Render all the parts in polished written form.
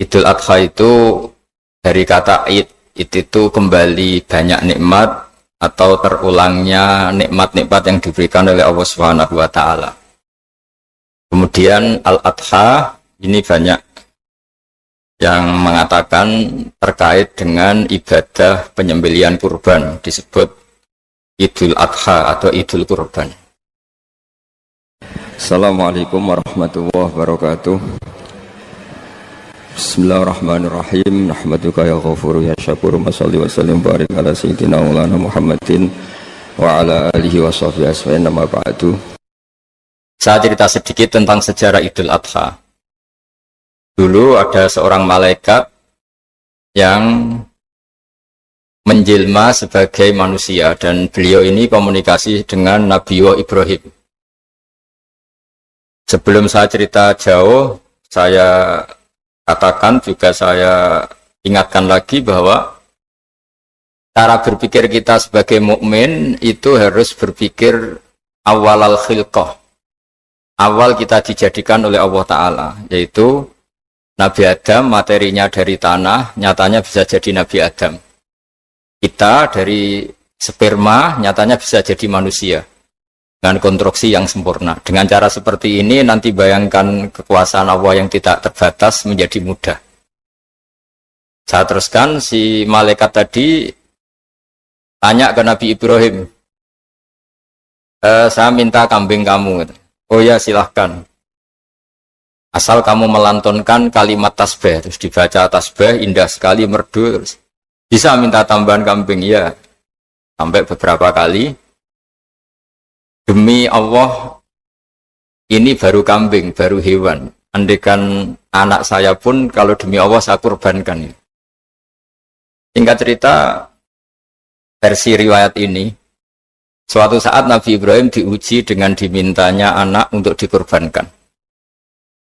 Idul Adha itu dari kata id itu kembali banyak nikmat atau terulangnya nikmat-nikmat yang diberikan oleh Allah Subhanahu wa taala. Kemudian Al-Adha ini banyak yang mengatakan terkait dengan ibadah penyembelihan kurban, disebut Idul Adha atau Idul Kurban. Assalamualaikum warahmatullahi wabarakatuh. Bismillahirrahmanirrahim. Nahmaduka ya ghafuru ya syakuru. Mashalli wa sallim barik ala sayyidina maulana Muhammadin wa ala alihi wa sahbihi asfa'in nama ba'du. Saya cerita sedikit tentang sejarah Idul Adha. Dulu ada seorang malaikat yang menjelma sebagai manusia dan beliau ini komunikasi dengan Nabi Ibrahim. Sebelum saya cerita jauh, saya katakan juga saya ingatkan lagi bahwa cara berpikir kita sebagai mukmin itu harus berpikir awal al-khilqah. Awal kita dijadikan oleh Allah Ta'ala, yaitu Nabi Adam materinya dari tanah, nyatanya bisa jadi Nabi Adam. Kita dari sperma, nyatanya bisa jadi manusia dengan konstruksi yang sempurna. Dengan cara seperti ini nanti bayangkan kekuasaan Allah yang tidak terbatas menjadi mudah. Saya teruskan, si malaikat tadi tanya ke Nabi Ibrahim, saya minta kambing kamu. Oh ya, silahkan. Asal kamu melantunkan kalimat tasbih, terus dibaca tasbih, indah sekali, merdu, terus bisa minta tambahan kambing, ya. Sampai beberapa kali. Demi Allah, ini baru kambing, baru hewan. Andaikan anak saya pun, kalau demi Allah saya kurbankan. Singkat cerita, versi riwayat ini, suatu saat Nabi Ibrahim diuji dengan dimintanya anak untuk dikurbankan.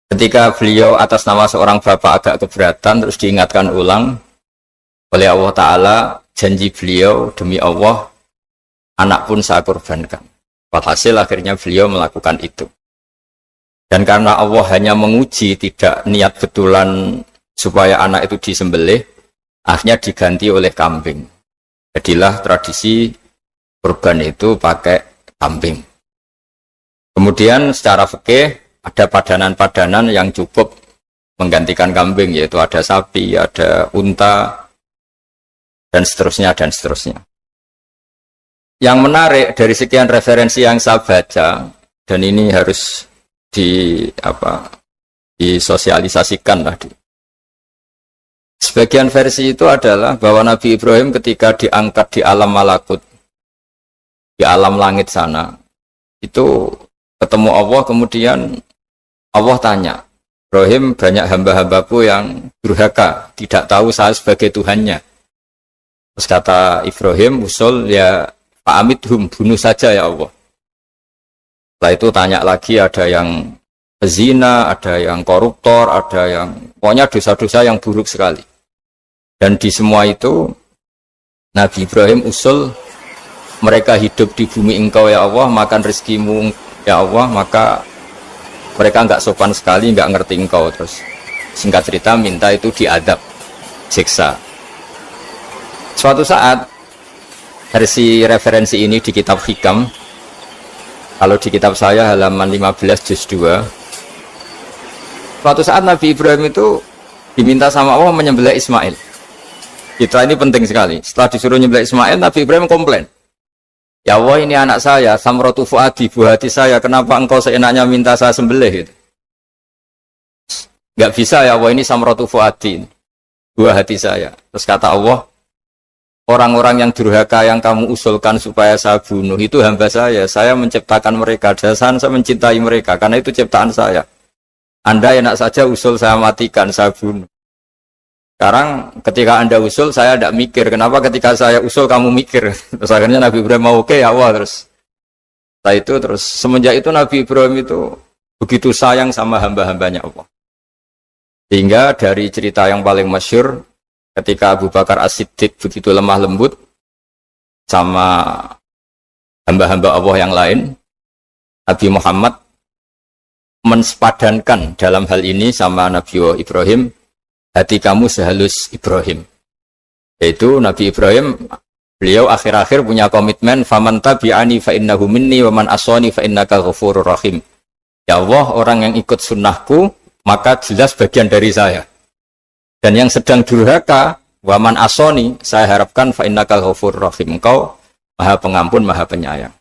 Ketika beliau atas nama seorang bapak agak keberatan, terus diingatkan ulang oleh Allah Ta'ala, janji beliau, demi Allah, anak pun saya kurbankan. Hasil akhirnya beliau melakukan itu. Dan karena Allah hanya menguji, tidak niat betulan supaya anak itu disembelih, akhirnya diganti oleh kambing. Jadilah tradisi kurban itu pakai kambing. Kemudian secara fikih ada padanan-padanan yang cukup menggantikan kambing, yaitu ada sapi, ada unta, dan seterusnya, dan seterusnya. Yang menarik dari sekian referensi yang saya baca, dan ini harus disosialisasikan lah. Sebagian versi itu adalah bahwa Nabi Ibrahim ketika diangkat di alam malakut, di alam langit sana, itu ketemu Allah, kemudian Allah tanya, Ibrahim, banyak hamba-hambaku yang durhaka, tidak tahu saya sebagai Tuhannya. Terus kata Ibrahim, usul ya, Fa'amidhum, bunuh saja ya Allah. Setelah itu tanya lagi, ada yang pezina, ada yang koruptor, ada yang pokoknya dosa-dosa yang buruk sekali. Dan di semua itu Nabi Ibrahim usul, mereka hidup di bumi engkau ya Allah, makan rezekimu ya Allah, maka mereka enggak sopan sekali, enggak ngerti engkau. Terus singkat cerita minta itu diadab, siksa. Suatu saat versi referensi ini di kitab Hikam, kalau di kitab saya halaman 15 juz 2, suatu saat Nabi Ibrahim itu diminta sama Allah menyembelih Ismail. Kita ini penting sekali. Setelah disuruh menyembelih Ismail, Nabi Ibrahim komplain, ya Allah, ini anak saya, samratu fuadi, buah hati saya, kenapa engkau seenaknya minta saya sembelih? Gitu. Gak bisa ya Allah, ini samratu fuadi, buah hati saya. Terus kata Allah, orang-orang yang durhaka yang kamu usulkan supaya saya bunuh itu hamba saya menciptakan mereka, saya mencintai mereka, karena itu ciptaan saya. Anda enak saja usul saya matikan, saya bunuh. Sekarang ketika Anda usul, saya tidak mikir, kenapa ketika saya usul kamu mikir? Terus akhirnya Nabi Ibrahim mau, oke ya Allah. Setelah itu, semenjak itu Nabi Ibrahim itu begitu sayang sama hamba-hambanya Allah. Sehingga dari cerita yang paling masyhur, ketika Abu Bakar As-Siddiq begitu lemah lembut sama hamba-hamba Allah yang lain, Nabi Muhammad mensepadankan dalam hal ini sama Nabi Ibrahim, hati kamu sehalus Ibrahim. Yaitu Nabi Ibrahim, beliau akhir-akhir punya komitmen, faman tabi'ani fa innahu minni wa man asani fa innaka ghafurur rahim. Ya Allah, orang yang ikut sunnahku maka jelas bagian dari saya. Dan yang sedang durhaka, wa man asani, saya harapkan fa innaka ghafurur rahim. Engkau Maha Pengampun, Maha Penyayang.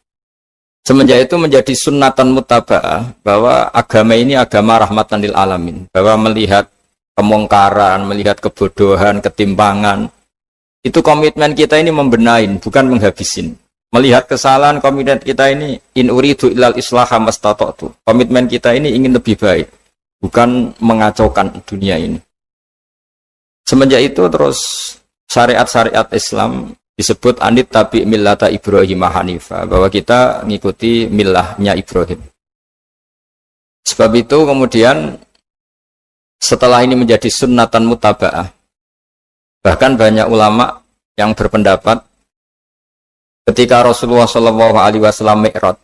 Semenjak itu menjadi sunnatan mutaba'ah bahwa agama ini agama rahmatan lil alamin, bahwa melihat kemungkaran, melihat kebodohan, ketimpangan, itu komitmen kita ini membenahin, bukan menghabisin. Melihat kesalahan, komitmen kita ini in uridu illal islaha mastata'tu. Komitmen kita ini ingin lebih baik, bukan mengacaukan dunia ini. Semenjak itu terus syariat-syariat Islam disebut anit tabi millata Ibrahim Hanifah, bahwa kita ngikuti millahnya Ibrahim. Sebab itu kemudian setelah ini menjadi sunnatan mutaba'ah, bahkan banyak ulama yang berpendapat ketika Rasulullah SAW Mi'raj,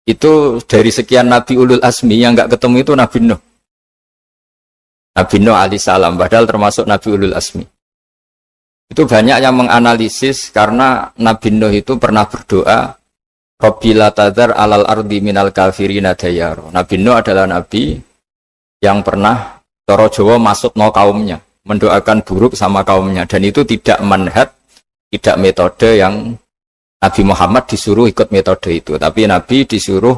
itu dari sekian Nabi Ulul Azmi yang nggak ketemu itu Nabi Nuh. Nabi Nuh alaihissalam, padahal termasuk Nabi Ulul Azmi. Itu banyak yang menganalisis karena Nabi Nuh itu pernah berdoa, Rabbi la tadhar alal ardi minal kafirina dayaro. Nabi Nuh adalah Nabi yang pernah cara Jawa masuk no kaumnya, mendoakan buruk sama kaumnya, dan itu tidak manhaj, tidak metode yang Nabi Muhammad disuruh ikut metode itu, tapi Nabi disuruh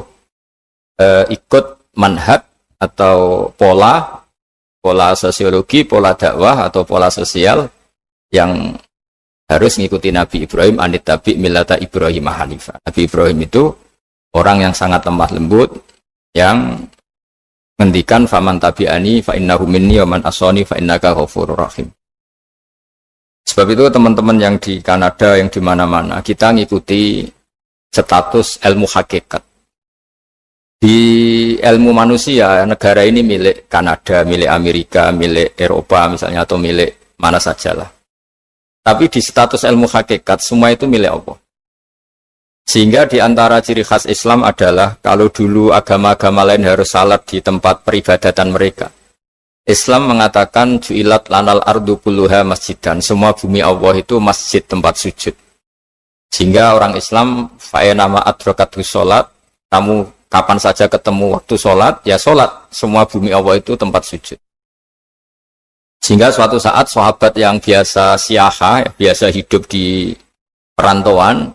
ikut manhaj atau pola sosiologi, pola dakwah atau pola sosial yang harus mengikuti Nabi Ibrahim, anit tabi millata Ibrahim Hanifah. Nabi Ibrahim itu orang yang sangat lemah lembut, yang ngendikan faman tabi'ani fa innahu minni wa man asani fa innaka ghafurur rahim. Sebab itu teman-teman yang di Kanada, yang di mana-mana, kita ngikuti status ilmu hakikat. Di ilmu manusia, negara ini milik Kanada, milik Amerika, milik Eropa misalnya, atau milik mana sajalah. Tapi di status ilmu hakikat, semua itu milik Allah. Sehingga di antara ciri khas Islam adalah, kalau dulu agama-agama lain harus salat di tempat peribadatan mereka, Islam mengatakan ju'ilat lanal ardu kulluha masjidan, semua bumi Allah itu masjid, tempat sujud. Sehingga orang Islam fa'enama adrokatu sholat, kamu kapan saja ketemu waktu sholat, ya sholat, semua bumi Allah itu tempat sujud. Sehingga suatu saat sahabat yang biasa siaha, biasa hidup di perantauan,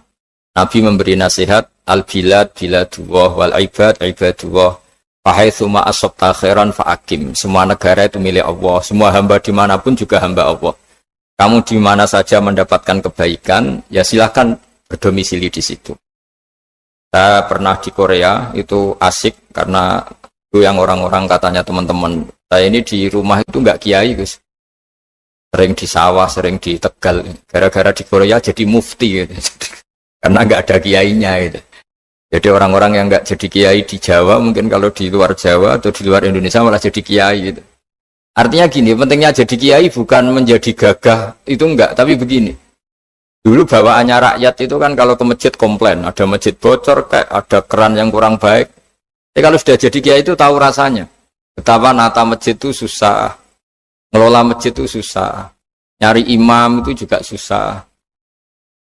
Nabi memberi nasihat, al-bilad biladullah wal ibad ibadullah, fahaitsuma asabta khairan fa'akim. Semua negara itu milik Allah, semua hamba dimanapun juga hamba Allah. Kamu di mana saja mendapatkan kebaikan, ya silahkan berdomisili di situ. Saya pernah di Korea, itu asik karena itu yang orang-orang katanya teman-teman, saya ini di rumah itu nggak kiai, Gus. Sering di sawah, sering di Tegal. Gara-gara di Korea jadi mufti, gitu. Karena nggak ada kiainya, gitu. Jadi orang-orang yang nggak jadi kiai di Jawa, mungkin kalau di luar Jawa atau di luar Indonesia malah jadi kiai, gitu. Artinya gini, pentingnya jadi kiai bukan menjadi gagah, itu enggak, tapi begini. Dulu bawaannya rakyat itu kan kalau ke masjid komplain, ada masjid bocor, kayak ada keran yang kurang baik. Tapi kalau sudah jadi kiai itu tahu rasanya. Betapa nata masjid itu susah, ngelola masjid itu susah, nyari imam itu juga susah,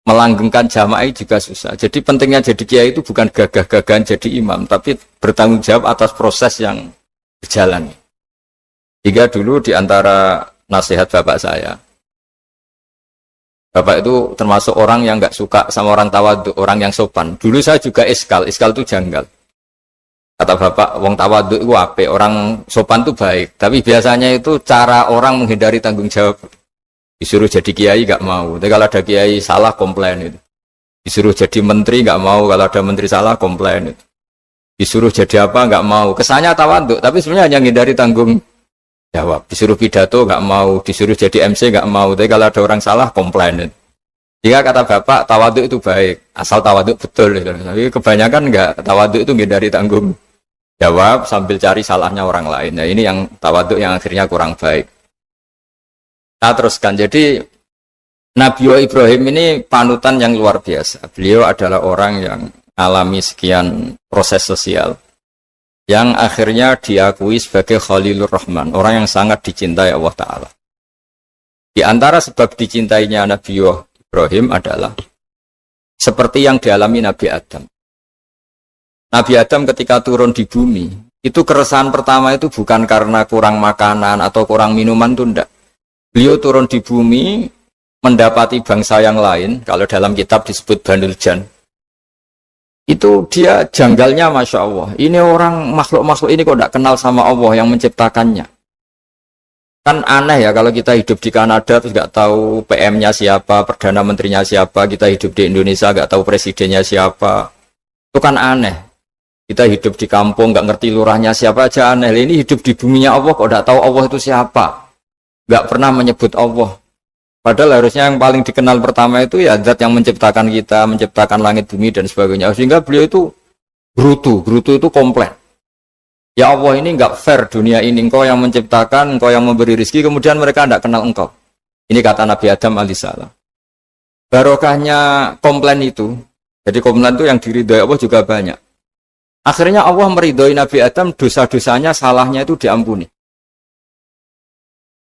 melanggengkan jamaah juga susah. Jadi pentingnya jadi kiai itu bukan gagah-gagahan jadi imam, tapi bertanggung jawab atas proses yang berjalan. Hingga dulu di antara nasihat bapak saya, bapak itu termasuk orang yang nggak suka sama orang tawadhu, orang yang sopan. Dulu saya juga iskal itu janggal. Kata bapak, wong tawadhu itu apik, orang sopan itu baik. Tapi biasanya itu cara orang menghindari tanggung jawab. Disuruh jadi kiai nggak mau. Tapi kalau ada kiai salah komplain itu. Disuruh jadi menteri nggak mau. Kalau ada menteri salah komplain itu. Disuruh jadi apa nggak mau. Kesannya tawadhu, tapi sebenarnya hanya menghindari tanggung jawab. Disuruh pidato nggak mau. Disuruh jadi MC nggak mau. Tapi kalau ada orang salah komplain itu. Jika kata bapak tawadhu itu baik, asal tawadhu betul. Gitu. Tapi kebanyakan nggak, tawadhu itu menghindari tanggung jawab sambil cari salahnya orang lain. Nah ini yang tawadhu yang akhirnya kurang baik. Nah teruskan, jadi Nabi Ibrahim ini panutan yang luar biasa. Beliau adalah orang yang alami sekian proses sosial yang akhirnya diakui sebagai Khalilur Rahman, orang yang sangat dicintai Allah Ta'ala. Di antara sebab dicintainya Nabi Ibrahim adalah seperti yang dialami Nabi Adam. Nabi Adam ketika turun di bumi, itu keresahan pertama itu bukan karena kurang makanan atau kurang minuman, itu enggak. Beliau turun di bumi mendapati bangsa yang lain, kalau dalam kitab disebut Banul Jan. Itu dia janggalnya, Masya Allah. Ini orang makhluk-makhluk ini kok tidak kenal sama Allah yang menciptakannya. Kan aneh ya kalau kita hidup di Kanada terus nggak tahu PM-nya siapa, Perdana Menterinya siapa, kita hidup di Indonesia nggak tahu presidennya siapa. Itu kan aneh. Kita hidup di kampung nggak ngerti lurahnya siapa aja aneh. Ini hidup di buminya Allah kok tidak tahu Allah itu siapa. Nggak pernah menyebut Allah. Padahal harusnya yang paling dikenal pertama itu ya zat yang menciptakan kita, menciptakan langit bumi dan sebagainya. Sehingga beliau itu gerutu itu komplain. Ya Allah, ini enggak fair dunia ini, engkau yang menciptakan, engkau yang memberi rezeki, kemudian mereka tidak kenal engkau. Ini kata Nabi Adam alaihissalam. Barokahnya komplain itu, jadi komplain itu yang diridhoi Allah juga banyak. Akhirnya Allah meridhoi Nabi Adam, dosa-dosanya, salahnya itu diampuni.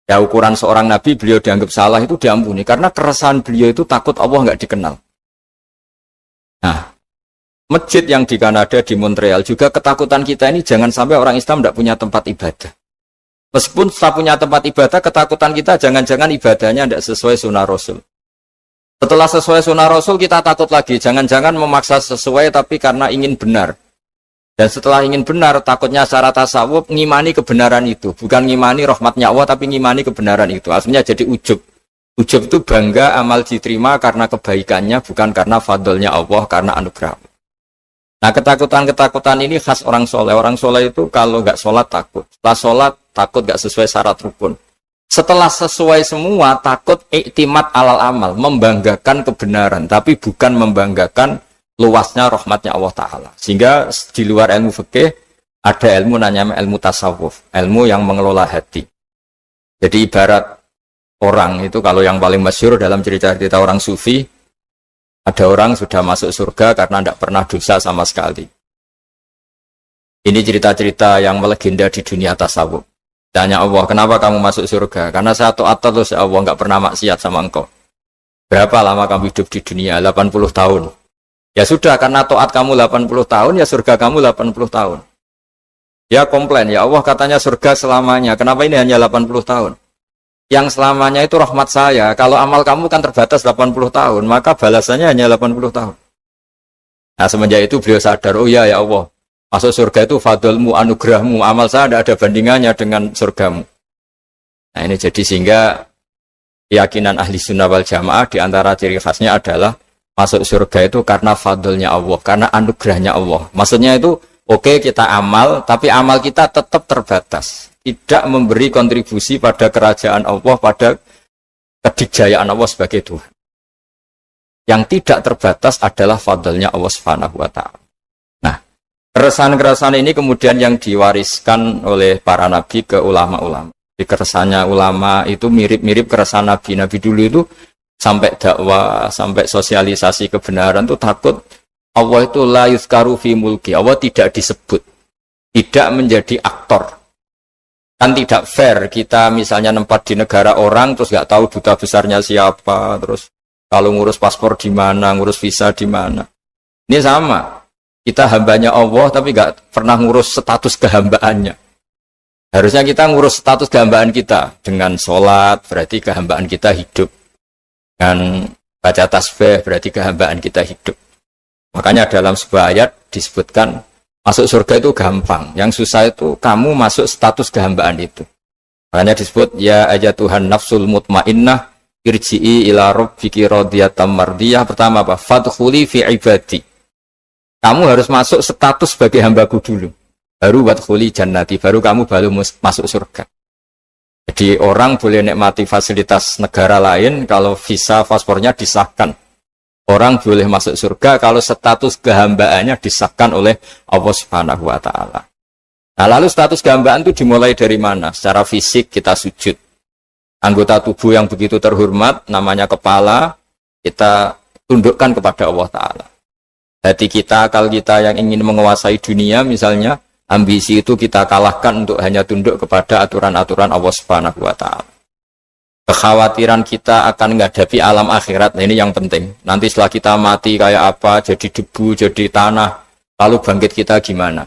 Ya ukuran seorang nabi beliau dianggap salah itu diampuni karena keresahan beliau itu takut Allah nggak dikenal. Nah, masjid yang di Kanada di Montreal juga ketakutan kita ini jangan sampai orang Islam tidak punya tempat ibadah. Meskipun setelah punya tempat ibadah, ketakutan kita jangan-jangan ibadahnya tidak sesuai sunnah Rasul. Setelah sesuai sunnah Rasul kita takut lagi, jangan-jangan memaksa sesuai tapi karena ingin benar. Dan setelah ingin benar, takutnya secara tasawuf ngimani kebenaran itu. Bukan ngimani rahmatnya Allah, tapi ngimani kebenaran itu. Aslinya jadi ujub. Ujub itu bangga amal diterima karena kebaikannya, bukan karena fadlnya Allah, karena anugerah. Nah, ketakutan-ketakutan ini khas orang soleh. Orang soleh itu kalau nggak sholat takut. Setelah sholat takut nggak sesuai syarat rukun. Setelah sesuai semua takut iktimat alal amal. Membanggakan kebenaran, tapi bukan membanggakan luasnya rahmatnya Allah Ta'ala. Sehingga di luar ilmu fikih ada ilmu namanya ilmu tasawuf, ilmu yang mengelola hati. Jadi ibarat orang itu, kalau yang paling masyhur dalam cerita-cerita orang sufi, ada orang sudah masuk surga karena tidak pernah dosa sama sekali. Ini cerita-cerita yang melegenda di dunia tasawuf. Tanya Allah, kenapa kamu masuk surga? Karena saya taat terus ya Allah, nggak pernah maksiat sama engkau. Berapa lama kamu hidup di dunia? 80 tahun. Ya sudah, karena taat kamu 80 tahun, ya surga kamu 80 tahun. Ya komplain, ya Allah katanya surga selamanya, kenapa ini hanya 80 tahun? Yang selamanya itu rahmat saya, kalau amal kamu kan terbatas 80 tahun, maka balasannya hanya 80 tahun. Nah semenjak itu beliau sadar, oh ya Allah, masuk surga itu fadlmu, anugerahmu, amal saya tidak ada bandingannya dengan surgamu. Nah ini jadi sehingga keyakinan ahli sunnah wal jamaah diantara ciri khasnya adalah masuk surga itu karena fadlnya Allah, karena anugerahnya Allah. Maksudnya itu, oke, kita amal, tapi amal kita tetap terbatas. Tidak memberi kontribusi pada kerajaan Allah, pada kedikjayaan Allah sebagai Tuhan. Yang tidak terbatas adalah fadlnya Allah Subhanahu wa Ta'ala. Nah, keresahan-keresahan ini kemudian yang diwariskan oleh para nabi ke ulama-ulama. Di keresahannya ulama itu mirip-mirip keresahan nabi. Nabi dulu itu sampai dakwah, sampai sosialisasi kebenaran itu takut Allah itu la yuzkaru fi mulki, Allah tidak disebut, tidak menjadi aktor. Kan tidak fair kita misalnya nempat di negara orang terus nggak tahu duta besarnya siapa, terus kalau ngurus paspor di mana, ngurus visa di mana. Ini sama, kita hambanya Allah tapi nggak pernah ngurus status kehambaannya. Harusnya kita ngurus status kehambaan kita dengan sholat, berarti kehambaan kita hidup. Dan baca tasbih berarti kehambaan kita hidup. Makanya dalam sebuah ayat disebutkan masuk surga itu gampang, yang susah itu kamu masuk status kehambaan itu. Makanya disebut ya aja Tuhan nafsul mutmainnah irji'i ila rabbiki radiyatan mardiyah. Pertama apa? Fadkhuli fi ibadi. Kamu harus masuk status sebagai hambaku dulu. Baru wadkhuli jannati, baru kamu baru masuk surga. Jadi orang boleh nikmati fasilitas negara lain kalau visa paspornya disahkan. Orang boleh masuk surga kalau status kehambaannya disahkan oleh Allah Subhanahu wa Ta'ala. Nah, lalu status kehambaan itu dimulai dari mana? Secara fisik kita sujud. Anggota tubuh yang begitu terhormat, namanya kepala, kita tundukkan kepada Allah Ta'ala. Hati kita, akal kita yang ingin menguasai dunia misalnya, ambisi itu kita kalahkan untuk hanya tunduk kepada aturan-aturan Allah Subhanahu wa Ta'ala. kekhawatiran kita akan menghadapi alam akhirat. Nah, ini yang penting. Nanti setelah kita mati kayak apa, jadi debu, jadi tanah, lalu bangkit kita gimana?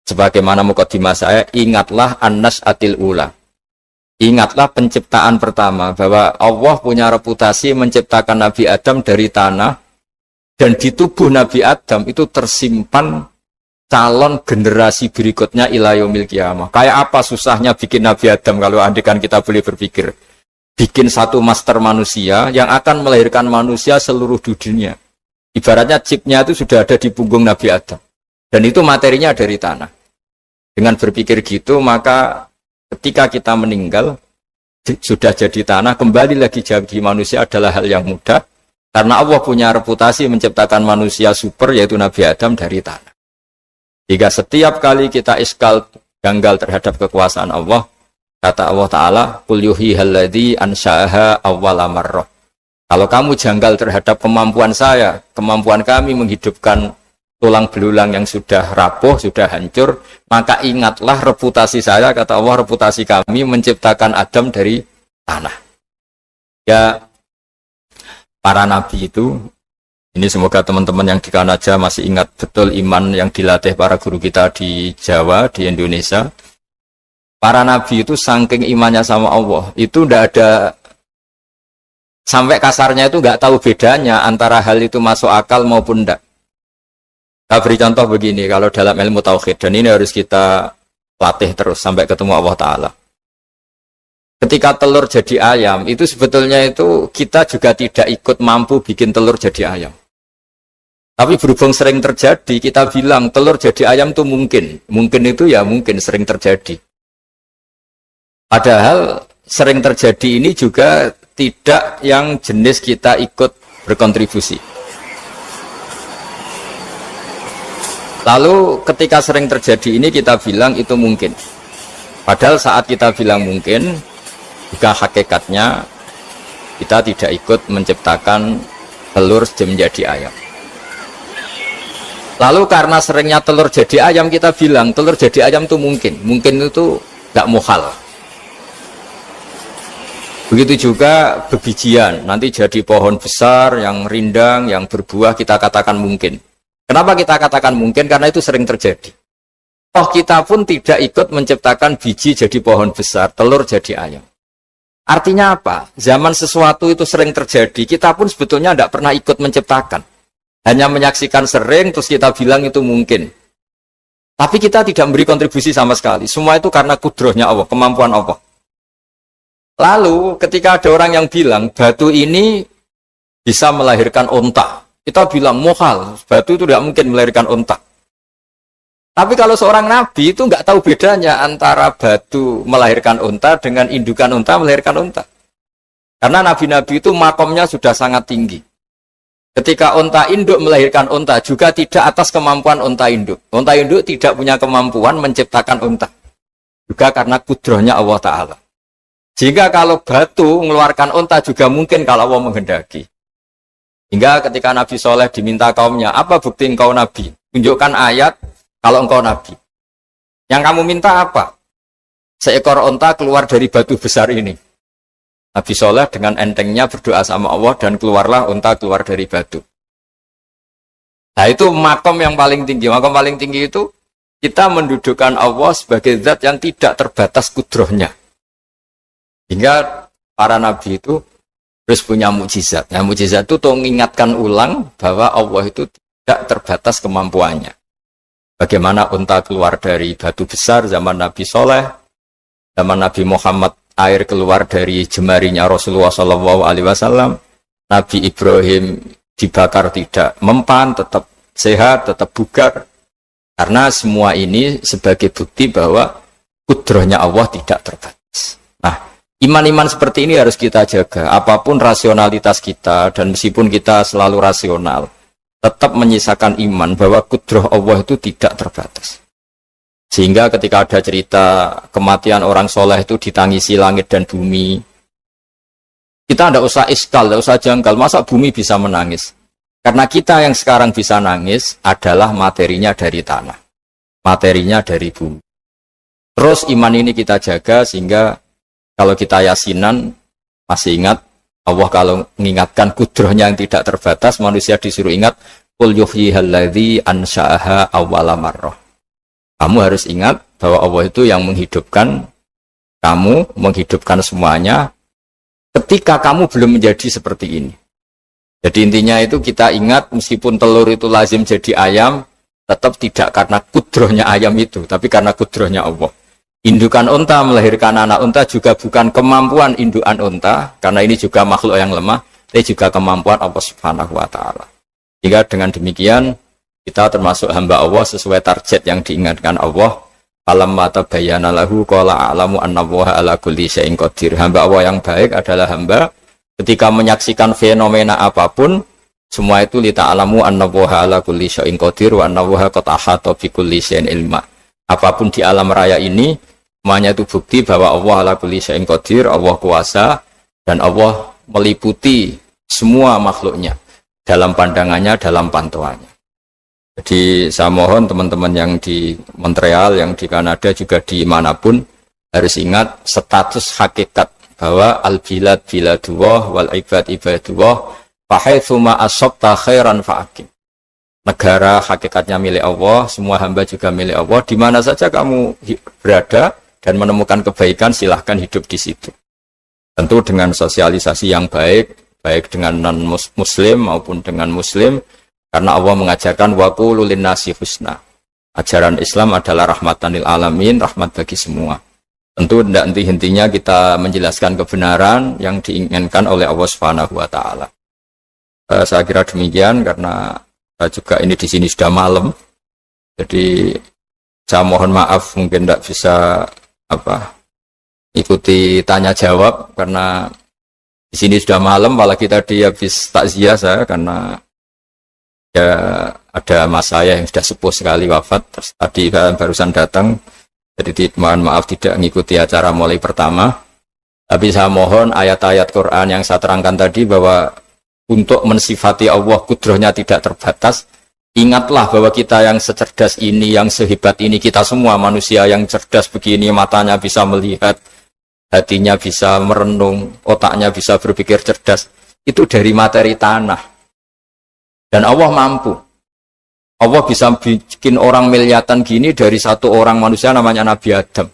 Sebagaimana mukadimah saya, ingatlah an-nas'atil ula. Ingatlah penciptaan pertama, bahwa Allah punya reputasi menciptakan Nabi Adam dari tanah, dan di tubuh Nabi Adam itu tersimpan calon generasi berikutnya ila yaumil qiyamah. Kayak apa susahnya bikin Nabi Adam kalau andikan kita boleh berpikir. Bikin satu master manusia yang akan melahirkan manusia seluruh dunia. Ibaratnya chipnya itu sudah ada di punggung Nabi Adam. Dan itu materinya dari tanah. Dengan berpikir gitu, maka ketika kita meninggal, sudah jadi tanah, kembali lagi jadi manusia adalah hal yang mudah. Karena Allah punya reputasi menciptakan manusia super, yaitu Nabi Adam dari tanah. Jika setiap kali kita iskal janggal terhadap kekuasaan Allah, kata Allah Ta'ala, Qul yuhihalladzi ansha'aha awwala marrah. Kalau kamu janggal terhadap kemampuan saya, kemampuan kami menghidupkan tulang belulang yang sudah rapuh, sudah hancur, maka ingatlah reputasi saya, kata Allah, reputasi kami menciptakan Adam dari tanah. Ya, para nabi itu, ini semoga teman-teman yang di Kanaja masih ingat betul iman yang dilatih para guru kita di Jawa, di Indonesia. Para nabi itu saking imannya sama Allah, itu tidak ada, sampai kasarnya itu nggak tahu bedanya antara hal itu masuk akal maupun tidak. Saya beri contoh begini, kalau dalam ilmu tauhid, dan ini harus kita latih terus sampai ketemu Allah Ta'ala. Ketika telur jadi ayam, itu sebetulnya itu kita juga tidak ikut mampu bikin telur jadi ayam. Tapi berhubung sering terjadi, kita bilang telur jadi ayam itu mungkin. Mungkin itu ya mungkin sering terjadi. Padahal sering terjadi ini juga tidak yang jenis kita ikut berkontribusi. Lalu ketika sering terjadi ini kita bilang itu mungkin. Padahal saat kita bilang mungkin, juga hakikatnya kita tidak ikut menciptakan telur menjadi ayam. Lalu karena seringnya telur jadi ayam, kita bilang telur jadi ayam itu mungkin. Mungkin itu tidak muhal. Begitu juga bebijian, nanti jadi pohon besar yang rindang, yang berbuah, kita katakan mungkin. Kenapa kita katakan mungkin? Karena itu sering terjadi. Toh kita pun tidak ikut menciptakan biji jadi pohon besar, telur jadi ayam. Artinya apa? Zaman sesuatu itu sering terjadi, kita pun sebetulnya tidak pernah ikut menciptakan. Hanya menyaksikan sering, terus kita bilang itu mungkin. Tapi kita tidak memberi kontribusi sama sekali. Semua itu karena kudrohnya Allah, kemampuan Allah. Lalu ketika ada orang yang bilang, batu ini bisa melahirkan onta. Kita bilang, muhal, batu itu tidak mungkin melahirkan onta. Tapi kalau seorang nabi itu nggak tahu bedanya antara batu melahirkan unta dengan indukan unta melahirkan unta. Karena nabi-nabi itu makomnya sudah sangat tinggi. Ketika unta induk melahirkan unta juga tidak atas kemampuan unta induk. Unta induk tidak punya kemampuan menciptakan unta. Juga karena kudrohnya Allah Ta'ala. Sehingga kalau batu mengeluarkan unta juga mungkin kalau Allah menghendaki. Hingga ketika Nabi Soleh diminta kaumnya, apa bukti engkau nabi? Tunjukkan ayat. Kalau engkau nabi, yang kamu minta apa? Seekor onta keluar dari batu besar ini. Nabi Soleh dengan entengnya berdoa sama Allah dan keluarlah onta keluar dari batu. Nah itu makom yang paling tinggi. Makom paling tinggi itu kita mendudukkan Allah sebagai zat yang tidak terbatas kudrohnya. Hingga para nabi itu terus punya mukjizat. Nah mukjizat itu untuk mengingatkan ulang bahwa Allah itu tidak terbatas kemampuannya. Bagaimana unta keluar dari batu besar zaman Nabi Soleh, zaman Nabi Muhammad air keluar dari jemarinya Rasulullah SAW, Nabi Ibrahim dibakar tidak mempan, tetap sehat, tetap bugar. Karena semua ini sebagai bukti bahwa kudrohnya Allah tidak terbatas. Nah, iman-iman seperti ini harus kita jaga. Apapun rasionalitas kita, dan meskipun kita selalu rasional, tetap menyisakan iman bahwa kudroh Allah itu tidak terbatas. Sehingga ketika ada cerita kematian orang soleh itu ditangisi langit dan bumi, kita tidak usah iskal, tidak usah janggal, masa bumi bisa menangis? Karena kita yang sekarang bisa nangis adalah materinya dari tanah, materinya dari bumi. Terus iman ini kita jaga sehingga kalau kita yasinan, Masih ingat Allah kalau mengingatkan kudrohnya yang tidak terbatas, manusia disuruh ingat qul yuhyihal ladzi ansha'aha awwala marrah. Kamu harus ingat bahwa Allah itu yang menghidupkan kamu, menghidupkan semuanya ketika kamu belum menjadi seperti ini. Jadi intinya itu kita ingat meskipun telur itu lazim jadi ayam, tetap tidak karena kudrohnya ayam itu, tapi karena kudrohnya Allah. Indukan unta melahirkan anak unta juga bukan kemampuan indukan unta, karena ini juga makhluk yang lemah, tapi juga kemampuan Allah Subhanahu wa Ta'ala. Jika dengan demikian kita termasuk hamba Allah sesuai target yang diingatkan Allah. Falamma tabayyana lahu qala a'lamu annallaha ala kulli syai'in qadir. Hamba Allah yang baik adalah hamba ketika menyaksikan fenomena apapun, semua itu li ta'lamu annallaha ala kulli syai'in qadir wa annallaha qad ahata bi kulli syai'in ilma. Apapun di alam raya ini, semuanya itu bukti bahwa Allah ala kulli syai'in qadir, Allah kuasa dan Allah meliputi semua makhluknya dalam pandangannya, dalam pantauannya. Jadi saya mohon teman-teman yang di Montreal, yang di Kanada, juga di manapun harus ingat status hakikat bahwa al-bilad biladullah wal ibad ibadullah fahaitsuma asabta khairan fa'akim. Negara hakikatnya milik Allah, semua hamba juga milik Allah. Di mana saja kamu berada dan menemukan kebaikan, silahkan hidup di situ. Tentu dengan sosialisasi yang baik, baik dengan non-muslim maupun dengan muslim, karena Allah mengajarkan waqulu linnasi husna. Ajaran Islam adalah rahmatan lil alamin, rahmat bagi semua. Tentu tidak henti-hentinya kita menjelaskan kebenaran yang diinginkan oleh Allah Subhanahu wa Ta'ala. Saya kira demikian, karena juga ini di sini sudah malam. Jadi saya mohon maaf mungkin tidak bisa ikuti tanya jawab, karena di sini sudah malam, apalagi tadi habis takziah saya, karena ya ada mas saya yang sudah sepuh sekali wafat, terus tadi barusan datang, jadi mohon maaf tidak mengikuti acara mulai pertama. Tapi saya mohon ayat-ayat Quran yang saya terangkan tadi, bahwa untuk mensifati Allah kudrohnya tidak terbatas, ingatlah bahwa kita yang secerdas ini, yang sehebat ini, kita semua manusia yang cerdas begini, matanya bisa melihat, hatinya bisa merenung, otaknya bisa berpikir cerdas, itu dari materi tanah. Dan Allah mampu. Allah bisa bikin orang miliatan gini dari satu orang manusia namanya Nabi Adam.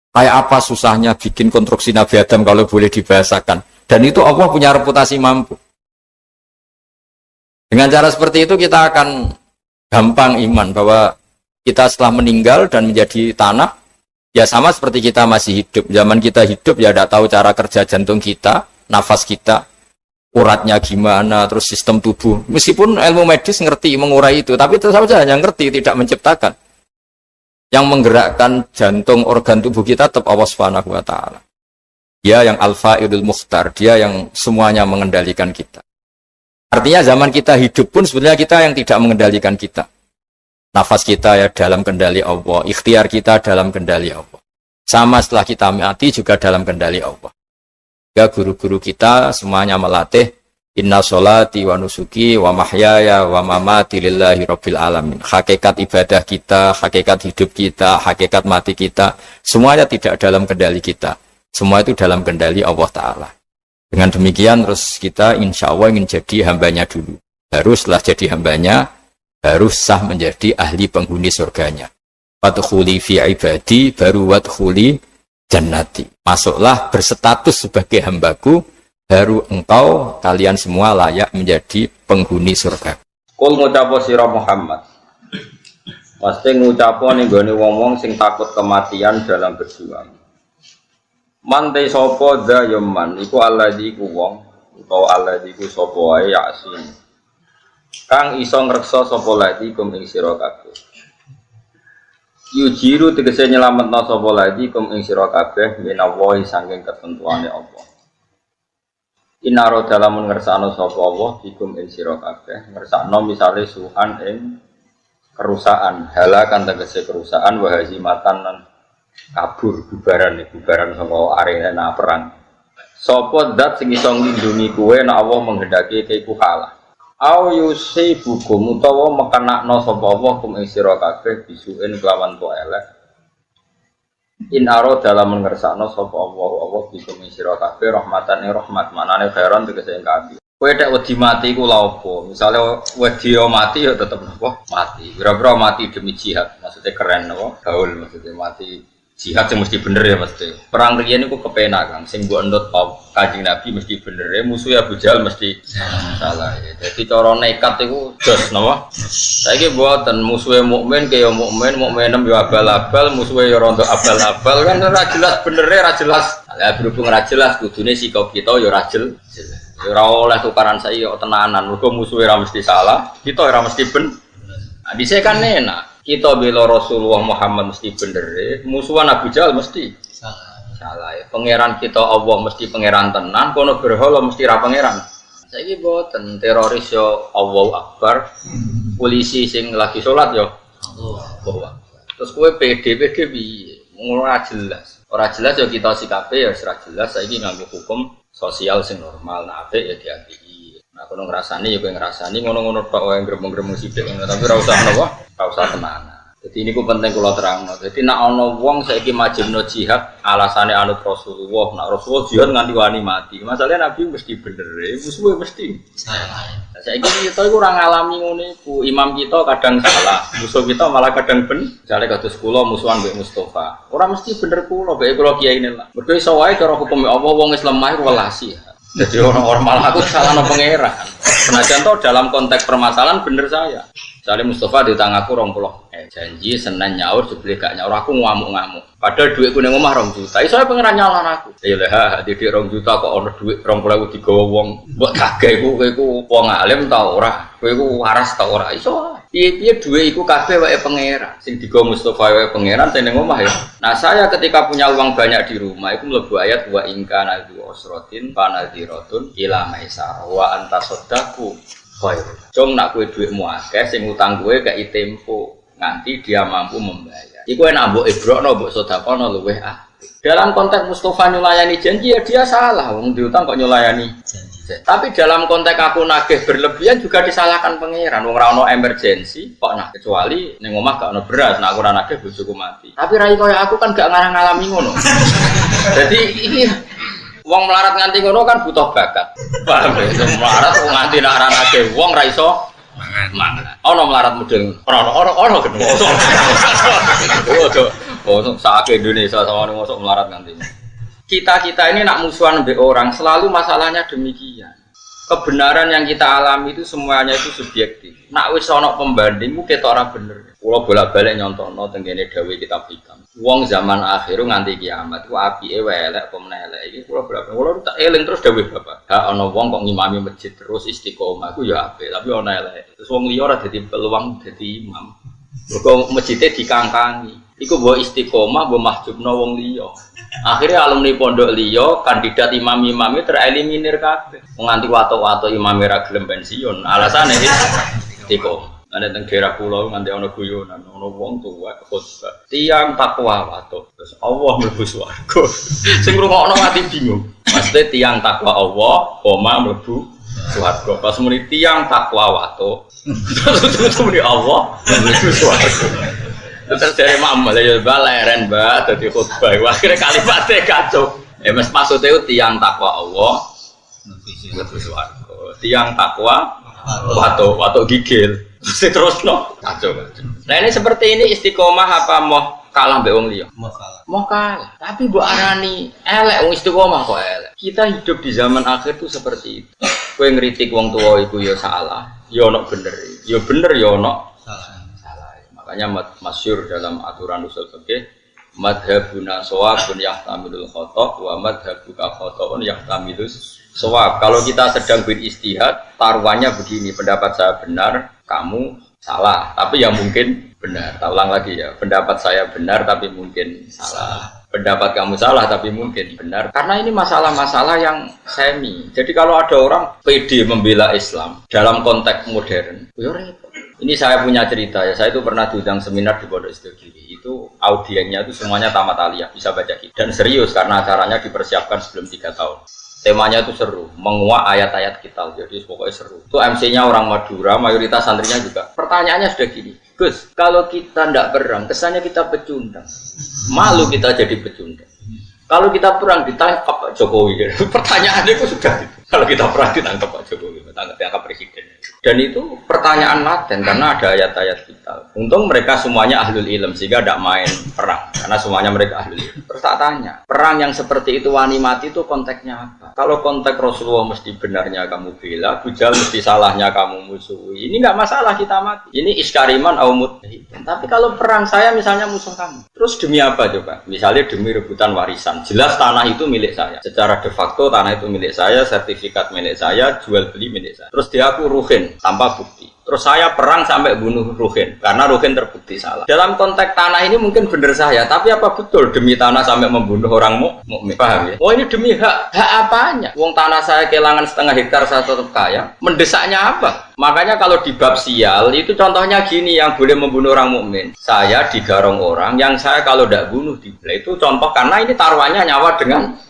Kayak apa susahnya bikin konstruksi Nabi Adam kalau boleh dibahasakan. Dan itu Allah punya reputasi mampu. Dengan cara seperti itu kita akan gampang iman bahwa kita setelah meninggal dan menjadi tanah, ya sama seperti kita masih hidup. Zaman kita hidup ya tidak tahu cara kerja jantung kita, nafas kita, uratnya gimana, terus sistem tubuh. Meskipun ilmu medis ngerti mengurai itu, tapi tetap saja hanya ngerti, tidak menciptakan. Yang menggerakkan jantung, organ tubuh kita tetap Allah Subhanahu wa Ta'ala. Dia yang Al-Fa'idul Mukhtar, dia yang semuanya mengendalikan kita. Artinya zaman kita hidup pun sebenarnya kita yang tidak mengendalikan kita. Nafas kita ya dalam kendali Allah, ikhtiar kita dalam kendali Allah. Sama setelah kita mati juga dalam kendali Allah. Ya, guru-guru kita semuanya melatih inna sholati wa nusuki wa mahyaya wa mamati lillahi rabbil alamin. Hakikat ibadah kita, hakikat hidup kita, hakikat mati kita, semuanya tidak dalam kendali kita. Semua itu dalam kendali Allah Ta'ala. Dengan demikian terus kita insya Allah ingin jadi hambanya dulu. Baru setelah jadi hambanya, baru sah menjadi ahli penghuni surganya. Wadkhuli fi ibadi, baru wadkhuli jannati. Masuklah berstatus sebagai hambaku, baru engkau kalian semua layak menjadi penghuni surga. Kul ngucapo sira Muhammad. Pasti ngucapo ning gone wong-wong sing takut kematian dalam berjuang. Mantai sapa dza yaman iku allazi ku wong utawa allazi ku sapa wae yasin. Kang iso ngreksa sapa lagi kum ing sira kabeh. Yujiru tegese nyelametna sapa lagi kum ing sira kabeh minallahi saking ketentuane Allah. Inaro dalam ngersakno sapa Allah bikum ing sira kabeh, ngersakno misale suhan ing kerusakan, halakan tegese kerusakan wa hazimatan lan kabur bubaran saka arena perang. Sapa zat sing iso nglindungi kowe nek Allah menghendaki kowe kalah. Au yusibukum utawa mekenakno sapa Allah kum ing sira kabeh bisuin kelawan to elek. In aro dalam mengersakno sapa Allah bikum sira kabeh rahmatan rahmat manane khairan tegese kabeh. Kowe nek wedi mati iku lha opo? Misale wedi mati ya tetep napa? Mati. Pira-pira mati demi jihad. Maksudnya keren napa? Gaul maksudnya mati jihad sing mesti bener ya mesti. Perang riyen niku kepenak Kang. Sing mbok endut Kanjeng Nabi mesti bener ya, musuh Abu Jahal mesti salah ya. Jadi cara nekat iku jos napa? Saiki mboten musuhe mukmin kaya mukmin, mukminem yo abal-abal, musuhe yo rontok abal-abal kan ora jelas benere, ora jelas. Lah berhubung ora jelas kudune sikap kita yo ora jelas. Ora oleh tukaran saya kok tenanan, mergo musuhe ora mesti salah, kita ora mesti ben. Nah, dhisik kan enak. Kita bela Rasulullah Muhammad mesti bener, musuhan Abu Jahal mesti salah ya. Pangeran kita Allah mesti pangeran tenan, kono berhala mesti ra pangeran. Saiki boten teroris yo Allahu Akbar. Polisi sing lagi salat yo Allah. Terus kowe PD piye? Ora jelas. Ora jelas yo kita sikape ya ora jelas. Saiki nganggo hukum sosial sing normal, nah apik ya diapiki. Nah kono ngrasani ya kowe ngrasani ngono-ngono tok wae gremeng-gremeng sithik ngono tapi ora usah napa? Ora usah tenanan. Jadi ini ku penting kula terangno. Jadi nek ana wong saiki majibno jihad alasane anut Rasulullah, nek Rasulullah jihad nganti wani mati. Masalahe Nabi mesti bener, musuhe mesti salah. Saiki kita iku ora ngalami ngene iku. Imam kita kadang salah, musuh kita malah kadang ben. Misale kados kula musuhan mbek Mustofa. Ora mesti bener kula, mbek kula kiai lah. Mergo iso wae cara hukum Allah wong Islam mah welasi. Jadi orang malah aku salahno pangeran. Senajan toh dalam konteks permasalahan bener saya. Misalnya Mustafa di tanganku 20 janji Senin nyaur jebule gak nyaur aku ngamuk-ngamuk. Padahal duitku ning omah 2 juta. Iso ae pangeran nyalahno aku. Ya lha didik 2 juta kok ana duit 20.000 digawa wong. Mbok kagek iku wong alim ta ora? Kowe iku waras ta ora? Iso. Piye-piye duit iku kabeh wae pangeran. Sing digawa Mustafa wae pangeran ning omah ya. Nah, saya ketika punya uang banyak di rumah itu mlebu ayat wa ingkana du usratin fanadhiratun ila maisar wa antasaddaqu khair. Jong nak kowe dhuwitmu akeh sing utang kowe kei tempo nganti dia mampu membayar. Iku enak mbok ibrokno mbok sedekahno luweh apik. Dalam konteks Mustafa nyulayani janji ya dia salah, wong diutang kok nyulayani janji. Tapi dalam konteks aku nagih berlebihan juga disalahkan pangeran. Wong ora ono emergency kok nah kecuali ning omah gak ono beras, nah aku ora nagih bojoku mati. Tapi rai koyo aku kan gak ngalami ngono. Jadi iki wong melarat nganti ngono kan butuh bakat. Paham ya? Melarat wong nganti nak ora nagih wong ra iso mangan. Ono melarat model ono ketemu. Oh, sak Indonesia sama ngosok melarat nganti. Kita ini nak musuhan mbek orang selalu masalahnya demikian. Kebenaran yang kita alami itu semuanya itu subjektif. Nak wis ana pembanding ku ketok ora bener. Kula bolak-balik nyontokno teng kene dawuh kitab hikam. Wong zaman akhir nganti kiamat ku apike wae elek apa meneh elek iki kula bolak-balik. Kula tak eling terus dawuh Bapak. Ha ana wong kok ngimami masjid terus istiqomah ku ya apik, tapi ana elek. Terus wong liya ora dadi peluang dadi imam. Mergo masjide dikangkangi. Iku mbok istiqomah mbok mahjubno wong liya. Akhirnya alumni pondok liya kandidat imam-imame tereliminir kabeh. Nganti watuk-watuk imam ora gelem pensiun. Alasane istiqomah. Ana teng daerah kula nganti ana guyonan, ana wong tuwa khotbah. Tiang takwa watuk. Terus Allah mlebu swarga. Sing ngrungokno mati bingung. Maksudnya tiang takwa Allah, mlebu swarga. Pas muni tiang takwa watuk. Terus muni Allah mlebu swarga. Terus dari mama ya baleren mbak dadi khutbah akhirnya kalimatnya kacau mas maksudnya itu tiang takwa Allah lebih swarga tiang takwa watuk gigil terus no kacau. Nah ini seperti ini istiqomah apa mau kalah mbek wong liya mau kalah tapi mbok arani elek wong istiqomah kok elek. Kita hidup di zaman akhir tuh seperti itu. Kowe ngritik wong tuwa iku ya salah ya ono bener ya ono makanya masyhur dalam aturan usul fikih madhabuna shawabun yahtamilul khata' wa madhabuka khata'un yahtamilus shawab. Kalau kita sedang beristihad taruhannya begini, pendapat saya benar kamu salah tapi yang mungkin benar. Tak ulang lagi ya, pendapat saya benar tapi mungkin salah, pendapat kamu salah tapi mungkin benar. Karena ini masalah-masalah yang semi. Jadi kalau ada orang PD membela Islam dalam konteks modern ya repot. Ini saya punya cerita ya, saya itu pernah diundang seminar di Pondok Sidogiri. Itu audiennya itu semuanya tamat aliyah, bisa baca kitab. Dan serius karena acaranya dipersiapkan sebelum 3 tahun. Temanya itu seru, menguak ayat-ayat kita. Jadi pokoknya seru. Itu MC-nya orang Madura, mayoritas santrinya juga. Pertanyaannya sudah gini, Gus, kalau kita tidak perang, kesannya kita pecundang. Malu kita jadi pecundang. Kalau kita perang ditangkap Pak Jokowi. Pertanyaannya itu sudah gitu. Kalau kita perang ditangkap Pak Jokowi, ditangkap presiden. Dan itu pertanyaan laten karena ada ayat-ayat kita. Untung mereka semuanya ahlul ilm sehingga tidak main perang karena semuanya mereka ahlul ilm. Terus tak tanya, perang yang seperti itu wani mati itu konteksnya apa? Kalau konteks Rasulullah mesti benarnya kamu bela, Bujal mesti salahnya kamu musuhi. Ini nggak masalah kita mati. Ini iskariman aumut. Tapi kalau perang saya misalnya musuh kamu, terus demi apa coba? Misalnya demi rebutan warisan. Jelas tanah itu milik saya. Secara de facto tanah itu milik saya, sertifikat milik saya, jual beli milik saya. Terus dia aku ruhin tanpa bukti. Terus saya perang sampai bunuh Ruhin karena Ruhin terbukti salah. Dalam konteks tanah ini mungkin benar saya, tapi apa betul demi tanah sampai membunuh orang mukmin? Paham ya? Oh ini demi hak apanya? Wong tanah saya kehilangan setengah hektar saya tetap kaya. Mendesaknya apa? Makanya kalau di bab sial itu contohnya gini yang boleh membunuh orang mukmin. Saya digarong orang yang saya kalau tidak bunuh dibelah itu contoh karena ini taruhannya nyawa dengan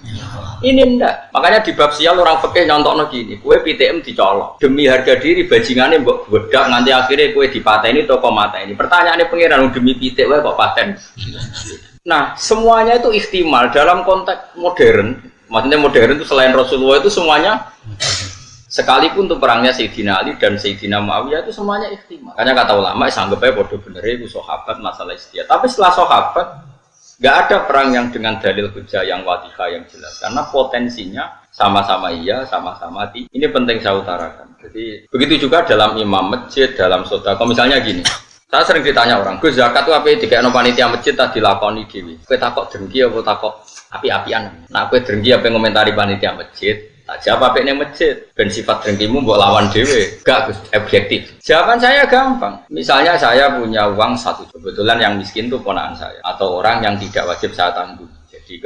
ini ndak. Makanya di bab sial orang fikih nyontokno gini, kue PTM dicolok. Demi harga diri bajingane mbok bedak nganti akhirnya kue dipateni toko mata ini. Pertanyaannya pengiran demi pitik wae kok paten. Nah, semuanya itu ihtimal dalam konteks modern. Maksudnya modern itu selain Rasulullah itu semuanya sekalipun untuk perangnya Sayyidina Ali dan Sayyidina Muawiyah itu semuanya ihtimal. Makanya kata ulama sanggep ae padha bener itu sahabat masalah istiadat. Tapi setelah sahabat nggak ada perang yang dengan dalil hujah yang wadihah yang jelas karena potensinya sama-sama iya, sama-sama tidak. Ini penting saya utarakan. Jadi begitu juga dalam imam masjid, dalam sedekah. Misalnya gini, saya sering ditanya orang, Gus zakat itu apa? Dikasih panitia masjid tadi lakoni dewi. Kue takut dengki apa takut api-apian? Nah, kue dengki apa ngomentari panitia masjid? Tak jawab apa ini masjid, ben sifat dengkimu buat lawan dewe, gak Gus, objektif. Jawaban saya gampang. Misalnya saya punya uang 1 juta, kebetulan yang miskin itu ponakan saya atau orang yang tidak wajib saya tanggung. Jadi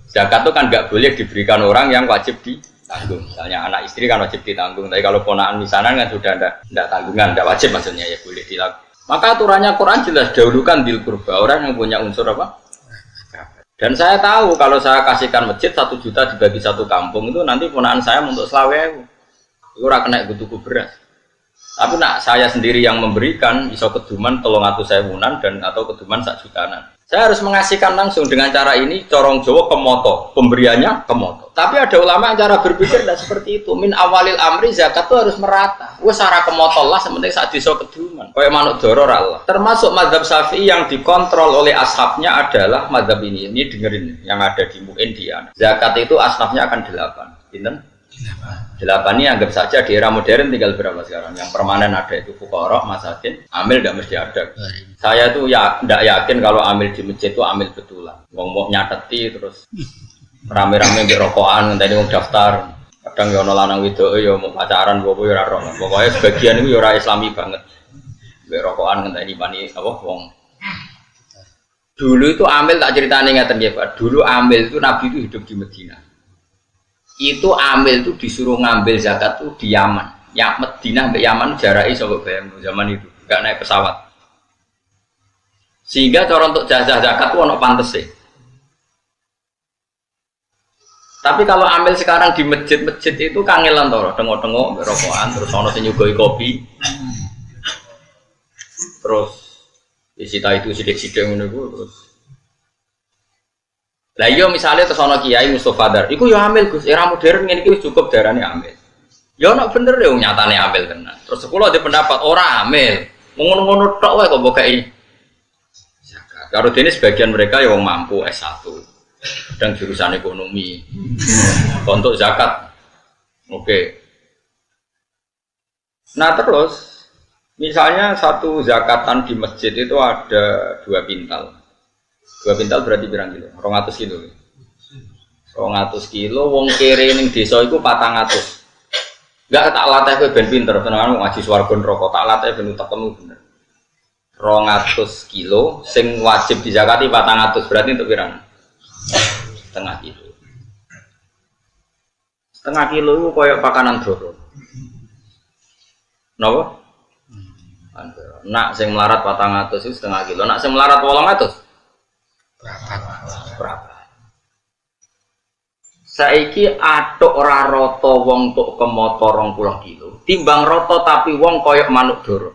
zakat itu kan gak boleh diberikan orang yang wajib ditanggung. Misalnya anak istri kan wajib ditanggung, tapi kalau ponakan misalnya kan sudah tidak tanggungan, tidak wajib maksudnya ya boleh dilakukan. Maka aturannya Quran jelas dahulukan bil qurba, orang yang punya unsur apa? Dan saya tahu kalau saya kasihkan masjid 1 juta dibagi 1 kampung itu nanti ponakan saya untuk selawewu. Itu ora kena tuku beras. Tapi nak saya sendiri yang memberikan iso keduman 300.000-an dan atau keduman 1 jutaan. Saya harus mengasihkan langsung dengan cara ini corong Jawa kemoto, pemberiannya kemoto. Tapi ada ulama yang cara berpikir tidak seperti itu. Min awalil amri zakat itu harus merata. Wes cara kemoto lah sementing saat iso keduman. Kayak manuk doror Allah. Termasuk mazhab Syafi'i yang dikontrol oleh ashabnya adalah mazhab ini. Ini dengerin yang ada di Mu'in dia. Zakat itu ashabnya akan 8. Pinten? 8 ini anggap saja di era modern tinggal berapa sekarang? Yang permanen ada itu fuqara, masakin, amil tidak mesti ada. Saya tuh ya tidak yakin kalau amil di masjid itu amil betulan. Ngomong nyateti terus rame-rame di rokokan tadi mau daftar. Kadang yo lanang wedok yo mau pacaran bobo yo ora rono. Pokoke sebagian itu yo ora islami banget. Di rokokan ngenteni pani apa wong. Dulu itu amil tak ceritane ngaten nggih Pak. Dulu amil itu Nabi itu hidup di Madinah. Itu amil itu disuruh ngambil zakat tuh di Yaman. Ya Madinah sampai Yaman jaraknya sampai bayang zaman itu nggak naik pesawat. Sehingga cara untuk jazah zakat tuh ono pantes sih. Tapi kalau ambil sekarang di masjid-masjid itu kangelan toro, tengok-tengok rokokan terus ono sing nyugoi kopi. Terus disita itu sidik-sidik ngono iku terus. Lah iya misalnya terus ana kiai Mustofa Dar, iku yo amil Gus, era modern ngene iki cukup darane amil. Ya ana bener yo nyatane amil tenan. Terus kula ada pendapat ora amil. Ngono-ngono tok wae kok mbok kei. Zakat. Karo dene sebagian mereka ya wong mampu S1. Dan jurusan ekonomi. Untuk zakat. Oke. Nah terus misalnya satu zakatan di masjid itu ada 2 pintal. 2 pintal berarti berapa kilo? 200 kilo. 200 kilo, wong kere ning desa iku 400. Enggak tak latih kowe ben pinter, tenan ngaji swarga neraka, tak latih ben utekmu bener. 200 kilo sing wajib dizakati 400 berarti untuk pirang? Setengah kilo. Setengah kilo itu koyo pakanan doro. Napa? Nak sing melarat 400 itu setengah kilo, nak sing melarat 800 berapa? Saiki atuk ora rata wong tuk kemoto 20 kilo. Timbang rata tapi wong koyok manuk doro.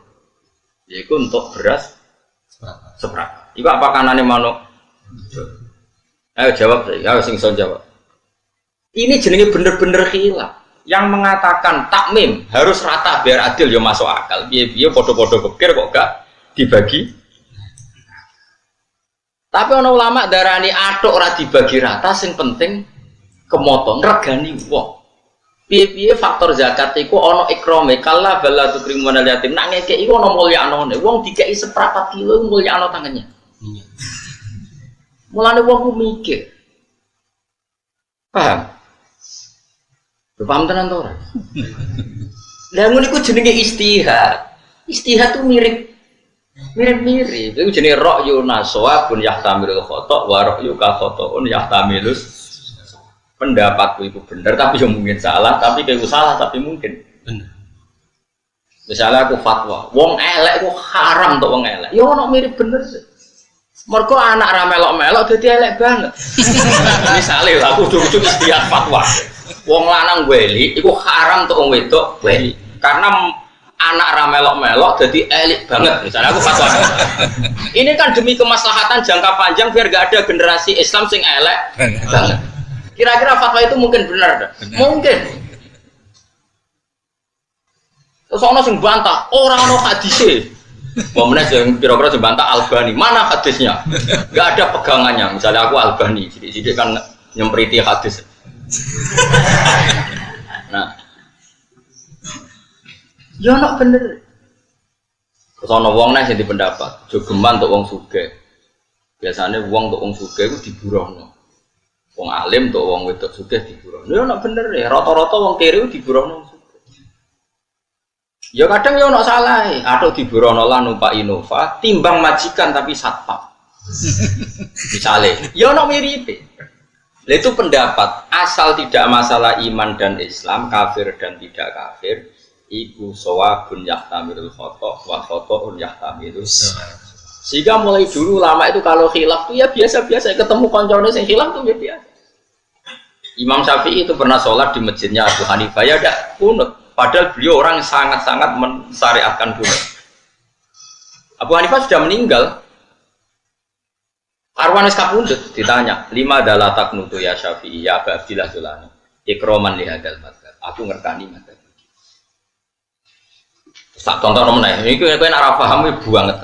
Yaiku untuk beras seprapat. Iku apa kanane manuk? Ayo jawab saya. Ayo sing iso jawab. Ini jenenge bener-bener khilaf. Yang mengatakan takmim harus rata biar adil ya masuk akal. Piye-piye padha-padha pikir kok gak dibagi. Tapi ana ulama darani atuk ora dibagi rata sing penting kemoto ngregani wong. Piye-piye faktor zakat iku ana ikrame kala bala tukrimun yatim. Nak ngekeki iku ana mulyanane. Wong dikeki seprapat kilo mulyano tangannya. Iya. Mulane wong ku mikir. Paham? Paham tenan to ora? Lah ngono iku jenenge istihad. Istihad tuh mirip-mirip. Itu jenenge ra'yu nasawabun yahtamilul khata' wa ra'yu ka khata'un yahtamilus. Pendapatku itu benar tapi yang mungkin salah, tapi kayak salah tapi mungkin benar. Misalnya aku fatwa, wong elek itu haram untuk wong elek. Ya ono mirip bener sih. Mergo anak ra melok-melok dadi elek banget. Misalnya aku ujug-ujug istihad fatwa. Wong lanang weli iku haram untuk wong wedok weli. Karena anak ra melok-melok dadi elek banget. Misalnya aku fatwa. Ini kan demi kemaslahatan jangka panjang biar gak ada generasi Islam sing elek banget. Kira-kira fatwa itu mungkin benar dah? Mungkin. Terus ono sing bantah, ora ono hadise. Wong meneh sing kira-kira sing bantah Albani, mana hadisnya? Enggak ada pegangannya. Misalnya aku Albani, sidik-sidik kan nyempriti hadis. Nah. Ya ono bener. Terus ono wong neh sing dipendapat, jogeman untuk wong sugih. Biasanya wong untuk wong sugih iku diburohno. Wong alim tuh wong wedok sugih diburohno. Ya nak bener ya, rata-rata wong kiri diburohno sugih. Ya kadang ya nak salah, atau diburohno lah numpak Innova, timbang majikan tapi satpam. Misalnya, ya nak mirip. Itu pendapat asal tidak masalah iman dan Islam, kafir dan tidak kafir, iku sawabun yahtamilul khata' wa khata'un yahtamilus. Sehingga mulai dulu lama itu kalau khilaf tuh ya biasa-biasa ketemu koncone sing khilaf tuh ya biasa. Imam Syafi'i itu pernah sholat di masjidnya Abu Hanifah ya ada kunut. Padahal beliau orang sangat-sangat mensyariatkan kunut. Abu Hanifah sudah meninggal. Arwan kapundut ditanya, 5 adalah taknutu ya Syafi'i ya Abu Abdillah Sulani. Ikroman lihadal madhab. Aku ngertani madhab. Tak tonton meneh. Ini kowe nek paham iku banget.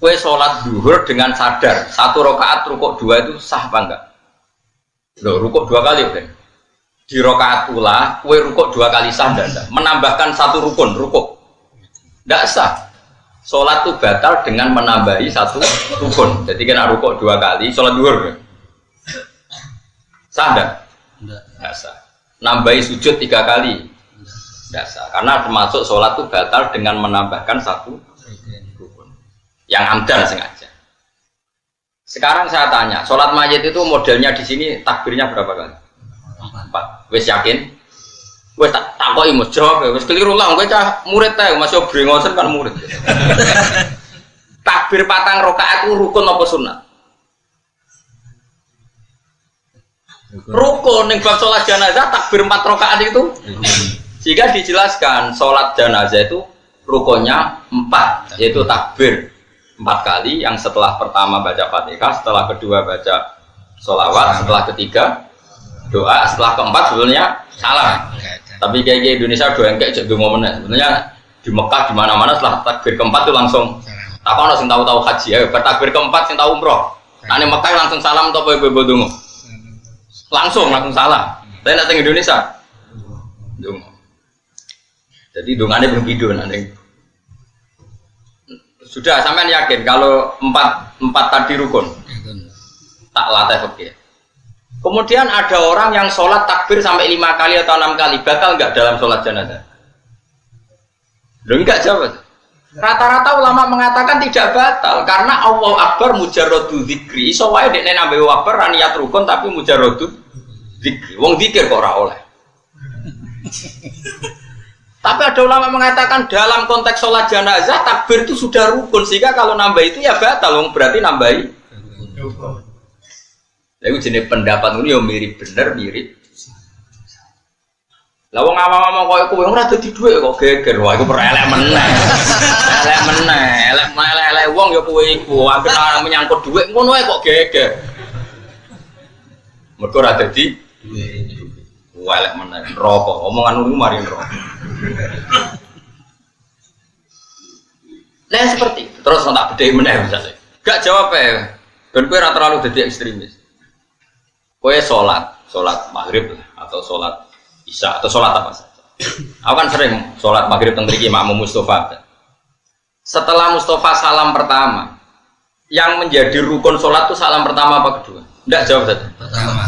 Kowe sholat zuhur dengan sadar 1 rakaat rukuk 2 itu sah apa enggak? Loh, rukuk 2 kali kan? Di rakaat ula, kowe rukuk 2 kali sah enggak? Menambahkan 1 rukun rukuk. Enggak sah. Sholat itu batal dengan menambahi 1 rukun. Jadi kena rukuk 2 kali, sholat zuhur kan? Sah enggak? Enggak sah. Nambahi sujud 3 kali. Enggak sah. Karena termasuk sholat itu batal dengan menambahkan 1 rukun. Yang amdan sengaja. Sekarang saya tanya, sholat mayit itu modelnya di sini takbirnya berapa kali? 4. Wes yakin? Wes tak takoki Mas jawab, wes keliru lah, kowe cah murid ta, Mas yo brengosen kan murid. Takbir 4 rakaat itu rukun apa sunat? Rukun ning bab sholat jenazah takbir 4 rakaat itu. Jika dijelaskan sholat jenazah itu rukunnya 4, yaitu takbir 4 kali, yang setelah pertama baca Fatihah, setelah kedua baca sholawat, setelah ketiga doa, setelah keempat sebenarnya salam. Tapi kayak Indonesia doa yang kayak jadi momennya. Sebenarnya di Mekah di mana-mana setelah takbir keempat itu langsung. Tak ono sing tahu-tahu haji ya, bertakbir keempat sing tahu umroh. Nah di Mekah langsung salam atau apa ibu dungu? Langsung salam. Tapi datang Indonesia, dungu. Jadi dungannya belum tidur nanti. Sudah sampean yakin kalau 4 tadi rukun? Tak latih oke. Kemudian ada orang yang sholat takbir sampai 5 kali atau 6 kali, batal enggak dalam sholat jenazah? Loh enggak jawab. Rata-rata ulama mengatakan tidak batal karena Allahu Akbar mujarradu dzikri. Iso wae dekne nambahi Akbar ra niat rukun tapi mujarradu dzikri. Wong zikir kok ora oleh. Tapi ada ulama mengatakan dalam konteks sholat jenazah takbir itu sudah rukun, sehingga kalau nambah itu ya batal, berarti nambahi. Lalu jenis pendapat ini yang mirip bener mirip. Lah wong awam-awam koyo kowe ora dadi dhuwit kok geger. Wah iku perelek meneh. Elek meneh, elek wong ya kowe iku. Anggere menyangkut dhuwit ngono ae kok geger. Mergo ora dadi dhuwit. Wah elek meneh. Neraka, omongan ngono mari neraka. Lah seperti terus tak bedheki meneh misale. Gak jawab ae. Ben kowe ora terlalu dadi ekstremis. Kowe salat maghrib atau salat Isya atau sholat apa saja. Aku kan sering sholat maghrib teng mriki makmum Mustafa. Setelah Mustafa salam pertama, yang menjadi rukun sholat itu salam pertama apa kedua? Tidak jawab saja. Pertama.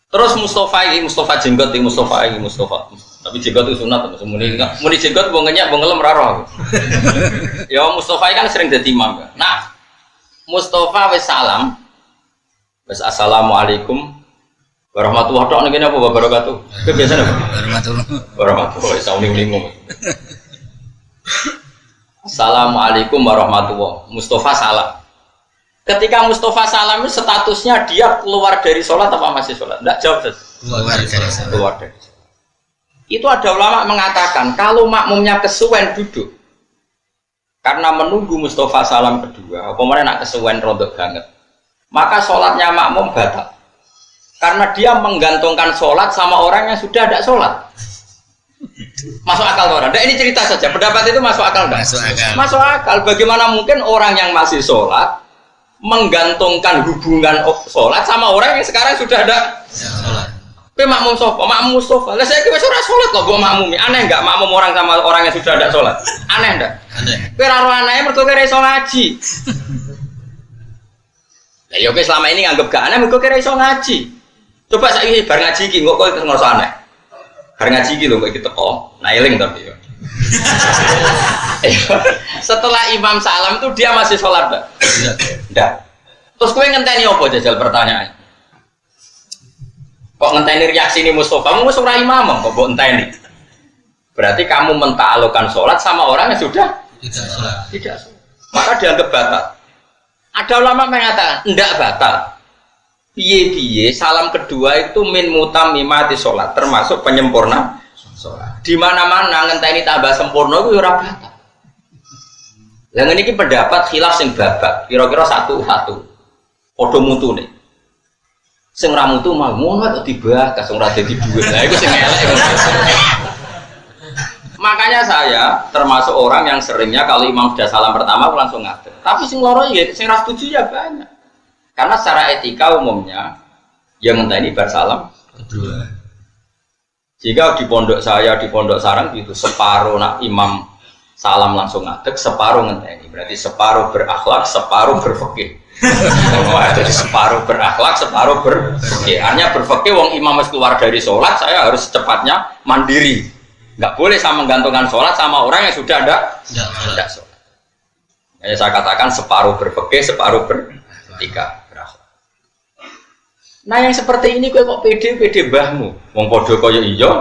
Terus Mustafa jenggot ini Mustafa. Tapi jenggot itu sunat, muni jenggot bongennya bongelem raro. Ya Mustafa kan sering jadi imam. Nah, Mustafa wis salam, wis assalamualaikum. Warahmatullahi wabarakatuh. Ini apa wabarakatuh? Itu biasanya apa? Warahmatullahi wabarakatuh. Assalamualaikum warahmatullahi. Mustafa salam. Ketika Mustafa salam itu statusnya dia keluar dari sholat apa masih sholat? Tidak jawab. Keluar dari sholat. Itu ada ulama mengatakan kalau makmumnya kesuwen duduk karena menunggu Mustafa salam kedua, kemudian nak kesuwen rodok banget, maka sholatnya makmum batal. Karena dia menggantungkan sholat sama orang yang sudah tidak sholat. Masuk akal orang. Nah, ini cerita saja. Pendapat itu masuk akal enggak? Masuk akal. Bagaimana mungkin orang yang masih sholat menggantungkan hubungan sholat sama orang yang sekarang sudah ada sholat? Tapi makmum Mustafa. Lah saya kira sudah sholat kok gua makmumi. Aneh enggak makmum orang sama orang yang sudah ada sholat? Aneh enggak? Aneh. Kira aneh mergo kira iso ngaji. Lah ya selama ini nganggep gak aneh mergo kira iso ngaji. Coba saya bar ngaji iki kok ngerasa aneh. Bar ngaji iki lho kok iki teko. Nah eling tapi ya. Setelah imam salam itu dia masih sholat enggak? Enggak. Terus kowe ngenteni apa jajal pertanyaan? Kok ngenteni reaksi ini Mustafa? Kamu ora imam kok mbok enteni. Berarti kamu mentaklukkan sholat sama orang yang sudah tidak sholat. Maka dianggap batal. Ada ulama mengatakan enggak batal. Piye salam kedua itu min mutamimati sholat, termasuk penyempurna sholat. Di mana-mana ngenteni tambah sempurna itu ora batal. Lah ngene iki pendapat khilaf sing babak, kira-kira satu-satu. Padha mutune. Sing ra mutu mah ngono kok dibahas sing ora dadi dhuwit. Lah iku sing elek. Makanya saya termasuk orang yang seringnya kalau imam sudah salam pertama aku langsung ngadeg. Tapi sing loro ya sing ra setuju ya banyak. Karena secara etika umumnya yang ngenteni bar salam kedua. Jika di pondok saya di pondok sarang gitu separuh nak imam salam langsung ngadeg, separuh ngenteni. Berarti separuh berakhlak, separuh berfikih. Jadi separuh berakhlak, separuh berfikih. Artinya berfikih wong imam harus keluar dari sholat, saya harus secepatnya mandiri. Enggak boleh sama menggantungkan sholat sama orang yang sudah ada sholat. Saya katakan separuh berfikih, separuh beretika. Nah yang seperti ini kok pede mbahmu, wong podo koyo iya.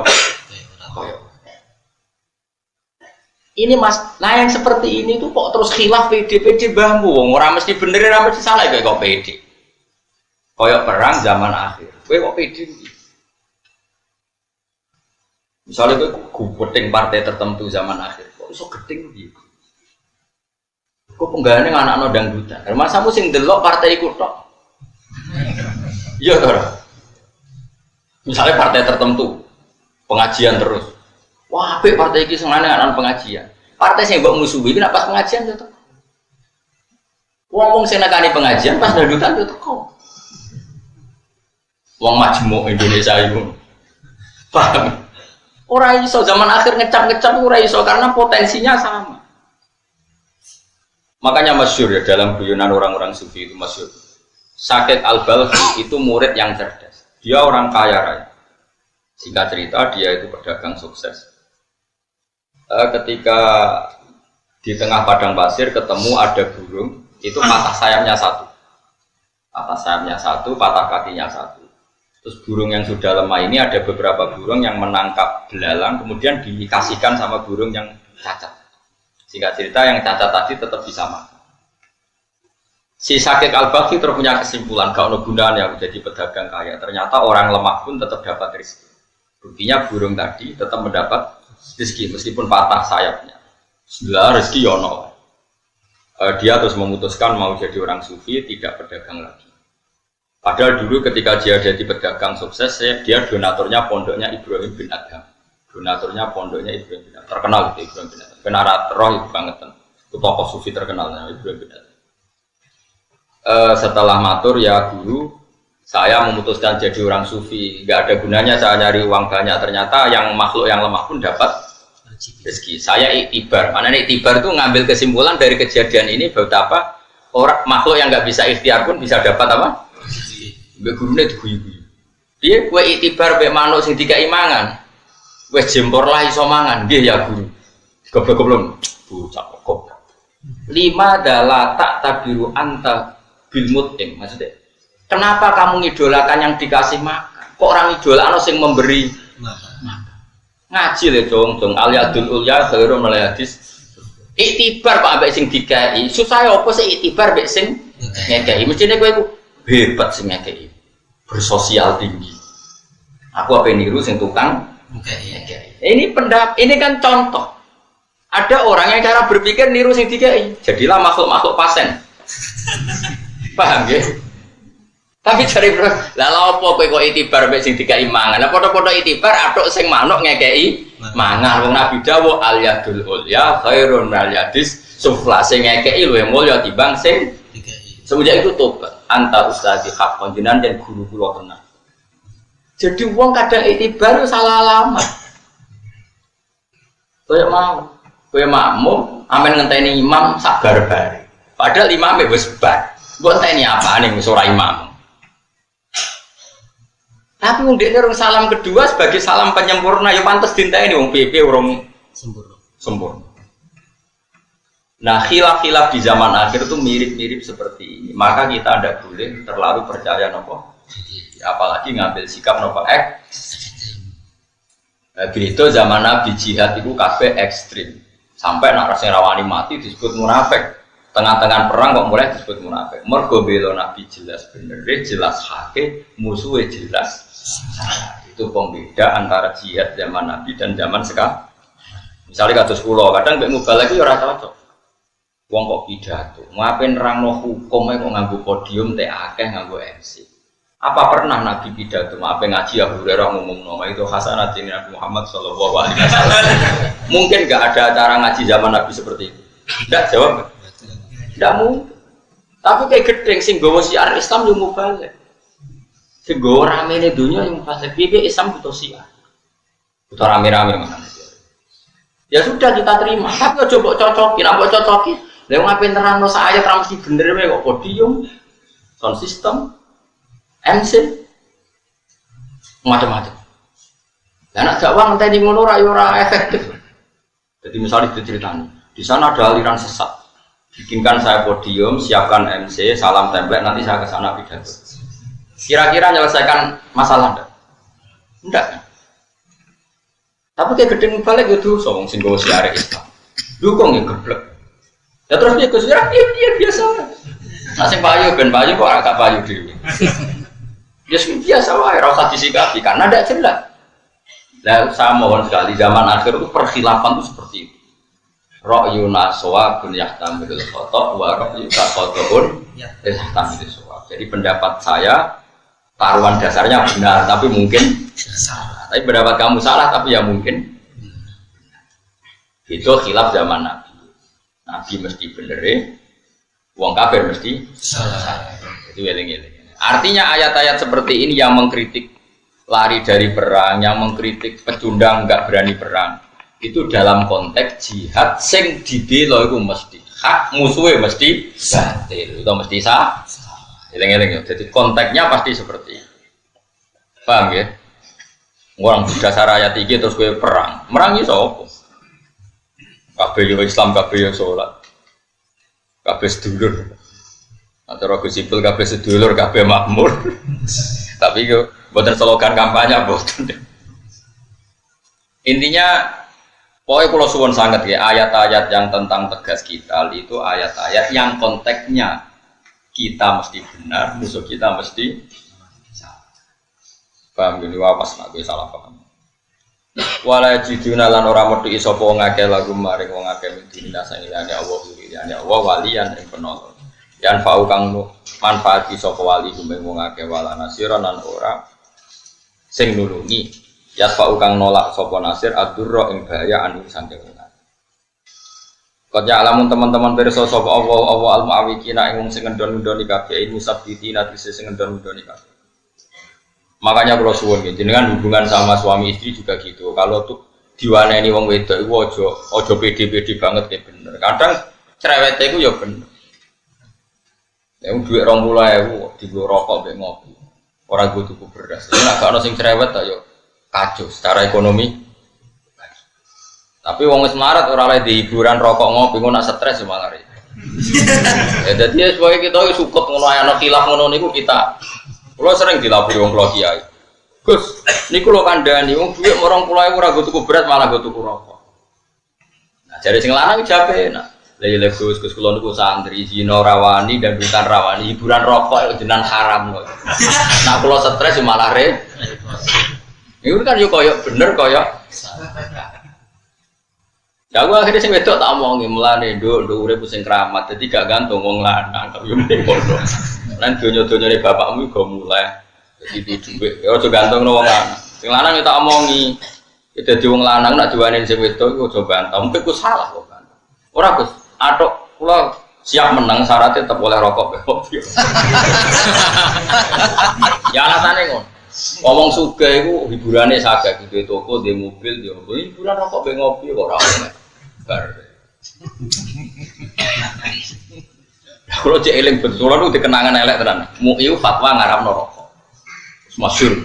Ini mas, nah yang seperti ini tuh kok terus khilaf pede mbahmu, wong orang mesti bener, orang mesti salah kok pede. Koyo perang zaman akhir, kowe kok pede? Misalnya kowe gupeting partai tertentu zaman akhir, kok iso geting gitu? Kok penggane anak-anak dangdutan, masamu sing delok partai iku tok. Iya toh. Misalnya partai tertentu pengajian terus. Wah, apik partai iki senengane anak pengajian. Partai sing mbok musuhi iki nek pas pengajian yo teko. Wong sing nekani pengajian pas dangdutan yo teko. Wong majmuk Indonesia iku. Paham? Ora iso zaman akhir ngecap-ngecap ora iso karena potensinya sama. Makanya masyhur ya dalam guyonan orang-orang sufi itu masyhur. Sakit Al-Balkhi itu murid yang cerdas. Dia orang kaya raya. Singkat cerita dia itu pedagang sukses. Ketika di tengah padang pasir ketemu ada burung, itu patah sayapnya satu. Patah sayapnya satu, patah kakinya satu. Terus burung yang sudah lemah ini ada beberapa burung yang menangkap belalang kemudian dikasihkan sama burung yang cacat. Singkat cerita yang cacat tadi tetap bisa makan. Si Syakik Al-Baghdadi terus punya kesimpulan gak ono gunanya aku jadi pedagang kaya. Ternyata orang lemah pun tetap dapat rezeki. Buktinya burung tadi tetap mendapat rezeki meskipun patah sayapnya. Setelah rezeki yono. Dia terus memutuskan mau jadi orang sufi, tidak pedagang lagi. Padahal dulu ketika dia jadi pedagang sukses, dia donaturnya pondoknya Ibrahim bin Adham. Donaturnya pondoknya Ibrahim bin Adham. Terkenal itu Ibrahim bin Adham. Benar roh itu banget. Itu tokoh sufi terkenal Ibrahim bin Adham. Setelah matur ya guru, saya memutuskan jadi orang sufi. Nggak ada gunanya saya nyari uang banyak. Ternyata yang makhluk yang lemah pun dapat rezeki. Saya iktibar. Mana iktibar itu ngambil kesimpulan dari kejadian ini betapa orang makhluk yang nggak bisa ikhtiar pun bisa dapat apa? Mbak gurunya diguyu-guyu. Dia kue iktibar mbak manuk sing dikai mangan. Kue jempor lah iso mangan. Nggih ya guru. Goblok-goblok. Bocah kok. 5 adalah tak tabiru anta bil mut'im. Maksudnya, kenapa kamu ngidolakan yang dikasih makan? Kok orang idolakno sing memberi makan? Ngaji le dong al-yadul ulya khairum min hadis. Iktibar kok ambek sing dikai. Susah apa sih iktibar mbek sing ngekei? Mestine kowe iku hebat sing ngekei. Bersosial tinggi. Aku apa niru sing tukang ngekei. Ini kan contoh. Ada orang yang cara berpikir niru sing dikai. Jadilah makhluk-makhluk pasen. Paham ya? Tapi cari bro, lalu apa kowe kok itibar mbek sing dikai mangan? Lah padha-padha itibar atuk sing manuk ngekei mangan. Wong Nabi dawuh al yadul ulya khairun minal yadis sufla, sing ngekei luwih mulya timbang sing dikai. Semenjak itu tobat, anta ustadi haqqan jenengan dan guru kula tenan. Jadi wong kadang itibar salah alamat. Kowe makmum amen ngenteni imam sak bar-bare. Padahal imame wis bar. Mbok enteni apane wis ora imam. Tapi wong dekne rong salam kedua sebagai salam penyempurna ya pantes dinteni wong PP urung sempurna. Nah, khilaf-khilaf di zaman akhir itu mirip-mirip seperti ini. Maka kita tidak boleh terlalu percaya nopo. Apalagi ngambil sikap nopo itu zaman Nabi jihad itu kabeh ekstrim. Sampai nak rasanya rawani mati disebut munafik. Tengah-tengah perang kok mulai disebut munafik. Mergo bela Nabi jelas bener, jelas hake, musuhnya jelas. Itu pembeda antara jihad zaman Nabi dan zaman sekarang. Misalnya kados kula, kadang mbek mubalek iki ora cocok. Wong kok pidato, ngapain nerangno hukum kok nganggo podium teh akeh nganggo MC. Apa pernah Nabi pidato, ngapain ngaji Abu Hurairah ngomong nama itu khasanatin Nabi Muhammad sallallahu alaihi wasallam. Mungkin enggak ada acara ngaji zaman Nabi seperti itu. Enggak jawab. Tidak mungkin. Tapi kayak gedeng sing gawa syiar Islam yo mubalek. Sing gawa ramene dunya yang fase piye Islam butuh syiar. Butuh rame-rame mana. Ya sudah kita terima. Tapi aja mbok cocoki, nek mbok cocoki, lha ngapain terangno sak ayat ra mesti bener wae kok podium, sound system, MC macam-macam. Lah nek dakwah ngenteni ngono ora efektif. Jadi misalnya diceritani, di sana ada aliran sesat. Bikinkan saya podium, siapkan MC, salam template, nanti saya ke sana pidato. Kira-kira menyelesaikan masalah enggak? Enggak. Tapi kayak gedeng balik gitu, sombong sing gawe siare Islam. Dukung ya geblek. Ya terus dia kesira, iya biasa. Nah sing payu ben payu kok agak payu dhewe. Ya biasa wae, ora usah disikapi karena ndak jelas. Lah saya mohon sekali zaman akhir itu perkhilafan itu seperti itu. Ra'yun aswabun yahtamilul khata' wa ra'yun khata'un yahtamilul shawab. Jadi pendapat saya taruhan dasarnya benar tapi mungkin salah. Tapi pendapat kamu salah tapi ya mungkin. Itu khilaf zaman Nabi. Nabi mesti bener, wong kafir mesti salah. Itu eling-eling. Artinya ayat-ayat seperti ini yang mengkritik lari dari perang, yang mengkritik pecundang enggak berani perang. Itu dalam konteks jihad sing dibela iku mesti hak, musuhnya mesti batil, itu mesti sah. Eling-eling. Jadi konteksnya pasti seperti itu. Paham ya? Orang dasar ayat iki terus gue perang. Merangi sapa? Kabeh yo Islam, kabeh yo salat. Kabeh sedulur. Antara Gus Ipul kabeh sedulur, kabeh makmur. Tapi yo mboten slogan kampanye mboten. Intinya pokoknya kalau suwun sangat ya ayat-ayat yang tentang tegas kita itu ayat-ayat yang konteksnya kita mesti benar, musuh kita mesti salah. Paham gini wapas nak gue salah paham. Wala jiduna lan ora metu sapa wong akeh lagu maring wong akeh midina sangilane Allah liyane Allah walian ing penolong. Yan fa'u kang manfaati sapa wali kumeng wong akeh wala nasira lan ora sing nulungi. Ya fa'u kang nolak sapa nasir adurra ing bahaya anu saking wong. Kaya alamun teman-teman pirsa sapa Allah al-mu'awwiqina ing wong sing ngendon-ngendoni kabeh musabbitina sing ngendon-ngendoni kabeh. Makanya kalau suwun jenengan hubungan sama suami istri juga gitu. Kalau tuh diwaneni wong wedok iku aja pede-pede banget kayak bener. Kadang cerewete iku ya bener. Ya duit 20.000 digo rokok mek ngopi. Ora go tuku beras. Nek gak ono sing cerewet ta yo kacau secara ekonomi. Tapi wong wis melarat ora oleh di hiburan rokok ngopi ngono nak stres malah. Ya dadi sebagai kita sukut ngono ana khilaf ngono niku kita. Kulo sering dilapori wong kula kiai. Gus, niku lho kandhani wong dhuwit 20.000 ora go tuku beras malah go tuku rokok. Nah, jare sing lanang jape enak. Lah ya Gus kula niku santri zina rawani dan bukan rawani hiburan rokok jenengan haram kok. Nah kula stres malah re. Iku kan yo koyo bener koyo. Ya aku akhirnya sing wedok tak omongi mulane nduk urip sing keramat dadi gak gantung wong lanang kok yo mending ngono. Lan donya-donyane bapakmu iku mulai dadi dhuwit. Ya aja gantung wong lanang. Sing lanang tak omongi. Dadi wong lanang nek diwaneni sing wedok iku aja bantah. Mungkin ku salah kok kan. Ora Gus, atok kula siap menang syaratnya tetep oleh rokok kopi. Ya alasane ngono. Ngomong sugih iku hiburane saged di toko, di mobil, di hiburan rokok be ngopi kok ora oleh. Bar. Kalau cek eling betul, kalau dikenangan elek tenan. MUI fatwa ngaramno rokok. Masyhur.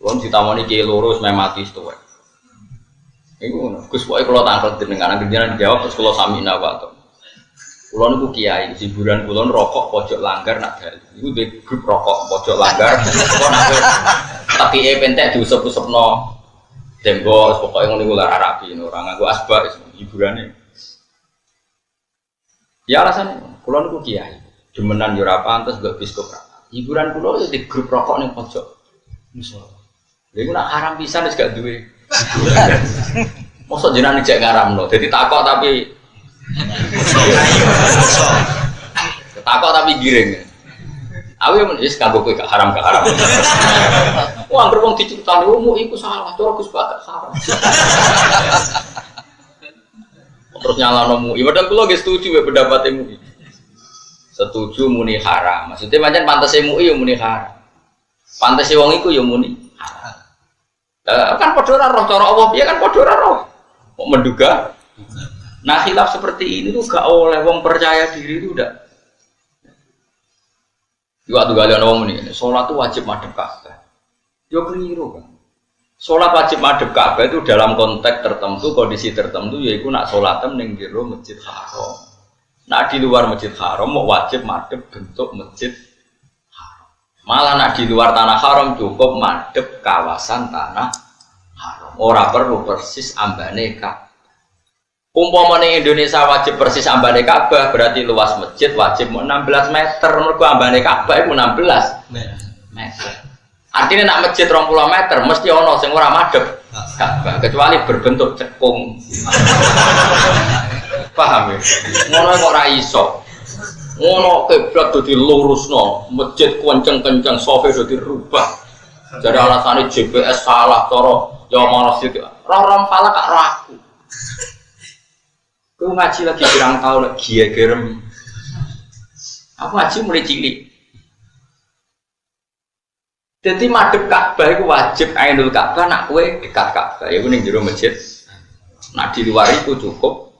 Wong ditamoni kiai loro wis mati tuwek. Iku ngono. Gus pokoke kula tanglet jenengan jenengan jawab terus kula samina wae. Kula niku kiai, hiburan kula rokok pojok langgar nak dalu. Iku di grup rokok pojok langgar. Kok nak tapi pentek diusep-usepno. Tembok pokoke ngono iku lara rapi ora nganggo asbak hiburane. Ya alasan kula niku kiai. Demenan yo ora pantes gak biskop ra. Hiburan kula yo di grup rokok ning pojok. Musala. Lha iku nak haram pisan wis gak duwe. Mosok jenengan cek ngaramno. Dadi takok tapi takok tapi giring. Aku yang wis kanggo kowe gak haram. Wah, anggere wong diceritani umum iku salah, cara Gus Batak haram. Terus nyalano MUI, padahal kula nggih setuju wae pendapat MUI. Setuju muni haram. Maksudnya pancen pantese MUI ya muni haram. Pantese wong iku ya muni haram. Kan padha ora roh cara Allah piye kan padha ora roh. Kok menduga? Nah, khilaf seperti ini tuh gak oleh wong percaya diri itu udah. Waktu kalian ngomong ini, sholat itu wajib madhep Ka'bah. Yo keliru kan. Sholat wajib madhep Ka'bah itu dalam konteks tertentu, kondisi tertentu, yaitu nak sholatem ning jero Masjid Haram. Nak di luar Masjid Haram mau wajib madhep bentuk Masjid Haram. Malah nak di luar tanah haram cukup madhep kawasan tanah haram. Ora perlu persis ambane Ka'bah. Umpamane Indonesia wajib persis ambane Ka'bah berarti luas masjid wajib 16 meter. Mergo ambane Ka'bah iku 16 meter. Artinya nak masjid 20 meter mesti ono sing ora madhep Ka'bah kecuali berbentuk cekung. Paham ya? Ngono kok ora iso. Ngono kiblat dadi lurusno, masjid kenceng-kenceng sofe dadi rubah. Jadi alasane GPS salah cara ya malah sik. Ora falak kak raku. Aku ngaji lagi pirang tahun lagi ya gerem. Aku ngaji mulai cilik. Jadi madhep Ka'bah itu wajib ainul Ka'bah nak kowe dekat Ka'bah. Ya ning jero masjid. Nah di luar itu cukup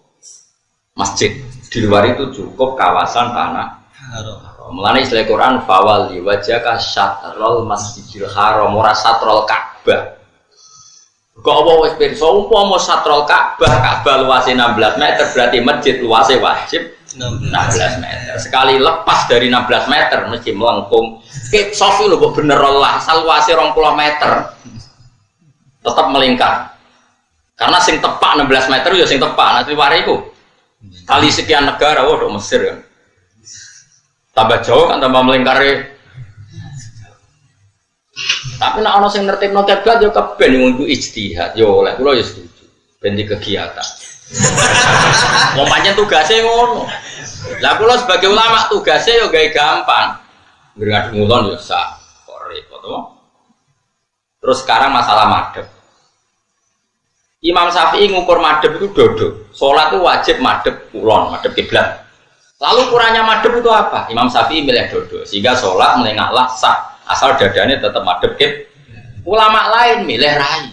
masjid. Di luar itu cukup kawasan tanah haram. Mulane istilah Quran fawali wajhaka syatrul masjidil haram ora satrul Ka'bah. Kok apa wis pirsa umpama satrul Ka'bah luasnya 16 meter berarti masjid luasnya wajib 16 meter. Sekali lepas dari 16 meter mesti melengkung. Kip sofi lho kok bener lah, asal luasnya 20 meter. Tetap melingkar. Karena sing tepak 16 meter ya sing tepak nanti wariku. Kali sekian negara waduh Mesir kan. Tambah jauh kan tambah melingkari. Tapi nek ana sing nertibno kiblat yo keben nganggo ijtihad. Yo oleh kula yo setuju. Ben di kegiatan. Wong pancen tugase ngono. Lah kula sebagai ulama tugase yo gawe gampang. Ngringati ngulon yo sak kok repot to. Terus sekarang masalah madhep. Imam Syafi'i ngukur madhep itu dodo. Salat itu wajib madhep kulon, madhep kiblat. Lalu ukurannya madhep itu apa? Imam Syafi'i milih dodo sehingga salat melengaklah sah. Asal dadanya tetap madhep kib. Ulama lain milih rai.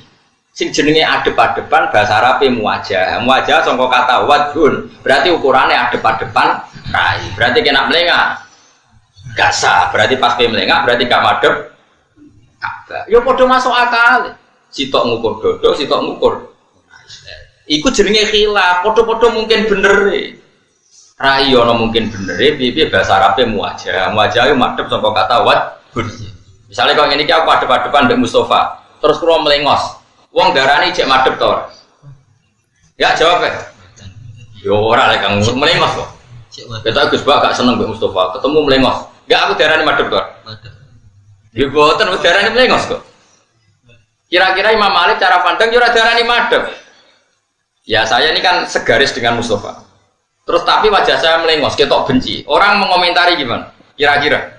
Sing jenenge adep-adepan bahasa Arabe muwajah. Muwajah sangka kata wajhun. Berarti ukurannya adep-adepan rai. Berarti kena melengak. Gak sah. Berarti pas melengak berarti gak madhep Ka'bah. Ya padha masuk akal. Sitok ngukur dodo, sitok ngukur. Iku jenenge khilaf. Padha-padha mungkin bener. Rai ana mungkin bener. Piye bahasa Arabe muwajah. Muwajah yo madhep sangka kata wajhun. Misalnya kalau ini aku adep-adepan Mbak Mustafa, terus kalau melengos, wong darani cek madep to. Ya jawab ya. Yo ora lek kang melengos kok. Kita Gus Bak gak seneng Mbak Mustafa, ketemu melengos. Enggak aku darani madep to. Madep. Yo boten darani melengos kok. Kira-kira Imam Malik cara pandang yo ora darani madep. Ya saya ini kan segaris dengan Mustafa. Terus tapi wajah saya melengos, ketok benci. Orang mengomentari gimana? Kira-kira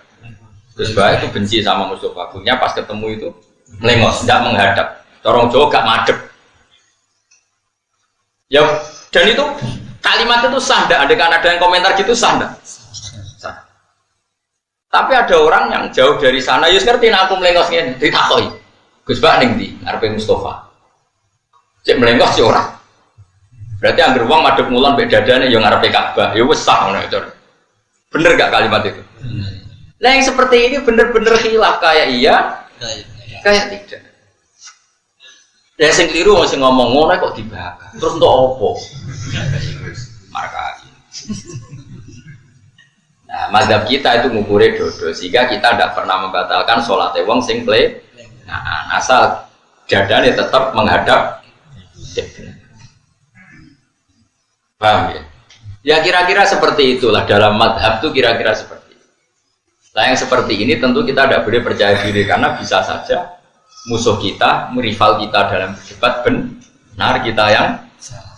Gus Bah itu benci sama Mustafa, punya pas ketemu itu melengos, tidak menghadap. Corong Jawa gak madep. Ya, dan itu kalimat itu sah, ada yang komentar gitu sah, sah. Tapi ada orang yang jauh dari sana, yus ngerti aku melengos ini, ditakoi. Gus Bah ning ndi, ngarepe Mustafa. Cek melengos si orang. Berarti angger wong madep ngulon mbek dadane ya ngarepe Ka'bah, ya wis sah ngono itu. Bener gak kalimat itu? Nah yang seperti ini bener-bener khilaf kayak iya, kayak tidak. Dan yang keliru masih ngomong ngono kok dibakar. Terus untuk opo? Marka. Nah, mazhab kita itu ngukure dodo, sehingga kita tidak pernah membatalkan sholat wong sing play. Nah, asal dadane tetap menghadap. Paham ya? Ya kira-kira seperti itulah dalam mazhab itu kira-kira seperti. Nah yang seperti ini tentu kita tidak boleh percaya diri karena bisa saja musuh kita, rival kita dalam debat benar kita yang salah.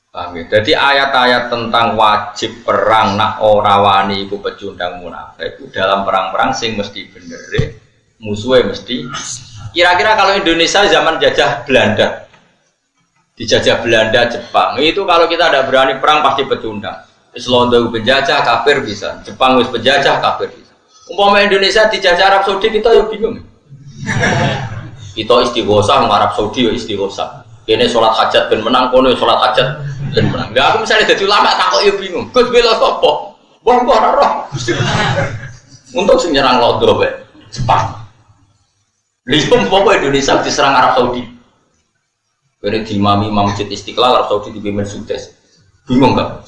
Paham ya? Jadi ayat-ayat tentang wajib perang nak ora wani iku pecundang munafik itu dalam perang-perang sing mesti bener musuhnya mesti. Kira-kira kalau Indonesia zaman jajah Belanda, dijajah Belanda Jepang itu kalau kita tidak berani perang pasti pecundang. Islondo penjajah kafir bisa, Jepang wis penjajah kafir bisa. Umpama Indonesia dijajah Arab Saudi kita ya bingung. Kita istighosah Arab Saudi ya istighosah. Ini sholat hajat ben menang, kono sholat hajat ben menang. Nah aku misalnya jadi ulama takut ya bingung. Gus bela sopo, wong ora roh. Untuk sing nyerang Londo be Jepang. Lihat umpama Indonesia diserang Arab Saudi. Kene diimami Masjid Istiqlal Arab Saudi dipimpin Sukses. Bingung enggak?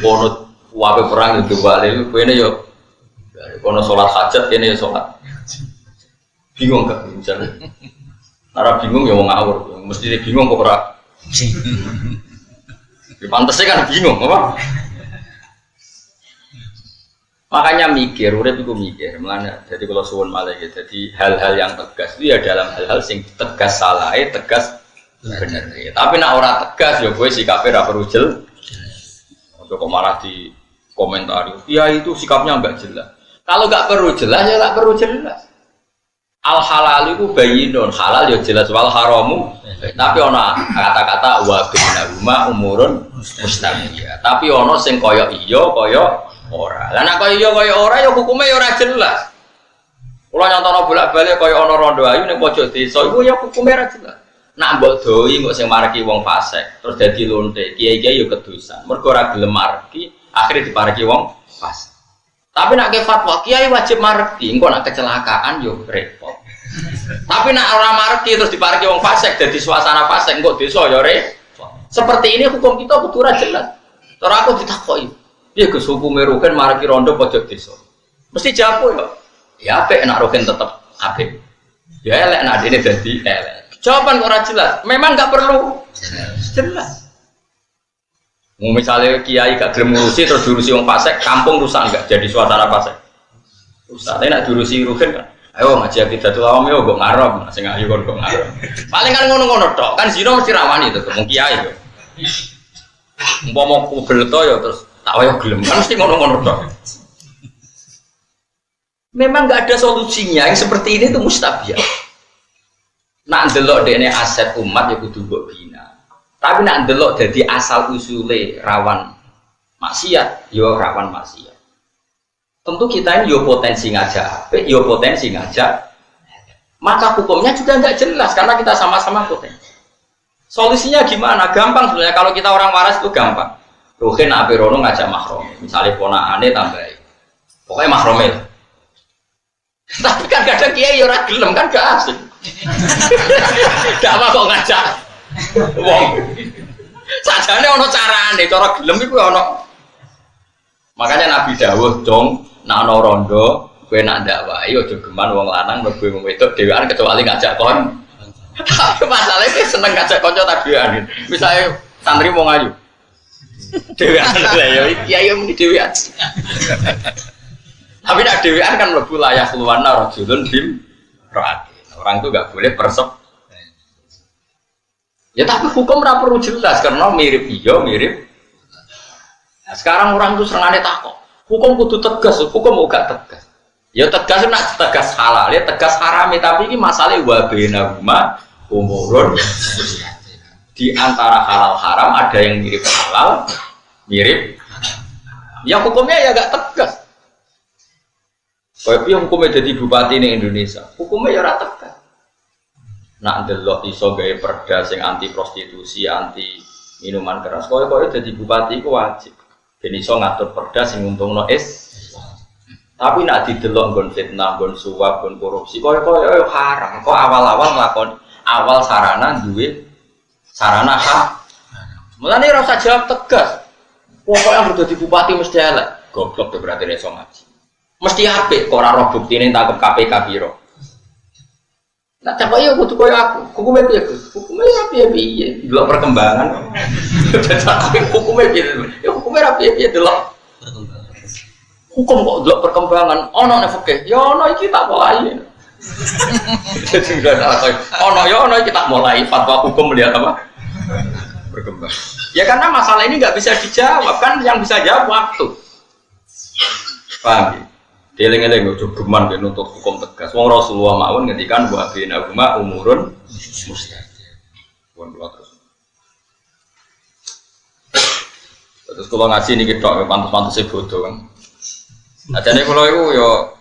Kono wae perang itu balik kene yo kono salat hajat kene yo salat bingung gak misalnya ora bingung ya wong ngawur mesti bingung kok ora pantese kan bingung apa makanya mikir urip iku mikir mlane jadi kalau suwun malih jadi hal-hal yang tegas itu ya dalam hal-hal sing tegas salahe tegas bener ya tapi nek ora tegas ya kowe sikape ra perlu jelas. Kok malah di komentari, ya itu sikapnya enggak jelas. Kalau enggak perlu jelas, ya enggak perlu jelas. Al halal itu bayinun, halal ya jelas wal haramu. Tapi ono kata-kata wa bainahuma umurun mustamiyah. Tapi ono sing kaya iya, kaya ora. Lah nek kaya iya kaya ora ya hukume ya ora jelas. Kula nyontono bolak-balik kaya ono rondo ayu ning pojok desa iku ya hukume ora jelas. Nak mbok doi kok sing mareki wong fasik terus dadi lonte kiai-kiai yo kedusan mergo ora gelem mareki akhire dipareki wong fasik tapi nak ke fatwa kiai wajib mareki engko nak kecelakaan yo repot tapi nak ora mareki terus dipareki wong fasik dadi suasana fasik engko desa yo repot seperti ini hukum kita kudu ora jelas terus aku ditakoki piye Gus hukume rugen mareki rondo pojok desa mesti jawab yo ya apik nak rugen tetep apik ya elek nak dene dadi elek. Jawaban orang jelas, memang nggak perlu jelas. Misalnya kiai gak gelem ngurusi terus diurusi wong fasik, kampung rusak enggak jadi suasana fasik. Rusak. Tapi nak diurusi ruhin kan. Ayo ngaji Aqidatul Awam yo kok ngarep, sing ayu kon kok ngarep. Paling kan ngono-ngono tok. Kan zina mesti rawani itu wong kiai yo. Umpama kubel to yo terus tak wayo gelem. Kan mesti ngono-ngono tok. Memang enggak ada solusinya yang seperti ini itu mustabiah. Nak ndelok dekne aset umat ya kudu mbok bina. Tapi nak ndelok dadi asal usule rawan maksiat, yo rawan maksiat. Tentu kita ini yo potensi ngajak apik, yo potensi ngajak. Maka hukumnya juga enggak jelas karena kita sama-sama potensi. Solusinya gimana? Gampang sebenarnya kalau kita orang waras itu gampang. Ruhin ape rono ngajak mahram. Misalnya ponakane tambahi. Pokoknya mahrame. Tapi kan kadang kiai ora gelem kan gak asik. Gak apa kok ngajak wong. Sajane ana carane, cara gelem iku ana. Makanya Nabi dawuh, "Dong, nek ana rondo, kowe nak ndakwahi aja geman wong lanang mlebu wong wedok dhewean kecuali ngajak kon." Masalahnya dia seneng ngajak kanca tak dhewean. Misale santri wong ayu. Dhewean lha ya kiai muni dhewean. Tapi nak dhewean kan mlebu layak luwana rajulun bim raat. Orang itu enggak boleh persep. Ya tapi hukum ora perlu jelas karena mirip iya mirip. Nah, sekarang orang itu serangane takok. Hukum kudu tegas, hukum enggak tegas. Ya tegas nak tegas halal, ya tegas haram tapi ini masalah wa bainahuma umurun. Di antara halal haram ada yang mirip halal, mirip. Ya hukumnya ya enggak tegas. Kayak piye hukumnya jadi bupati di Indonesia? Hukumnya ya ora tegas. Nak ndelok iso gawe perda sing anti prostitusi, anti minuman keras. Koyo dadi bupati iku wajib. Ben iso ngatur perda sing untungno Tapi nak didelok nggon fitnah, nggon suap, nggon korupsi, koyo haram. Kok awal-awal nglakoni awal sarana duwe sarana hak. Mulane ora usah jawab tegas. Pokoke yang dadi bupati mesti elek. Goblok to berarti iso ngaji. Mesti apik kok ora roh buktine tangkep KPK piro. Nah, coba ya kudu koyo aku. Hukumnya piye, Gus? Hukumnya piye? Delok perkembangan. Hukumnya piye? Ya hukumnya piye delok perkembangan. Hukum kok delok perkembangan. Ono nek fikih, ya ono iki tak mulai. Jadi enggak ada ono ya ono iki tak mulai fatwa hukum melihat apa? Berkembang. Ya karena masalah ini enggak bisa dijawab kan yang bisa jawab waktu. Paham ya? Eling-eling ojo geman ben nuntut hukum tegas. Wong Rasulullah mawon ngendikan wa bainahuma umurun mustaqim. Pun kula terus. Terus kula ngaji niki tok pantes-pantese bodoh kan. Ajane kula iku yo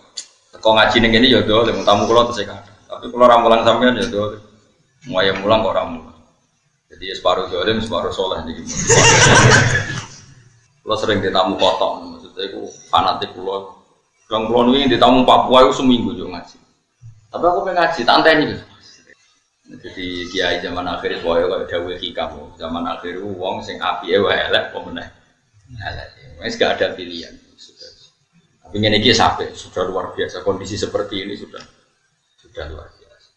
teko ngaji ning kene yo do, tamu kula tesih kathah. Tapi kula ra mulang sampean yo do. Muaya mulang kok ora mulang. Jadi separuh dolim, separuh soleh niki. Kula sering ditamu kotok, maksudnya iku fanatik kula. Bang Kulon ini di tamu Papua itu seminggu juga ngaji. Tapi aku pengen ngaji, tante ini. Jadi kiai zaman akhir itu kalau dawuh kamu zaman akhir itu wong sing api elek pemenang. Elek, gak ada pilihan. Sudah. Tapi ini sampai sudah luar biasa kondisi seperti ini sudah luar biasa.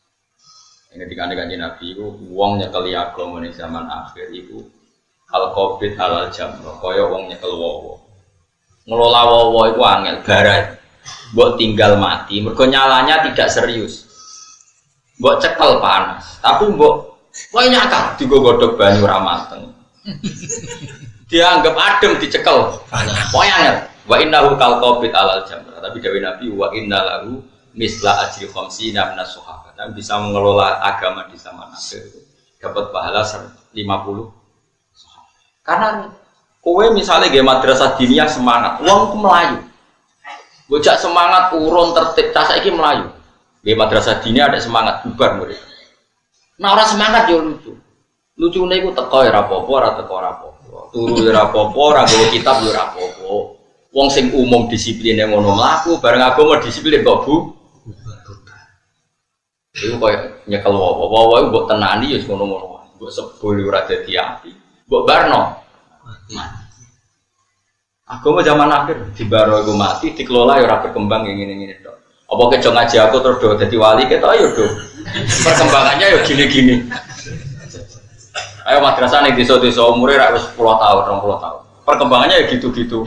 Yang ketika kanjeng Nabi itu wong nyekel agama di zaman akhir itu al covid halal jam, koyo wong nyekel wowo. Ngelola wowo itu angel barat. Mbok tinggal mati, mergo nyalanya tidak serius. Mbok cekel panas, tapi mbok kowe nyakal digodhog banyu ra mateng. Dianggap adem dicekel. Kowe angel. Wa innahu kal qabit alal jamr. Tapi dawuh Nabi wa innalahu misla ajri khamsina minas sahabat. Dan bisa mengelola agama di zaman akhir itu dapat pahala 50 sahabat. Karena kowe misalnya nggih madrasah diniyah semangat, wong ku melayu. Bocah semangat urun tertib, tak saiki melayu. Nggih madrasah diniyah ada semangat bubar murid. Nah ora semangat yo lucu. Lucune iku teko ora apa-apa, ora teko ora apa-apa. Turu ora apa-apa, ora nggawa kitab yo ora apa-apa. Wong sing umum disipline ngono mlaku, bareng agama disiplin kok Bu. Iku koyo nyekel apa-apa wae mbok tenani yo ngono-ngono wae. Mbok sebul ora dadi api. Mbok barno. Mati. Aku mau zaman akhir di baro aku mati dikelola ya ora berkembang ngene-ngene tok. Apa kejo ngaji aku terus do dadi wali ketok ya do. Perkembangannya ya gini-gini. Ayo madrasah ning desa-desa umure ra wis 10 tahun, 20 tahun. Perkembangannya ya gitu-gitu.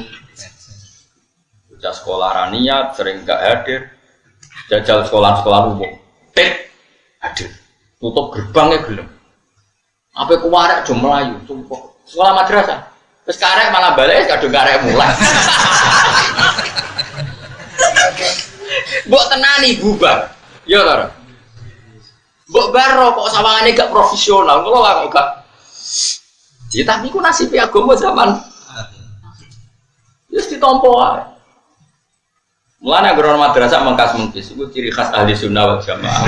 Udah sekolah raniat sering gak hadir. Jajal sekolah-sekolah umum. Hadir. Tutup gerbangnya gelem. Apa kuwarek aja melayu, sumpah. Sekolah madrasah. Terus karek malah balik kadung karek mulai. Mbok tenani bubar. Ya ta. Mbok baro kok sawangane gak profesional, kok lah kok gak. Ya tapi ku nasib agama zaman. Wis ditampa wae. Mulane agar madrasah mengkas-mengkis iku ciri khas ahli sunnah wal jamaah.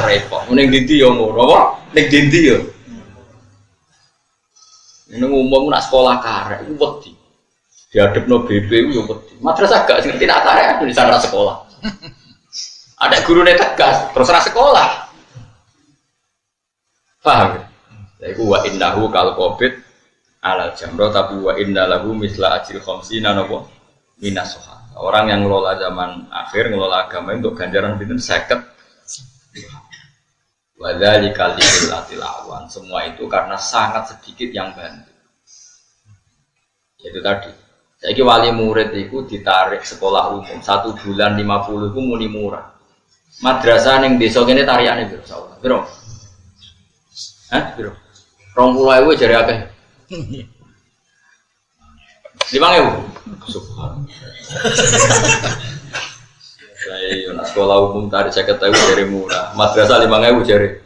Repot. Ning ndi yo ngono apa? Ning ndi yo. Ini umum nak sekolah karek itu wedi. Dihadapno BB itu wedi. Madrasah gak ngerti nak karek di sana sekolah. Ada guru tegas, terus ra sekolah. Paham? Iku wa innahu kal qabid ala jamro tapi wa inna lahu misla ajri khamsina napa minas soha. Orang yang ngelola zaman akhir, ngelola agama untuk ganjaran pinten 50. Wadzalika lillatil awan. Semua itu karena sangat sedikit yang bantu. Itu tadi. Saiki wali murid itu ditarik sekolah umum 1 bulan 50 itu muni murah. Madrasah ning desa kene tarikane piro sawono? Piro? Hah? Piro? 20.000 jare akeh. 5.000. Subhanallah. Saya nak sekolah umum tarik 50.000 jare murah. Madrasah 5.000 jare.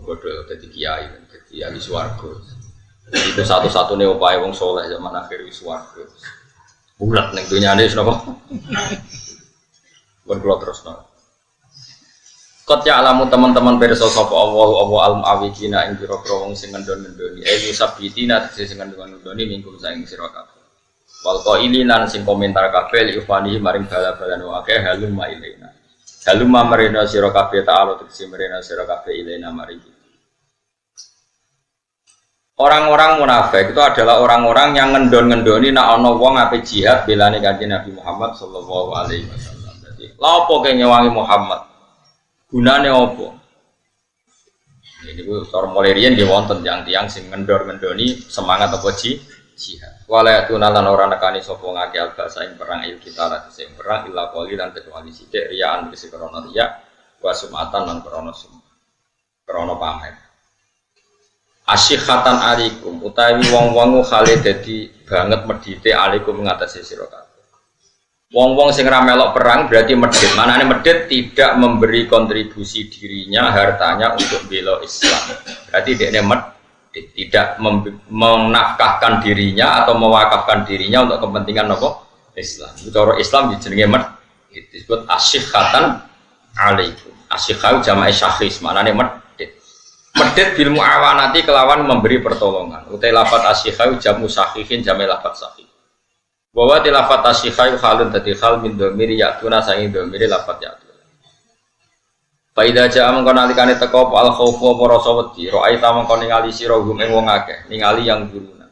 Bodoh jadi kiai, jadi ahli swarga. Itu satu-satunya upaya wong soleh zaman akhir swarga. Bulat neng dunyane wis napa? Pun kula terusno. Qad ya'lamu teman-teman pirsa sapa Allah al-mu'awwiqina ing pira-pira wong sing ngendon-ngendoni. Sabitina sing ngendon-ngendoni minggu saing sira kabeh. Wal qailina sing komentar kabeh li ufani maring bala-balan wae halum ilaina. Halum marina sira kabeh ta'ala tegese marina sira kabeh ilaina maring. Orang-orang munafik itu adalah orang-orang yang ngendon-ngendoni nak ana wong ape jihad belane kanjeng Nabi Muhammad sallallahu alaihi wasallam. Dadi, lha opo ke nyewangi Muhammad? Gunane opo? Ini ku cara mulai riyen nggih wonten tiyang-tiyang sing ngendor-ngendoni semangat apa jihad. Wala tunalan ora nekani sapa ngake albasa ing perang il kita lan sing perang illa qali lan kecuali sithik riyaan wis krana riya wa sumatan lan krana sum. Krana pamer. Asyikhatan alikum utawi wong-wong khale dadi banget medhite alikum ngatasi sira kabeh. Wong-wong sing ra melok perang berarti medhit. Manane medhit tidak memberi kontribusi dirinya, hartanya untuk bela Islam. Berarti dekne medhit tidak menafkahkan dirinya atau mewakafkan dirinya untuk kepentingan apa? Islam. Cara Islam dijenenge medhit disebut asyikhatan alikum. Asyikhau jama'i syakhis manane medhit. Medhit bil muawanati kelawan memberi pertolongan. Utai lafat asyikhau jamu sahihin jamai lafat sahih. Bahwa di lafat asyikhau halun tadi hal min domiri yaktuna sangi domiri lafat yaktuna. Faidah ja'a mengkon alikane teko al khaufu apa rasa wedi. Ra'aita mengkon ningali sira hum ing wong akeh, ningali yang guruna.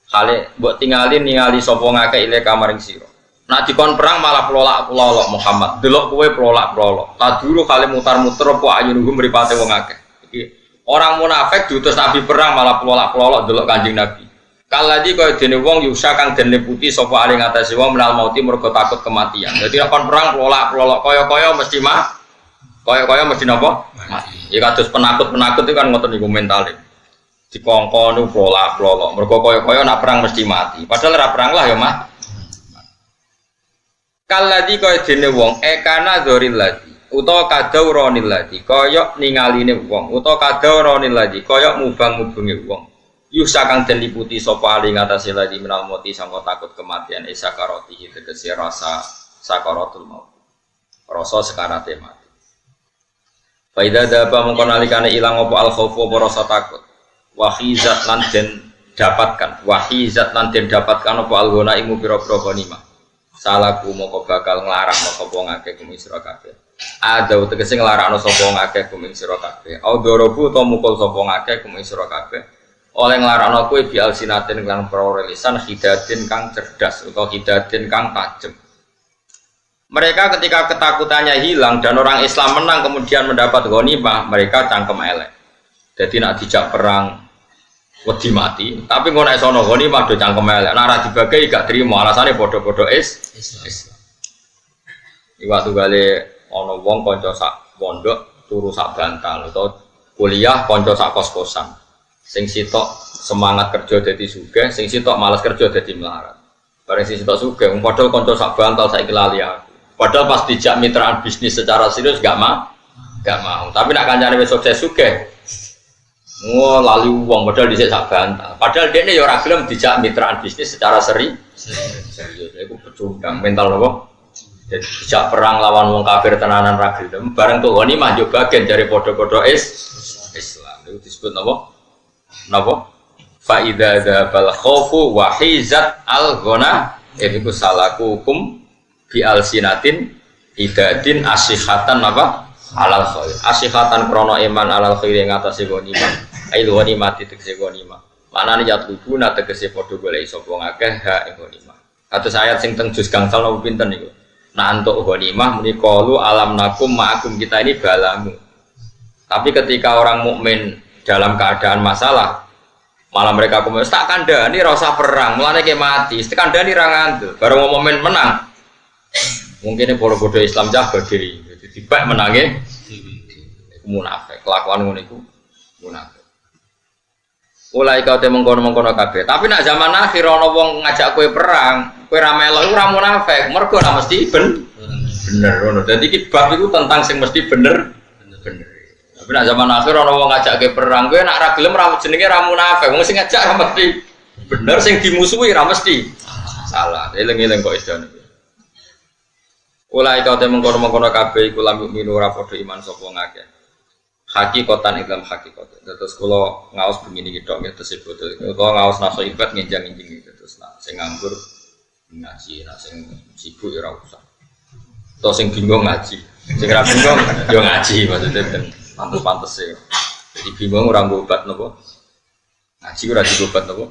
Kale mbok tingali ningali sapa ngakeh ile kamaring sira. Nak dikon perang malah pelolak-pelolok Muhammad. Delok kowe pelolak-pelolok. Taduru kale mutar-muter apa ayunuhum mripate wong akeh. Iki orang munafik diutus Nabi perang malah pelolak-pelolok delok Kanjeng Nabi. Kaladi kaya dene wong yusa kang den liputi sapa aling atase wong menal mauti mergo takut kematian. Dadi kon perang pelolak-pelolok kaya-kaya mesti kaya-kaya mesti napa? Mati. Ya kados penakut-penakut itu kan ngoten niku mentale. Dikongkon niku pelolak-pelolok mergo kaya-kaya nak perang mesti mati. Padahal ora perang lah ya, Mas. Kaladi kaya dene wong ekana dzoril ladi utawa kadauronil ladi kaya ningaline wong utawa kadauronil ladi kaya mubang-mubange wong yusa kang den liputi sapa ali ngatasé ladi menal mati sangka takut kematian isakaroti tegese rasa sakaratul maut rasa sekarate mati faida daba mengkon alikane ilang apa al khaufu apa rasa takut wa khizat lan den dapatkan wa khizat lan den dapatkan apa al gona imu pira-pira ghanimah salaku moko bakal nglarang moko wong akeh kumisra kabeh ada tegese nglarakno sapa ngakeh kuming sira kabeh. Audorobu utawa mukul sapa ngakeh kuming sira kabeh. Oleh nglarakno kowe bial sinatin lan prorelisan hidatin kang cerdas utawa hidatin kang tajem. Mereka ketika ketakutannya hilang dan orang Islam menang kemudian mendapat ghanimah, mereka cangkem elek. Jadi nak dijak perang wedi mati, tapi ngono nek sono ghanimah do cangkem elek. Nek ora dibagi gak trimo, alasane padha-padha Islam. Iwak tugale ana wong kanca sak pondok turu sak bantal utawa kuliah kanca sak kos-kosan. Sing sitok semangat kerja dadi sugih, sing sitok malas kerja dadi melarat. Bareng sing sitok sugih, padahal kanca sak bantal saiki lali aku. Padahal pas dijak mitraan bisnis secara serius gak mau. Tapi nak kancane wis sukses sugih. Lali uang padahal dhisik sak bantal. Padahal dekne ya ora gelem dijak mitraan bisnis secara serius. Iku pecundang mental apa? Jadi dijak perang lawan wong kafir tenanan ra gelem. Bareng tuh ghanimah yo bagian dari padha-padha Islam. Itu disebut napa? Napa? Fa idza dzabal khaufu wa hizat al-ghana iku salakukum bi alsinatin idadin asihatan apa alal khair asihatan krono iman alal khair ing atase ghanimah ail ghanimah tegese ghanimah manane yatlubuna tegese padha golek sapa ngakeh ha ing ghanimah kados ayat sing teng juz gangsal napa pinten niku nah antuk ghanimah menika lu alam nakum ma'akum kita ini balamu tapi ketika orang mukmin dalam keadaan masalah malah mereka komentar tak kandhani ora usah perang mulane ke mati tak kandhani ra ngandel bareng momen menang mungkin bodoh-bodoh Islam cah berdiri jadi tiba menangnya munafik kelakuan ngono iku munafik mulai kau teh mengkono-mengkono kabeh tapi nak zaman akhir ana wong ngajak kowe perang kowe ra melu iku ora munafik mergo ora mesti bener ngono dadi iki bab iku tentang sing mesti bener tapi nak zaman akhir ana wong ngajak kowe perang kowe nak ra gelem ra jenenge ra munafik wong sing ngajak ra mesti bener sing dimusuhi ra mesti salah eling-eling kok isane ulai kau teh mengkono-mengkono kabeh iku lam minu ora padha iman sapa ngakeh. Hakikatan iklam hakikatan. Terus kula ngaos begini gitu nggih tersebut. Utawa ngaos naso ibad ngenjang-enjing gitu terus nah sing nganggur ngaji, nah sing sibuk ya ora usah. Atau sing bingung ngaji. Sing ora bingung yo ngaji maksudnya ben pantes-pantes e. Jadi bingung ora nggo obat napa? Ngaji ora diobat napa?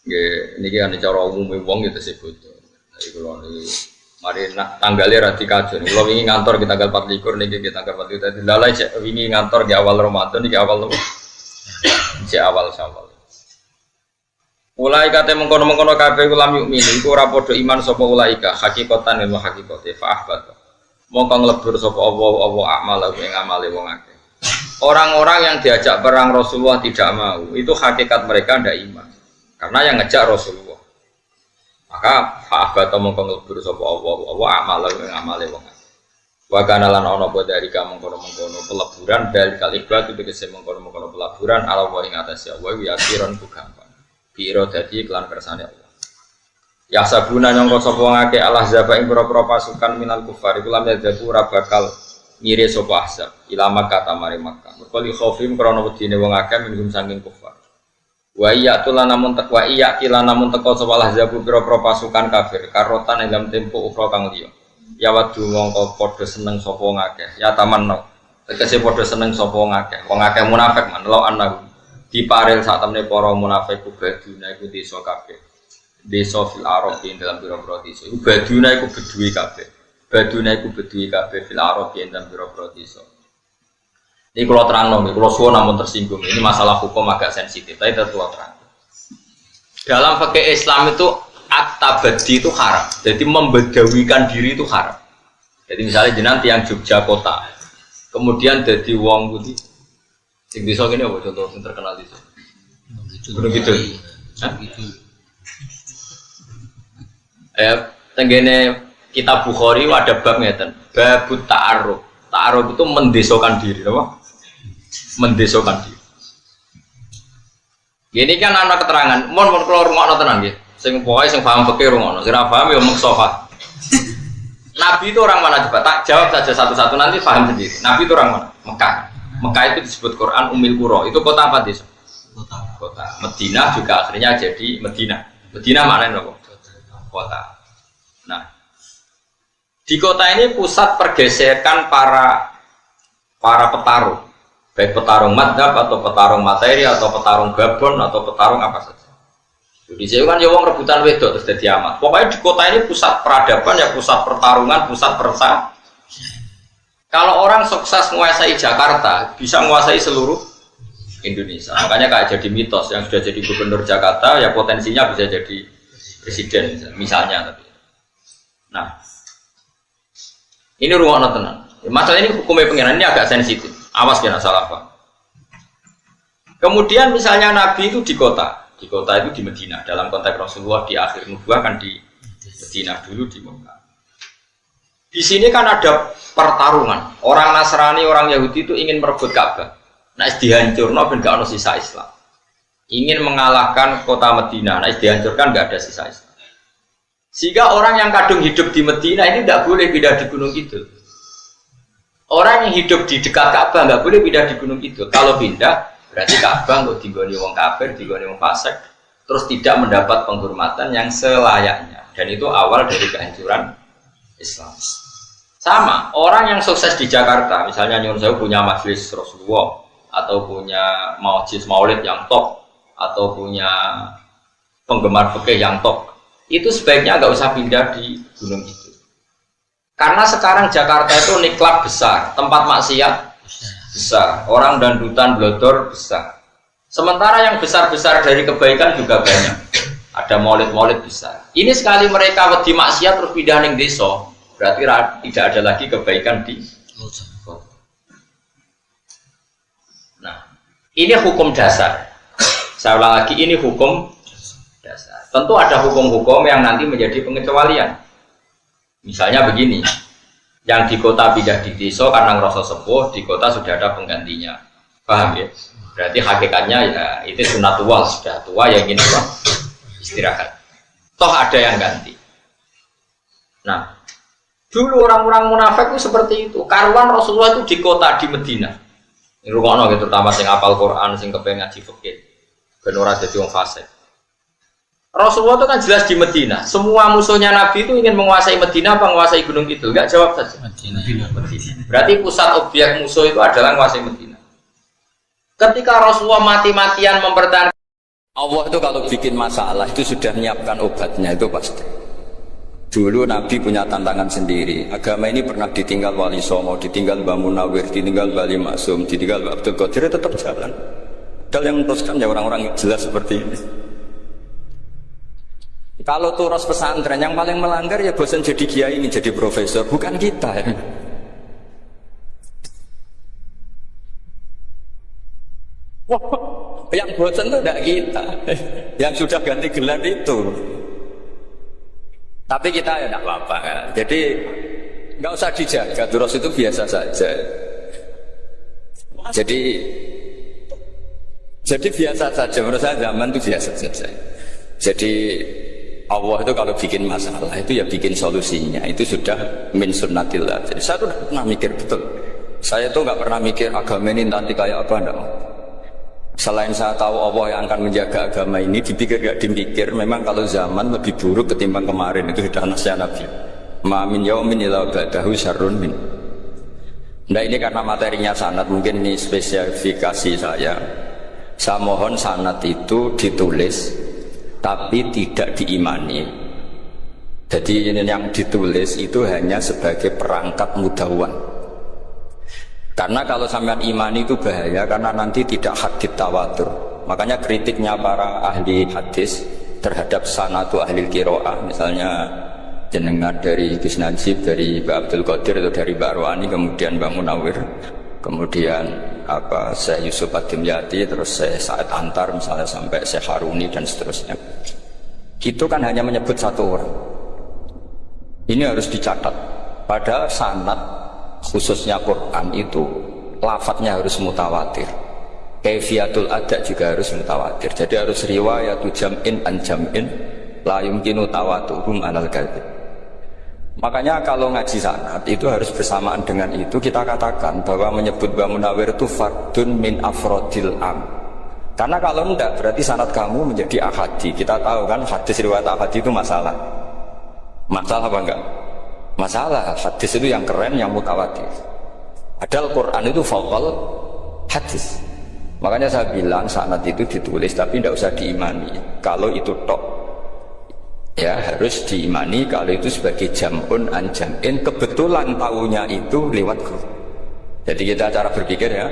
Nggih niki ana cara umum wong gitu tersebut. Kalau ini, mari tanggalnya rati kajian. Kalau ingin ngantor kita tanggal 24 nih kita tanggal 24 tadi. Lalai ingin ngantor di awal Ramadan di awal Syawal. Mulai kata mengkono kafe ulam yuk mini. Iku rapodo iman sopo ulaika. Hakikatan ilmu hakikote. Faahbat. Mongkong lebur sopo Allah amal yang amale wong akeh. Orang-orang yang diajak perang Rasulullah tidak mau. Itu hakikat mereka ndak iman. Karena yang ngejak Rasulullah. Maka fa'abat mongkong lebur sapa Allah amal yang amale wong. Wa kana lan ana apa dari mengkono-mengkono peleburan dari kalibat itu tegese mengkono-mengkono peleburan ala wa ing atase Allah ya siron ku gampang. Biro dadi iklan kersane Allah. Ya sabuna nyangka sapa ngake Allah zaba ing pira-pira pasukan minal kufar iku lam yadzaku ora bakal ngire sapa ahzab ilama kata mari Makkah. Mergo li khaufim krana wedine wong akeh minum saking kufar. Wa iya tulan namun teko iya kila namun teko sewalah zabu pira-pira pasukan kafir karotan ing dalam tempo ukhra kang liya ya wadu mongko padha seneng sapa ngakeh ya tamanno tegese padha seneng sapa ngakeh wong akeh munafik man lo ana diparil sak temne para munafik baduna iku desa kabeh desa fil arab ing dalam pira-pira desa iku baduna iku beduwi kabeh fil arab ing dalam pira-pira desa. Ini kalau terang nih, kalau suara namun tersinggung. Ini masalah hukum agak sensitif, tapi tetap terang. Dalam fikih Islam itu at-tabaddi itu haram. Jadi membedawikan diri itu haram. Jadi misalnya jenengan tiang Jogja kota, kemudian jadi wong putih. Sing desa gini apa contoh yang terkenal di sana? Begitu. Tenggene kitab Bukhari ada bab ngeten, babut ta'aruf. Ta'aruf itu mendesokan diri, apa? Mendesokan diri. Ini kan anak keterangan, mon keluar rumah tenan nggih. Sing pokoke sing paham fikih rungono, sing ora paham ya meksofa. Nabi itu orang mana coba? Tak jawab saja satu-satu nanti paham sendiri. Nabi itu orang mana? Mekah. Mekah itu disebut Quran Ummul Qura. Itu kota apa desa? Kota. Madinah juga akhirnya jadi Madinah. Madinah maknanya apa? Kota. Nah, di kota ini pusat pergesekan para petarung. Baik petarung madhab atau petarung materi atau petarung babon atau petarung apa saja. Di sini kan ya wong rebutan wedok terus jadi amat. Pokoknya di kota ini pusat peradaban ya, pusat pertarungan, pusat persa. Kalau orang sukses menguasai Jakarta, bisa menguasai seluruh Indonesia. Makanya kayak jadi mitos yang sudah jadi gubernur Jakarta ya potensinya bisa jadi presiden misalnya. Nah, ini ruang tenan. Masalah ini hukumnya pengiran ini agak sensitif. Awas jangan salah paham. Kemudian misalnya Nabi itu di kota itu di Medina. Dalam konteks Rasulullah di akhir nubuah kan di Medina dulu di Mekah. Di sini kan ada pertarungan. Orang Nasrani, orang Yahudi itu ingin merebut Ka'bah. Nah, dihancurkan ben gak ono sisa Islam. Ingin mengalahkan kota Medina. Nah, dihancurkan gak ada sisa Islam. Sehingga orang yang kadung hidup di Medina ini tidak boleh pindah di Gunung Kidul. Orang yang hidup di dekat Ka'bah nggak boleh pindah di Gunung Kidul. Kalau pindah berarti Ka'bah nggak digoni wong kafir, digoni wong fasik, terus tidak mendapat penghormatan yang selayaknya. Dan itu awal dari kehancuran Islam. Sama orang yang sukses di Jakarta, misalnya Nyun Sewu punya majelis Rasulullah, atau punya majelis Maulid yang top, atau punya penggemar fikih yang top, itu sebaiknya nggak usah pindah di Gunung itu. Karena sekarang Jakarta itu niklab besar, tempat maksiat besar, orang dandutan blodor besar. Sementara yang besar-besar dari kebaikan juga banyak. Ada maulid-maulid besar. Ini sekali mereka wedi maksiat terus pindah ning desa, berarti tidak ada lagi kebaikan di kota. Nah, ini hukum dasar. Saya ulang lagi, ini hukum dasar. Tentu ada hukum-hukum yang nanti menjadi pengecualian. Misalnya begini, yang di kota pindah di desa karena ngerasa sepuh, di kota sudah ada penggantinya. Paham ya? Berarti hakikatnya ya itu sunatullah, sudah tua ya ingin apa? Istirahat. Toh ada yang ganti. Nah, dulu orang-orang munafik itu seperti itu. Karuan Rasulullah itu di kota di Medina. Ini rukono gitu, terutama sing hafal Quran, sing kepengen ngaji fikih. Ben ora dadi wong fasik. Rasulullah itu kan jelas di Medina. Semua musuhnya Nabi itu ingin menguasai Medina apa menguasai Gunung Kidul? Enggak, jawab saja. Medina. Berarti pusat objek musuh itu adalah menguasai Medina. Ketika Rasulullah mati-matian mempertahankan Allah itu kalau bikin masalah itu sudah menyiapkan obatnya itu pasti. Dulu Nabi punya tantangan sendiri. Agama ini pernah ditinggal Wali Songo, ditinggal Mbah Munawir, ditinggal Wali Maksum, ditinggal Mbah Abdul Qadir, tetap jalan. Padahal yang meneruskan ya orang-orang jelas seperti ini. Kalau turus pesantren yang paling melanggar ya bosan jadi kiai ingin jadi profesor, bukan kita ya. Wah, yang bosan itu tidak kita, yang sudah ganti gelar itu. Tapi kita ya tidak apa-apa ya. Jadi nggak usah dijaga, turus itu biasa saja. Jadi biasa saja, menurut saya zaman itu biasa saja. Jadi Allah itu kalau bikin masalah itu ya bikin solusinya, itu sudah min sunnatillah. Jadi saya tuh pernah mikir betul. Saya tuh nggak pernah mikir agama ini nanti kayak apa, enggak. Selain saya tahu Allah yang akan menjaga agama ini, dipikir gak dipikir, memang kalau zaman lebih buruk ketimbang kemarin, itu sudah nasihat Nabi. Ma min yaumin illa ba'dahu syarrun min. Nah ini karena materinya sanad, mungkin ini spesifikasi saya. Saya mohon sanad itu ditulis tapi tidak diimani. Jadi ini yang ditulis itu hanya sebagai perangkat mudawwan. Karena kalau sampean imani itu bahaya, karena nanti tidak hadits tawatur. Makanya kritiknya para ahli hadis terhadap sanadu ahli qiraah, misalnya jenengan dari Gus Najib, dari Mbak Abdul Qadir atau dari Mbak Arwani, kemudian Mbak Munawir, kemudian Syekh Yusuf Ad-Dimyati, terus Syekh Sa'ad Antar misalnya sampai Syekh Haruni dan seterusnya. Itu kan hanya menyebut satu orang. Ini harus dicatat. Padahal sanad khususnya Quran itu lafadznya harus mutawatir. Kaifiyatul ada juga harus mutawatir. Jadi harus riwayatu jam'in an jam'in la yumkinu tawaturum alal kadzib. Makanya kalau ngaji sanad itu harus bersamaan dengan itu kita katakan bahwa menyebut Mbah Munawir itu fardun min afrodil am. Karena kalau enggak berarti sanad kamu menjadi ahadi. Kita tahu kan hadis riwayat ahadi itu masalah. Masalah apa enggak? Masalah. Hadis itu yang keren, yang mutawatir. Padahal Quran itu faqal hadis. Makanya saya bilang sanad itu ditulis tapi tidak usah diimani. Kalau itu tok, ya harus diimani kalau itu sebagai jam'un an jam'in, kebetulan tahunya itu lewat guru. Jadi kita cara berpikir ya,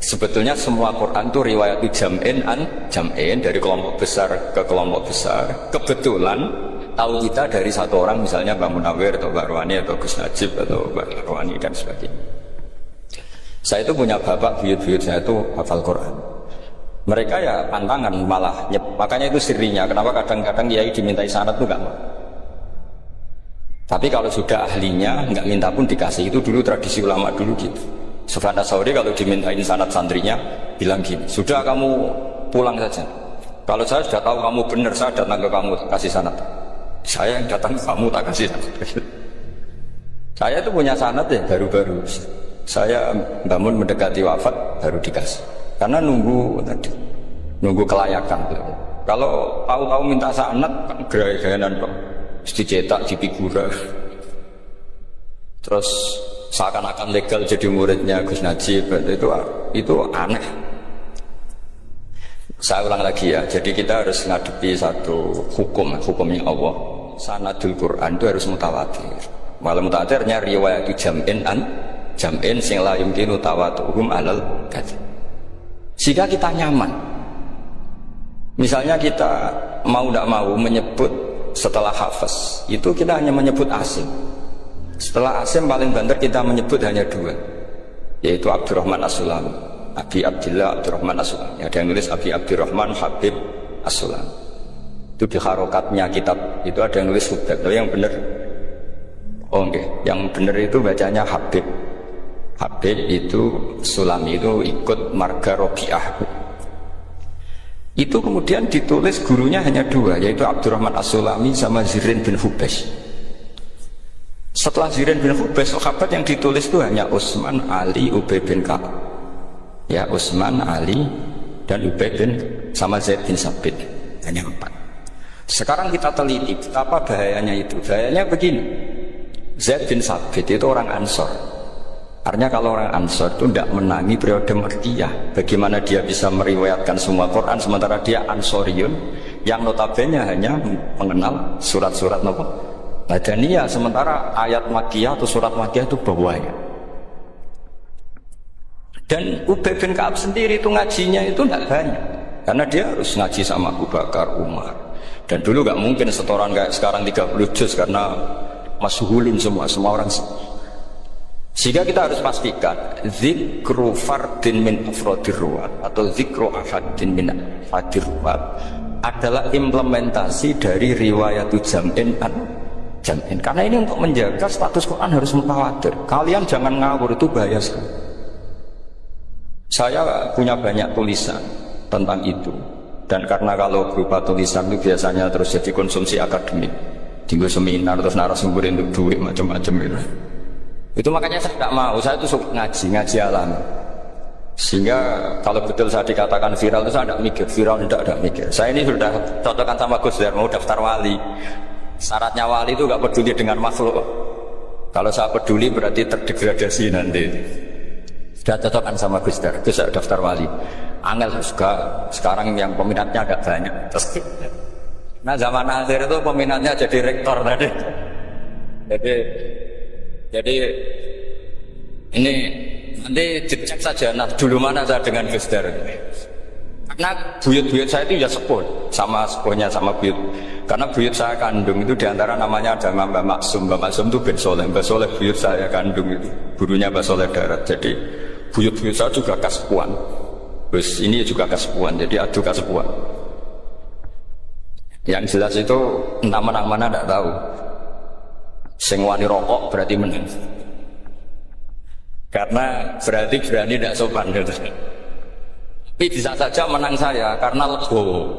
sebetulnya semua Quran itu riwayat jam'in an jam'in, dari kelompok besar ke kelompok besar. Kebetulan tahu kita dari satu orang, misalnya Mbak Munawir atau Mbak Ruwani atau Gus Najib atau Mbak Ruwani dan sebagainya. Saya itu punya bapak, buyut-buyut saya itu hafal Quran. Mereka ya pantangan malah makanya itu sirinya. Kenapa kadang-kadang kiai dimintai sanad itu enggak mau. Tapi kalau sudah ahlinya enggak minta pun dikasih. Itu dulu tradisi ulama dulu gitu. Sufyan Ats-Tsauri kalau dimintain sanad santrinya bilang gini, sudah kamu pulang saja. Kalau saya sudah tahu kamu benar, saya datang ke kamu kasih sanad. Saya yang datang ke kamu tak kasih sanad. Saya itu punya sanad ya baru-baru. Saya bangun mendekati wafat baru dikasih. Karena nunggu tadi, nunggu kelayakan. Kalau tahu-tahu minta sanad kan gaya-gayanan kok. Dicetak di figura. Terus seakan-akan legal jadi muridnya Gus Najib, itu aneh. Saya ulang lagi ya. Jadi kita harus ngadepi satu hukumnya Allah. Sanadul Quran itu harus mutawatir. Malah mutawatirnya riwayat jam'in an jam'in sing la yumkinu tawatuhum alal kadzib. Sehingga kita nyaman. Misalnya kita mau tidak mau menyebut setelah hafaz, itu kita hanya menyebut asim. Setelah asim paling banter kita menyebut hanya dua, yaitu Abdurrahman As-Sulami, Abi Abdillah Abdurrahman As-Sulami. Ada yang nulis Abi Abdurrahman Habib As-Sulami. Itu di harokatnya kitab itu ada yang nulis Hubab. Yang benar, oh enggak, yang benar itu bacanya Habib. Habib itu Sulami itu ikut marga Robi'ah. Itu kemudian ditulis gurunya hanya dua, yaitu Abdurrahman As-Sulami sama Zirin bin Hubesh. Setelah Zirin bin Hubesh, sahabat yang ditulis itu hanya Utsman, Ali, Ubay bin Ka'ab. Ya, Utsman, Ali, dan Ubay bin sama Zaid bin Sabit. Hanya 4. Sekarang kita teliti betapa bahayanya itu. Bahayanya begini. Zaid bin Sabit itu orang Ansor. Artinya kalau orang Ansor itu tidak menangi periode Makkiyah. Bagaimana dia bisa meriwayatkan semua Quran sementara dia Ansoriun yang notabene hanya mengenal surat-surat Madaniyah, sementara ayat Makkiyah atau surat Makkiyah itu bahwanya. Dan Ubay bin Ka'ab sendiri itu ngajinya itu tidak banyak, karena dia harus ngaji sama Abu Bakar, Umar. Dan dulu nggak mungkin setoran kayak sekarang 30 juz karena masyhulun semua orang. Sehingga kita harus pastikan zikru fardin min afrodir ruwat atau zikru ahadin min afadir ruwat adalah implementasi dari riwayat jam'in an jam'in. Karena ini untuk menjaga status Quran harus mutawatir. Kalian jangan ngawur, itu bahaya sekali. Saya punya banyak tulisan tentang itu. Dan karena kalau berupa tulisan itu biasanya terus jadi konsumsi akademik, tinggal seminar terus narasumber untuk duit macam-macam itu. Itu makanya saya tidak mau, saya itu suka ngaji alam. Sehingga kalau betul saya dikatakan viral itu saya tidak mikir, viral tidak mikir. Saya ini sudah cocokkan sama Gus Dur, mau daftar wali. Syaratnya wali itu gak peduli dengan makhluk. Kalau saya peduli berarti terdegradasi nanti. Sudah cocokkan sama Gus Dur, itu saya daftar wali. Angel juga, sekarang yang peminatnya agak banyak. Nah zaman akhir itu peminatnya jadi rektor tadi. Jadi ini nanti dicek saja dulu mana saya dengan Gus Dur. Karena buyut-buyut saya itu ya sepuh, sama sepuhnya sama buyut. Karena buyut saya kandung itu diantara namanya ada Mbak Maksum. Mbak Maksum itu bin Soleh. Mbak Soleh buyut saya kandung itu, gurunya Mbak Soleh Darat. Jadi buyut-buyut saya juga kasepuan. Terus ini juga kasepuan, jadi adu kasepuan. Yang jelas itu entah menang mana tidak tahu. Sing wani rokok berarti menang. Karena berarti berani tidak sopan gitu. Tapi bisa saja menang saya karena legowo.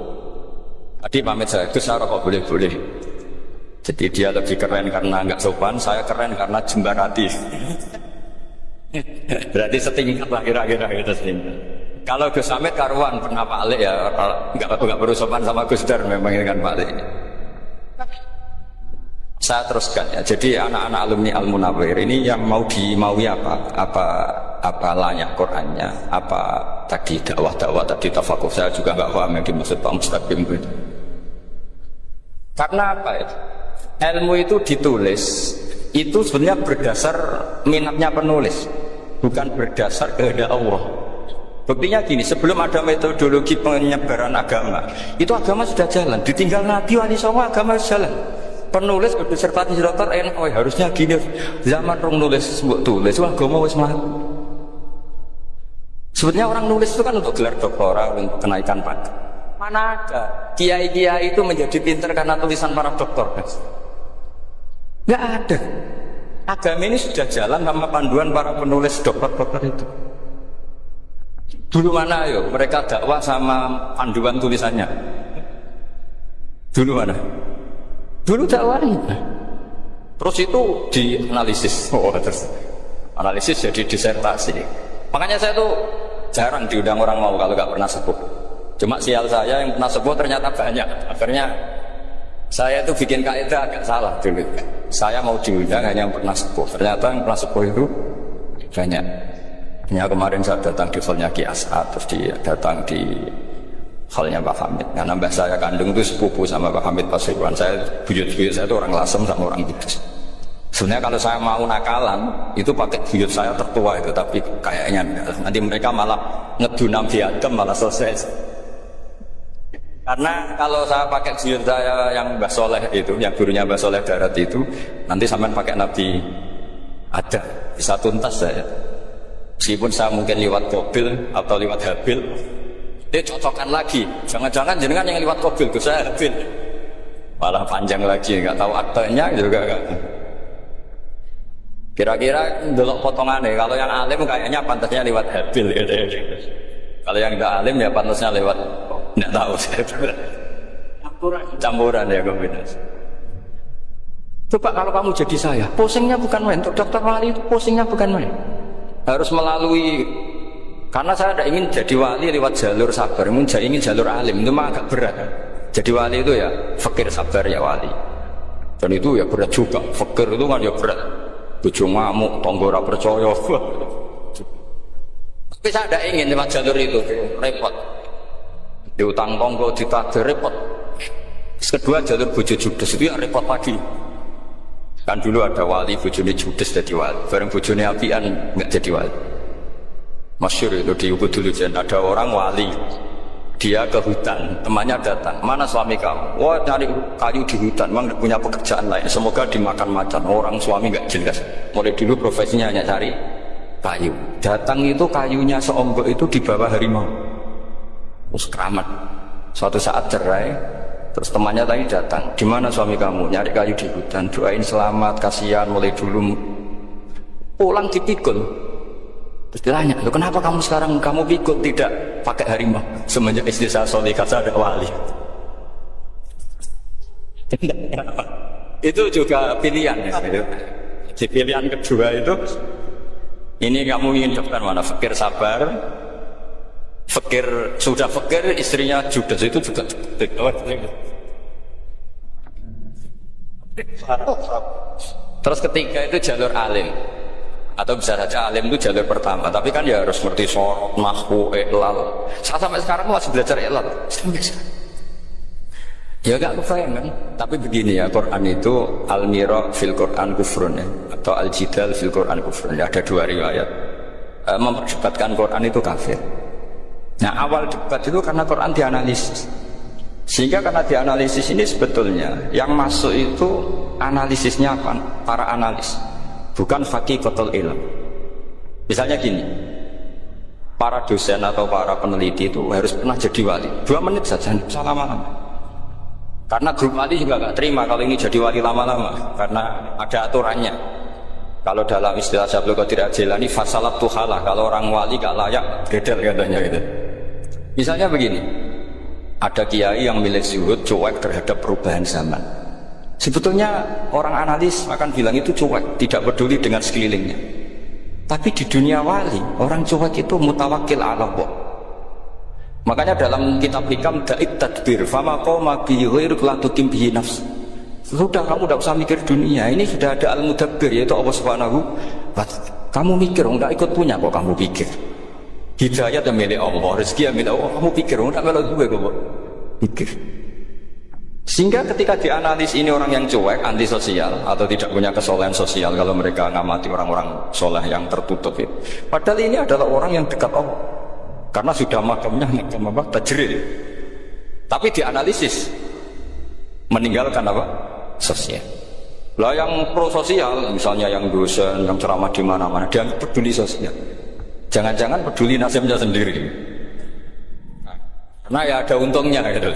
Tadi pamit saya, Gus rokok boleh-boleh. Jadi dia lebih keren karena nggak sopan, saya keren karena jembarati. Berarti setingkat lah kira-kira gitu setingkat. Kalau Gus Hamid karuan pernah Pak Alik ya, nggak perlu sopan sama Gus Dur memang ini kan Pak Alik. Saya teruskan ya. Jadi anak-anak alumni Al-Munawwir ini yang mau dimaui apa apa layak Qurannya, apa tadi dakwah-dakwah tadi tafakuh, saya juga nggak paham yang dimaksud Pak Mustaqim itu. Karena apa ya? Ilmu itu ditulis itu sebenarnya berdasar minatnya penulis, bukan berdasar kehendak Allah. Buktinya gini, sebelum ada metodologi penyebaran agama, itu agama sudah jalan. Ditinggal Nabi wali songo agama jalan. Penulis berdisertasi dokter NU harusnya gini. Zaman orang nulis tulis agama wis mlaku. Sebetulnya orang nulis itu kan untuk gelar doktoral, untuk kenaikan pangkat. Mana ada kiai-kiai itu menjadi pinter karena tulisan para doktor? Nggak ada. Agama ini sudah jalan sama panduan para penulis dokter-dokter itu. Dulu mana ayo mereka dakwah sama panduan tulisannya? Dulu mana? Dulu dakwahnya. Terus itu dianalisis. Terus analisis jadi disertasi. Makanya saya tuh jarang diundang orang mau kalau nggak pernah sepuh. Cuma sial saya yang pernah sepuh ternyata banyak. Akhirnya saya itu bikin kaidah agak salah dulu. Saya mau diundang hanya yang pernah sepuh. Ternyata yang pernah sepuh itu banyak. Ya, kemarin saya datang di hallnya Ki As'ad, terus datang di hallnya Pak Hamid. Karena mbah saya kandung itu sepupu sama Pak Hamid Pasuruan. Saya buyut-buyut saya itu orang Lasem sama orang Kudus. Sebenarnya kalau saya mau nakalan itu pakai buyut saya tertua itu, tapi kayaknya nanti mereka malah ngedu Nabi Adam malah selesai. Karena kalau saya pakai buyut saya yang Mbah Soleh itu, yang gurunya Mbah Soleh Darat itu, nanti sampean pakai Nabi Adam bisa tuntas saya. Meskipun saya mungkin lewat Qabil atau lewat Habil, dia cocokkan lagi. Jangan-jangan jenengan yang lewat Qabil, saya Habil. Malah panjang lagi, nggak tahu aktenya juga nggak. Kira-kira delok potongannya, kalau yang alim kayaknya pantasnya lewat Habil. Kalau yang tidak alim ya pantasnya lewat, nggak tahu saya. Campuran ya kombinasi. Coba kalau kamu jadi saya, pusingnya bukan main. Untuk dokter wali itu pusingnya bukan main. Harus melalui, karena saya tidak ingin jadi wali lewat jalur sabar, ingin jalur alim, itu mah agak berat. Jadi wali itu ya fakir sabar ya wali, dan itu ya berat juga. Fakir itu kan ya berat, bojo ngamuk, tangga ora percaya. Tapi saya tidak ingin lewat jalur itu, repot. Diutang tangga ditagih repot. Kedua jalur bojo judes itu ya repot lagi. Kan dulu ada wali bojone judes jadi wali, bareng bojone apian nggak jadi wali. Masyhur itu di Ubud dulu, ada orang wali, dia ke hutan, temannya datang, mana suami kamu? Wah cari kayu di hutan, memang punya pekerjaan lain, semoga dimakan macan. Orang suami nggak jelas, mulai dulu profesinya hanya cari kayu. Datang itu kayunya seonggok itu di bawah harimau, terus keramat. Suatu saat cerai. Terus temannya tadi datang, di mana suami kamu? Nyari kayu di hutan, doain selamat, kasihan, mulai dulu. Pulang dipikul. Terus ditanya, loh kenapa kamu sekarang kamu pikul tidak pakai harimau? Semenjak istri saya solihah, saya ada wali. Itu juga pilihan ya. Di pilihan kedua itu, ini kamu ingin dokter mana? Fakir sabar, fakir sudah fakir, istrinya judes itu juga. Terus ketiga itu jalur alim, atau bisa saja alim itu jalur pertama, tapi kan ya harus ngerti sorot, nahwu, ihlal. Saya sampai sekarang masih belajar ihlal. Ya gak kebayang kan? Tapi begini ya, Quran itu al-mira fil Quran kufrun ya, atau al-jidal fil Quran kufrun ya, ada dua riwayat. Memperdebatkan Quran itu kafir. Nah awal debat itu karena Quran dianalisis, sehingga karena dianalisis ini sebetulnya yang masuk itu analisisnya apa? Para analis, bukan haqiqatul ilm. Misalnya gini, para dosen atau para peneliti itu harus pernah jadi wali 2 menit saja, salah lama-lama. Karena grup wali juga nggak terima kalau ini jadi wali lama-lama, karena ada aturannya. Kalau dalam istilah Syaikhul Qadir Al-Jilani, fasalat tuhalah, kalau orang wali gak layak, bedel katanya gitu. Misalnya begini, ada kiai yang milik zuhud, cuek terhadap perubahan zaman. Sebetulnya orang analis akan bilang itu cuek, tidak peduli dengan sekelilingnya. Tapi di dunia wali, orang cuek itu mutawakkil ala Allah. Makanya dalam kitab hikam da'it tadbir, fama qoma bihi ghairuk la tukim bihi nafs. Sudah, kamu tidak usah mikir dunia, ini sudah ada al-mudabbir, yaitu Allah Subhanahu wa ta'ala. Kamu mikir, enggak ikut punya kok kamu pikir. Hidayah yang milik Allah, rezeki yang milik Allah, kamu pikir, enggak melok gue kok pikir. Sehingga ketika dianalisis ini orang yang cuek, anti sosial atau tidak punya kesolehan sosial, kalau mereka ngamati orang-orang soleh yang tertutup itu, padahal ini adalah orang yang dekat Allah karena sudah makamnya makam apa? Tajril. Tapi dianalisis meninggalkan apa? Sosial. Lah yang pro sosial, misalnya yang dosen, yang ceramah di mana-mana, dia peduli sosial. Jangan-jangan peduli nasibnya sendiri. Karena ya ada untungnya gitu.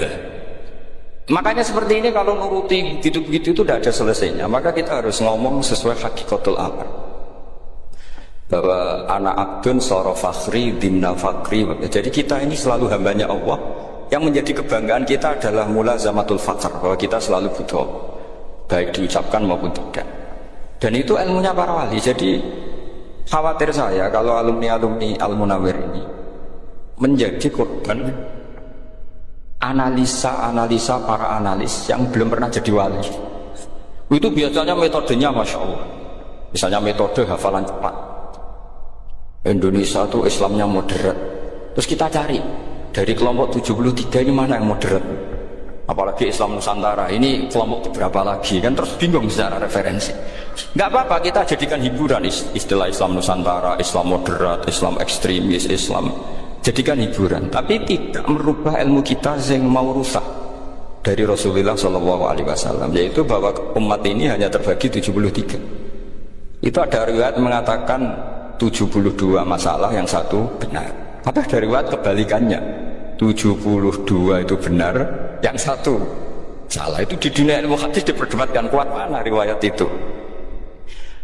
Makanya seperti ini kalau nuruti begitu-begitu itu tidak ada selesainya. Maka kita harus ngomong sesuai hakikatul amr. Bahwa anak abdun soro fakhri dimna fakri. Jadi kita ini selalu hambanya Allah. Yang menjadi kebanggaan kita adalah mulazamatul fakr, bahwa kita selalu butuh Allah, baik diucapkan maupun tidak. Dan itu ilmunya para wali. Jadi khawatir saya kalau alumni-alumni Al-Munawwir ini menjadi korban analisa-analisa para analis yang belum pernah jadi wali. Itu biasanya metodenya Masya Allah. Misalnya metode hafalan cepat. Indonesia itu Islamnya moderat. Terus kita cari dari kelompok 73 ini mana yang moderat. Apalagi Islam Nusantara ini kelompok berapa lagi, kan terus bingung secara referensi. Nggak apa-apa, kita jadikan hiburan istilah Islam Nusantara, Islam moderat, Islam ekstremis, Islam. Jadikan hiburan, tapi tidak merubah ilmu kita yang mau rusak dari Rasulullah SAW, yaitu bahwa umat ini hanya terbagi 73. Itu ada riwayat mengatakan 72 masalah, yang satu benar. Tapi ada riwayat kebalikannya, 72 itu benar, yang satu salah. Itu di dunia ilmu hadis diperdebatkan kuat mana riwayat itu.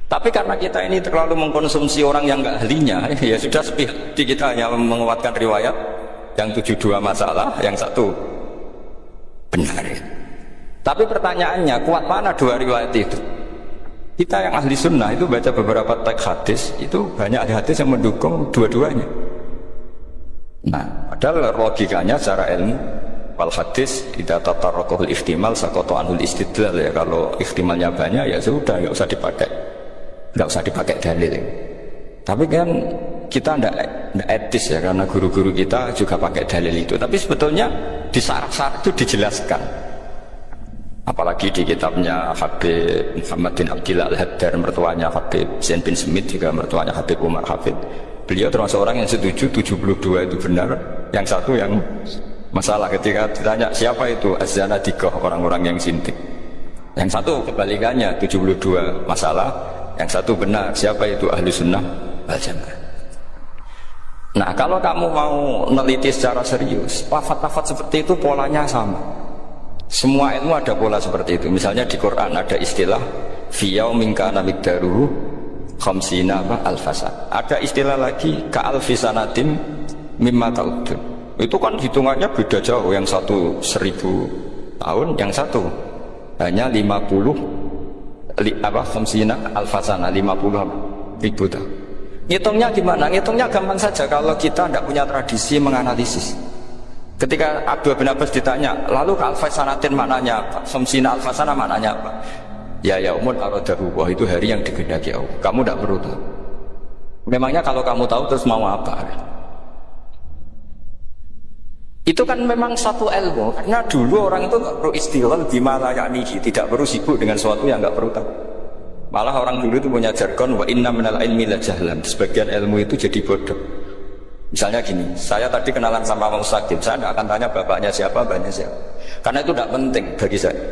Tapi karena kita ini terlalu mengkonsumsi orang yang nggak ahlinya, ya sudah sepihak kita hanya menguatkan riwayat yang 72 masalah, yang satu benar. Tapi pertanyaannya, kuat mana dua riwayat itu? Kita yang ahli sunnah itu baca beberapa teks hadis, itu banyak ahli hadis yang mendukung dua-duanya. Nah, padahal logikanya secara ilmu, wal hadis tidak tatarrokohul ihtimal sakoto anhul istidlal, ya kalau ihtimalnya banyak ya sudah nggak usah dipakai dalil. Tapi kan kita tidak etis ya, karena guru-guru kita juga pakai dalil itu. Tapi sebetulnya di syarat-syarat itu dijelaskan. Apalagi di kitabnya Habib Muhammad bin Abdillah Al-Haddar, mertuanya Habib Zain bin Smith, juga mertuanya Habib Umar Hafid. Beliau termasuk orang yang setuju 72 itu benar, yang satu yang masalah. Ketika ditanya siapa itu Az-Zanadiqah, orang-orang yang sintik, yang satu kebalikannya 72 masalah, yang satu benar, siapa itu ahli sunnah wal jamaah. Nah, kalau kamu mau meneliti secara serius, lafaz-lafaz seperti itu polanya sama. Semua ilmu ada pola seperti itu. Misalnya di Quran ada istilah fi yaumin kana miqdaruhu khamsina alfasa. Ada istilah lagi ka alfisanatin mimma ta'udun. Itu kan hitungannya beda jauh, yang satu 1000 tahun, yang satu hanya 50 khamsina alfasana, 50 ribu tahun. Ngitungnya gimana? Ngitungnya gampang saja kalau kita tidak punya tradisi menganalisis. Ketika Abdul bin Abbas ditanya, lalu alfasanatin maknanya apa? Khamsina alfasana maknanya apa? Ya yaumun aradahu, wah itu hari yang dikehendaki Allah. Kamu tidak perlu tahu. Memangnya kalau kamu tahu terus mau apa? Itu kan memang satu ilmu, karena dulu orang itu nggak perlu istighal bima la ya'nihi, tidak perlu sibuk dengan sesuatu yang nggak perlu tahu. Malah orang dulu itu punya jargon wa inna minal ilmi la jahlan. Sebagian ilmu itu jadi bodoh. Misalnya gini, saya tadi kenalan sama Mang Ustadz, saya tidak akan tanya bapaknya siapa, bapaknya siapa, karena itu tidak penting bagi saya.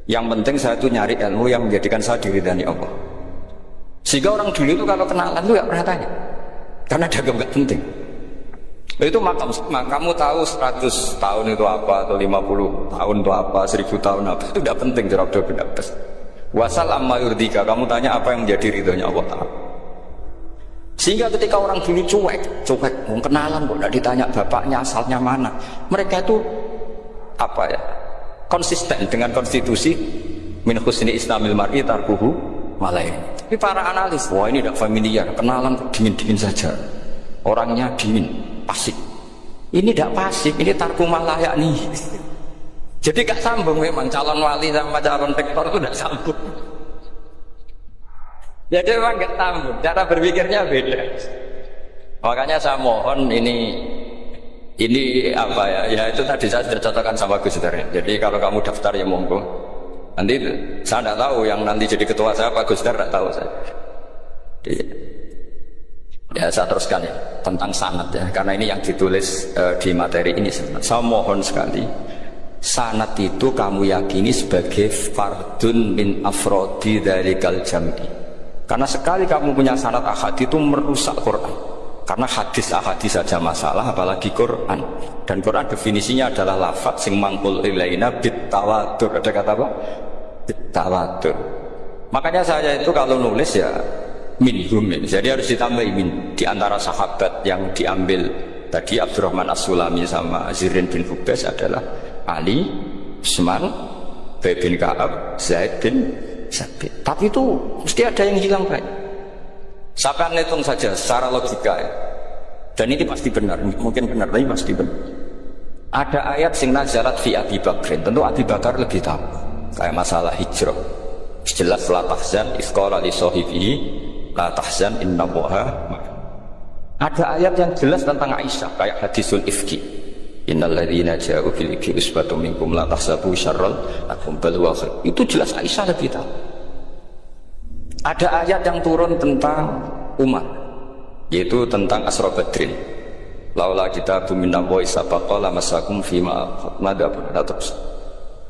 Yang penting saya itu nyari ilmu yang menjadikan saya diridhani Allah. Sehingga orang dulu itu kalau kenalan itu nggak pernah tanya, karena dianggap nggak penting. Itu makam, kamu tahu 100 tahun itu apa, atau 50 tahun itu apa, 1000 tahun apa, itu tidak penting. Jawab Abdul bin Abbas. Wasal amma yurdika, kamu tanya apa yang menjadi ridhonya Allah Ta'ala. Sehingga ketika orang dulu cuek, mau kenalan kok tidak ditanya bapaknya asalnya mana, mereka itu apa ya, konsisten dengan konstitusi min husni islamil mar'i tarkuhu malain. Tapi para analis, wah ini tidak familiar, kenalan kok dingin-dingin saja, orangnya dingin, pasif. Ini tidak pasif, ini tarku malayak nih. Jadi gak sambung memang calon wali sama calon rektor itu tidak sambung. Jadi memang nggak tahu, cara berpikirnya beda. Makanya saya mohon ini apa ya? Ya itu tadi saya sudah contohkan sama Gus Dur. Jadi kalau kamu daftar ya monggo. Nanti saya tidak tahu yang nanti jadi ketua saya Pak Gus Dur, tidak tahu saya. Jadi, ya saya teruskan ya tentang sanad ya, karena ini yang ditulis di materi ini. Saya mohon sekali, sanad itu kamu yakini sebagai fardun min afrodi dzalikal jam'i. Karena sekali kamu punya sanad ahad itu merusak Quran. Karena hadis saja masalah, apalagi Quran. Dan Quran definisinya adalah lafaz sing mangkul ilaina bitawatur. Ada kata apa? Bitawatur. Makanya saya itu kalau nulis ya minhum. Jadi harus ditambah min. Di antara sahabat yang diambil tadi Abdurrahman As-Sulami sama Zirin bin Hubes adalah Ali, Utsman, Ubay bin Ka'ab, Zaid bin Sabit. Tapi itu mesti ada yang hilang Pak. Saya hitung saja secara logika ya. Dan ini pasti benar, mungkin benar tapi pasti benar. Ada ayat sing nazalat fi Abi Bakrin. Tentu Abi Bakar lebih tahu. Kayak masalah hijrah. Jelas la tahzan ifqala li sahibihi la tahzan innallaha. Ada ayat yang jelas tentang Aisyah kayak hadisul ifki. Innal ladzina ja'u fil ifki usbatun minkum la tahsabu syarral lakum bal huwa khair. Itu jelas Aisyah lebih tahu. Ada ayat yang turun tentang Umar, yaitu tentang Asra Badrin. Laula kitabun minallahi sabaqa lamasakum fima madapun.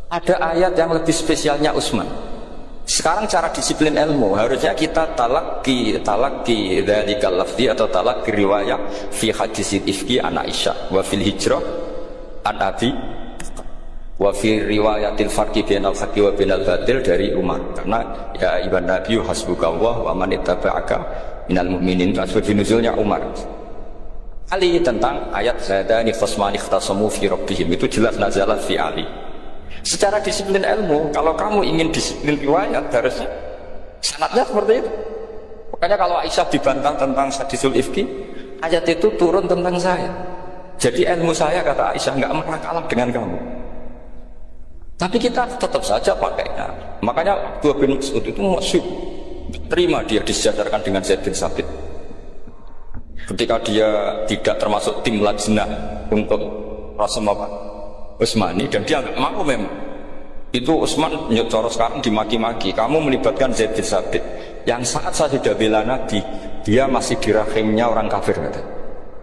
Ada ayat yang lebih spesialnya Utsman. Sekarang cara disiplin ilmu harusnya kita talaqi dzalikal lafzi atau talaqi riwayah fi hadisil ifki an Aisyah wa fil hijrah an Abi wa fi riwayatil farqi bainal haqqi wa bainal batil dari Umar. Karena ya ibn Nabi hasbukallah wa man ittaba'aka minal mu'minin, asbab nuzulnya Umar. Ali tentang ayat zadani khasmani ikhtasamu fi rabbihim itu jelas nazalat fi Ali. Secara disiplin ilmu, kalau kamu ingin disiplin riwayat harusnya sanadnya seperti itu. Makanya kalau Aisyah dibantah tentang hadisul ifki, ayat itu turun tentang saya. Jadi ilmu saya kata Aisyah nggak pernah kalah dengan kamu. Tapi kita tetap saja pakainya. Makanya Abdullah bin Mas'ud itu masuk terima dia disejajarkan dengan Zaid bin Sabit. Ketika dia tidak termasuk tim lajnah untuk Rasulullah Utsmani dan dia nggak mau memang. Itu Utsman nyocor sekarang dimaki-maki. Kamu melibatkan Zaid bin Sabit yang saat saya sudah bela Nabi, dia masih di rahimnya orang kafir kata.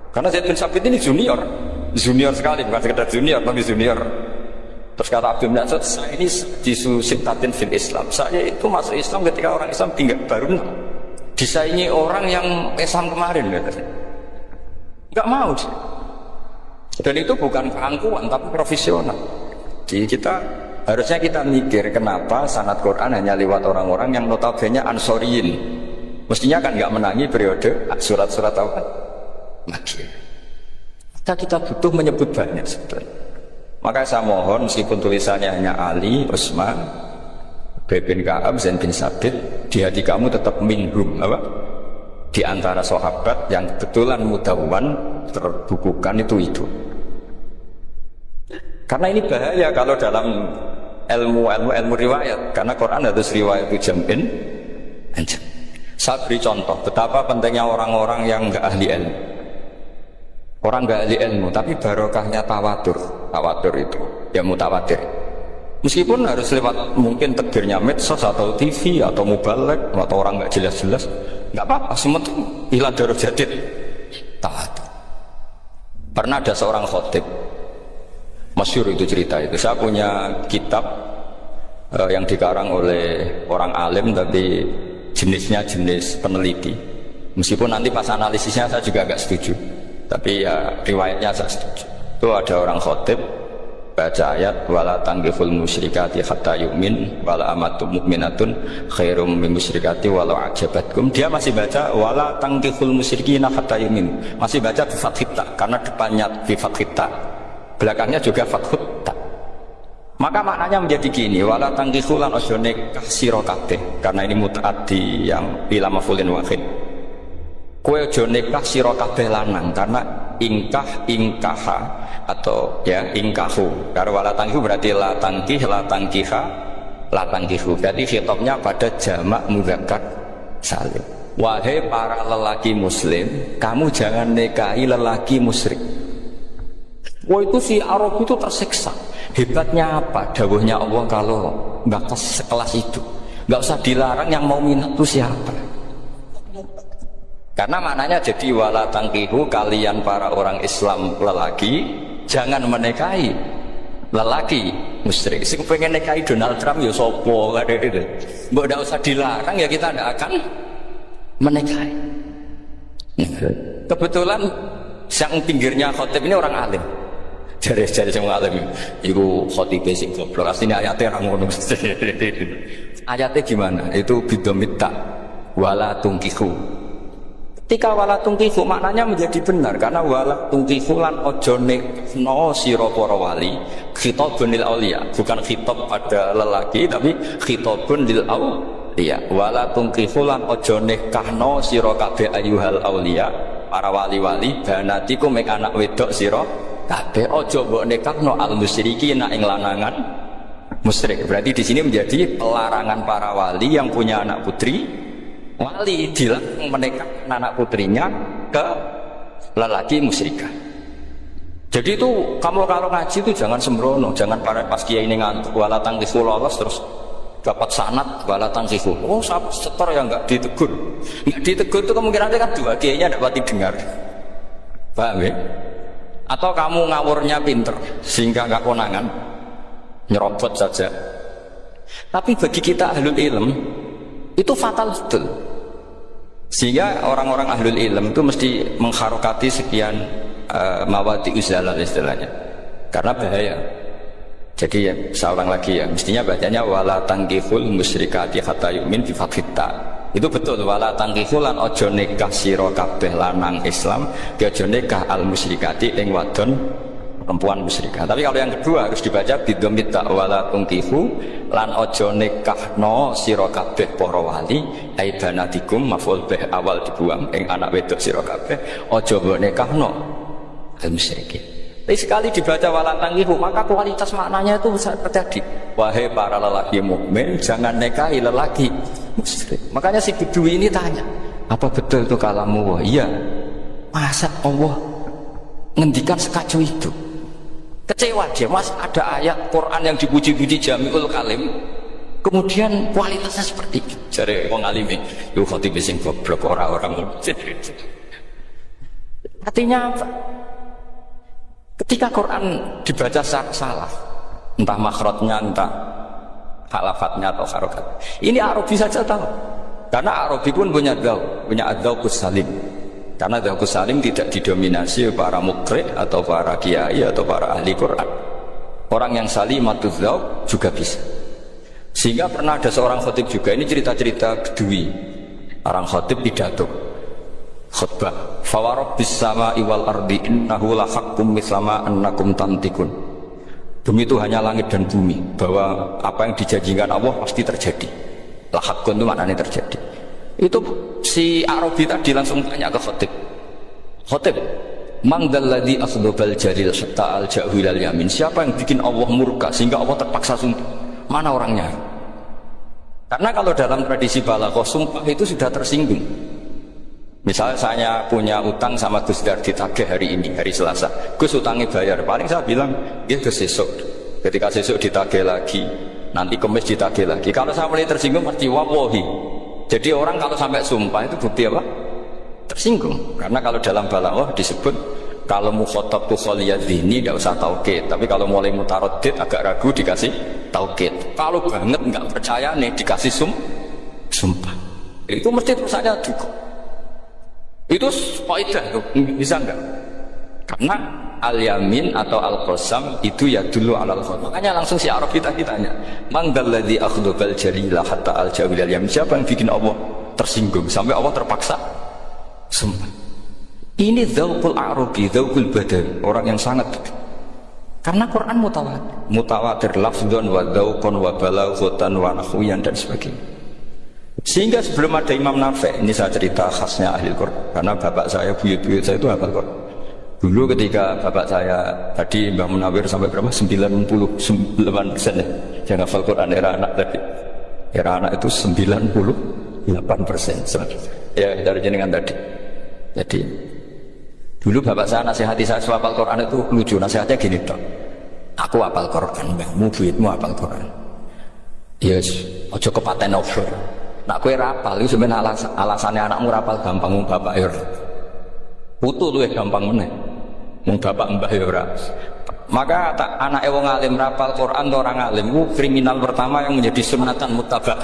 Karena Zaid bin Sabit ini junior sekali, bukan sekedar junior tapi junior. Terus kata Abdul Nasir, saya ini disusiptatin fil Islam. Saya itu masuk Islam ketika orang Islam tinggal baru disaingi orang yang Islam kemarin katanya. Enggak mau sih. Dan itu bukan keangkuhan tapi profesional. Jadi harusnya kita mikir kenapa sanad Quran hanya lewat orang-orang yang notabene ansoriyin. Mestinya kan nggak menangi periode surat-surat apa? Makkiyah. Kita butuh menyebut banyak sebetulnya. Maka saya mohon meskipun tulisannya hanya Ali, Utsman, Ubay bin Ka'ab, Zaid bin Sabit, di hati kamu tetap minhum apa? Di antara sahabat yang kebetulan mudawwan terbukukan itu. Karena ini bahaya kalau dalam ilmu riwayat, karena Quran harus riwayat itu jam'in. Saya beri contoh betapa pentingnya orang-orang yang enggak ahli ilmu. Orang enggak ahli ilmu tapi barokahnya tawatur itu ya mutawatir. Meskipun harus lewat mungkin tegirnya medsos atau TV atau mubalek atau orang enggak jelas-jelas, enggak apa-apa, sementing ila darul jadid tawatur. Pernah ada seorang khotib masyhur itu cerita itu. Saya punya kitab yang dikarang oleh orang alim tapi jenisnya jenis peneliti. Meskipun nanti pas analisisnya saya juga agak setuju, tapi ya riwayatnya saya setuju. Itu ada orang khotib baca ayat wala tanggiful musyrikati hatta yu'min wala amatu mu'minatun khairum min musyrikati walau ajabatkum. Dia masih baca wala tanggiful musyrikina hatta yu'min, masih baca bi fathita karena depannya bi fathita, belakangnya juga fathut ta. Maka maknanya menjadi gini, wala tanggiful lan ojo nikah sira kabeh, karena ini mutaaddi yang bila mafulin wahid. Kowe ojo nikah sira kabeh lanang, karena ingkaha atau ya ingkahu. Karena wala tangkihu berarti la tangkiha, la tangkihu. Berarti khitabnya pada jamak mudzakkar salib. Wahai para lelaki muslim, kamu jangan nikahi lelaki musyrik. Wah, itu si Arab itu tersiksa. Hebatnya apa? Dawuhnya Allah kalau nggak sekelas itu, nggak usah dilarang, yang mau minat itu siapa? Karena maknanya jadi wala tangkihu, kalian para orang Islam lelaki jangan menikahi lelaki musyrik. Sing pengen nikahi Donald Trump ya sopo kan itu. Mbok ndak usah dilarang ya kita ndak akan menikahi. Kebetulan yang pinggirnya khotib ini orang alim. Jari semua alim itu khotib sing goblok. Asline ayatnya ra ngono. Ayatnya gimana? Itu bidomita wala tungkihu. Ketika wala tungkifu maknanya menjadi benar, karena wala tungkifu lan ojo nekno sira para wali khitabun lil auliya, bukan khitab pada lelaki tapi khitabun lil auliya. Wala tungkifu lan ojo nekahno sira kabeh ayyuhal auliya, para wali-wali banatiku mek anak wedok sira kabeh, ojo mbok nekahno al musyrikina ing lanangan musyrik. Berarti di sini menjadi pelarangan para wali yang punya anak putri wali dilarang menikah anak putrinya ke lelaki musyrikah. Jadi itu kamu kalau ngaji itu jangan sembrono, jangan pas kiai ini ngantuk wala tangkifu lolos terus dapat sanad wala tangkifu. Oh, setor yang nggak ditegur. Nggak ditegur itu kemungkinan kan dua kiainya dapat didengar. Paham ya? Atau kamu ngawurnya pinter sehingga nggak konangan, nyerobot saja. Tapi bagi kita ahlul ilm itu fatal betul. Sehingga orang-orang ahlul ilm itu mesti mengharokati sekian mawadi uzalal istilahnya, karena bahaya. Jadi ya, saya ulang lagi ya, mestinya bacanya wala tangkihul musyrikati hatta yu'min bi fathita. Itu betul, wala tangkihul lan ojo nikah sira kabeh lanang Islam, ojo nikah al musyrikati ing wadon perempuan musyrikah. Tapi kalau yang kedua harus dibaca bidomit wala tungkihu lan ojo nikahno sira kabeh para wali ai banatikum maf'ul bih awal dibuang ing anak wedok sira kabeh ojo mbok nikahno al musyrikin. Tapi sekali dibaca wala tangkihu maka kualitas maknanya itu bisa terjadi. Wahai para lelaki mukmin jangan nikahi lelaki musyrik. Makanya si Bedui ini tanya, apa betul itu kalamu? Iya. Masa Allah ngendikan sekacau itu? Kecewa dia, mas ada ayat Quran yang dipuji-puji Jamiul Kalim kemudian kualitasnya seperti itu. Jare wong alime yo khotib sing goblok orang-orang. Artinya apa? Ketika Quran dibaca secara salah, entah makhrajnya, entah halafatnya atau harokat, ini Arabi saja tahu, karena Arabi pun punya adzauqus salim. Karena adzauqus salim tidak didominasi para mukri atau para kiai atau para ahli Quran. Orang yang salimatuz dzauq juga bisa. Sehingga pernah ada seorang khotib juga, ini cerita-cerita Bedui. Orang khotib pidato khutbah, fawarabbis samai wal ardi innahu lahaqqum mislama annakum tantikun. Demi itu hanya langit dan bumi, bahwa apa yang dijanjikan Allah pasti terjadi. Lahaqqun itu maknanya terjadi. Itu si Arabi tadi langsung tanya ke khotib, khotib mangdalladzi asdobal jalil hatta al-ja'hu ilal yamin, siapa yang bikin Allah murka sehingga Allah terpaksa sumpah? Mana orangnya? Karena kalau dalam tradisi balaghah sumpah itu sudah tersinggung. Misalnya saya punya utang sama Gus Dar ditagih hari ini, hari Selasa, Gus utangnya bayar, paling saya bilang ya Gus sesuk. Ketika sesuk ditagih lagi, nanti Kamis ditagih lagi. Kalau saya mulai tersinggung pasti wallahi. Jadi orang kalau sampai sumpah itu bukti apa? Tersinggung. Karena kalau dalam balaghah disebut kalau mukhatab tuh kholiyadzini nggak usah taukid, tapi kalau mulai mutaroddid agak ragu dikasih taukid. Kalau banget nggak percaya nih dikasih sumpah. Itu mesti terusannya cukup. Itu kaidah itu bisa nggak? Karena al-yamin atau al-qasam itu ya dulu alal khutbah. Makanya langsung si Arab kita tanya, mangdalladzi akhdabal jalila hatta al-jawil al-yamin, siapa yang bikin Allah tersinggung sampai Allah terpaksa sumpah? Ini dzauqul arabi, dzauqul badawi, orang yang sangat, karena Quran mutawatir lafdzan wa dzauqan wa balaghatan wa nahwiyan dan sebagainya. Sehingga sebelum ada Imam Nafi', ini saya cerita khasnya ahli Quran, karena bapak saya, buyut-buyut saya itu hafal Quran. Dulu ketika bapak saya tadi Mbah Munawir sampai berapa? 99% ya. Yang hafal Quran era anak tadi. Era anak itu 99%. Ya dari jenengan tadi. Jadi dulu bapak saya nasihati saya hafal Quran itu lucu, nasihatnya gini dong. Aku hafal Quran, mbahmu duitmu hafal Quran. Yes, ojo kepaten offshore. Nak kowe rapal itu sebenarnya alasannya anakmu rapal gampang, mung bapak ya. Putu luwih gampang meneh. Mung bapak mbah ya ora. Maka anake wong alim rapal Quran atau orang alim itu kriminal pertama yang menjadi sunatan muttabah.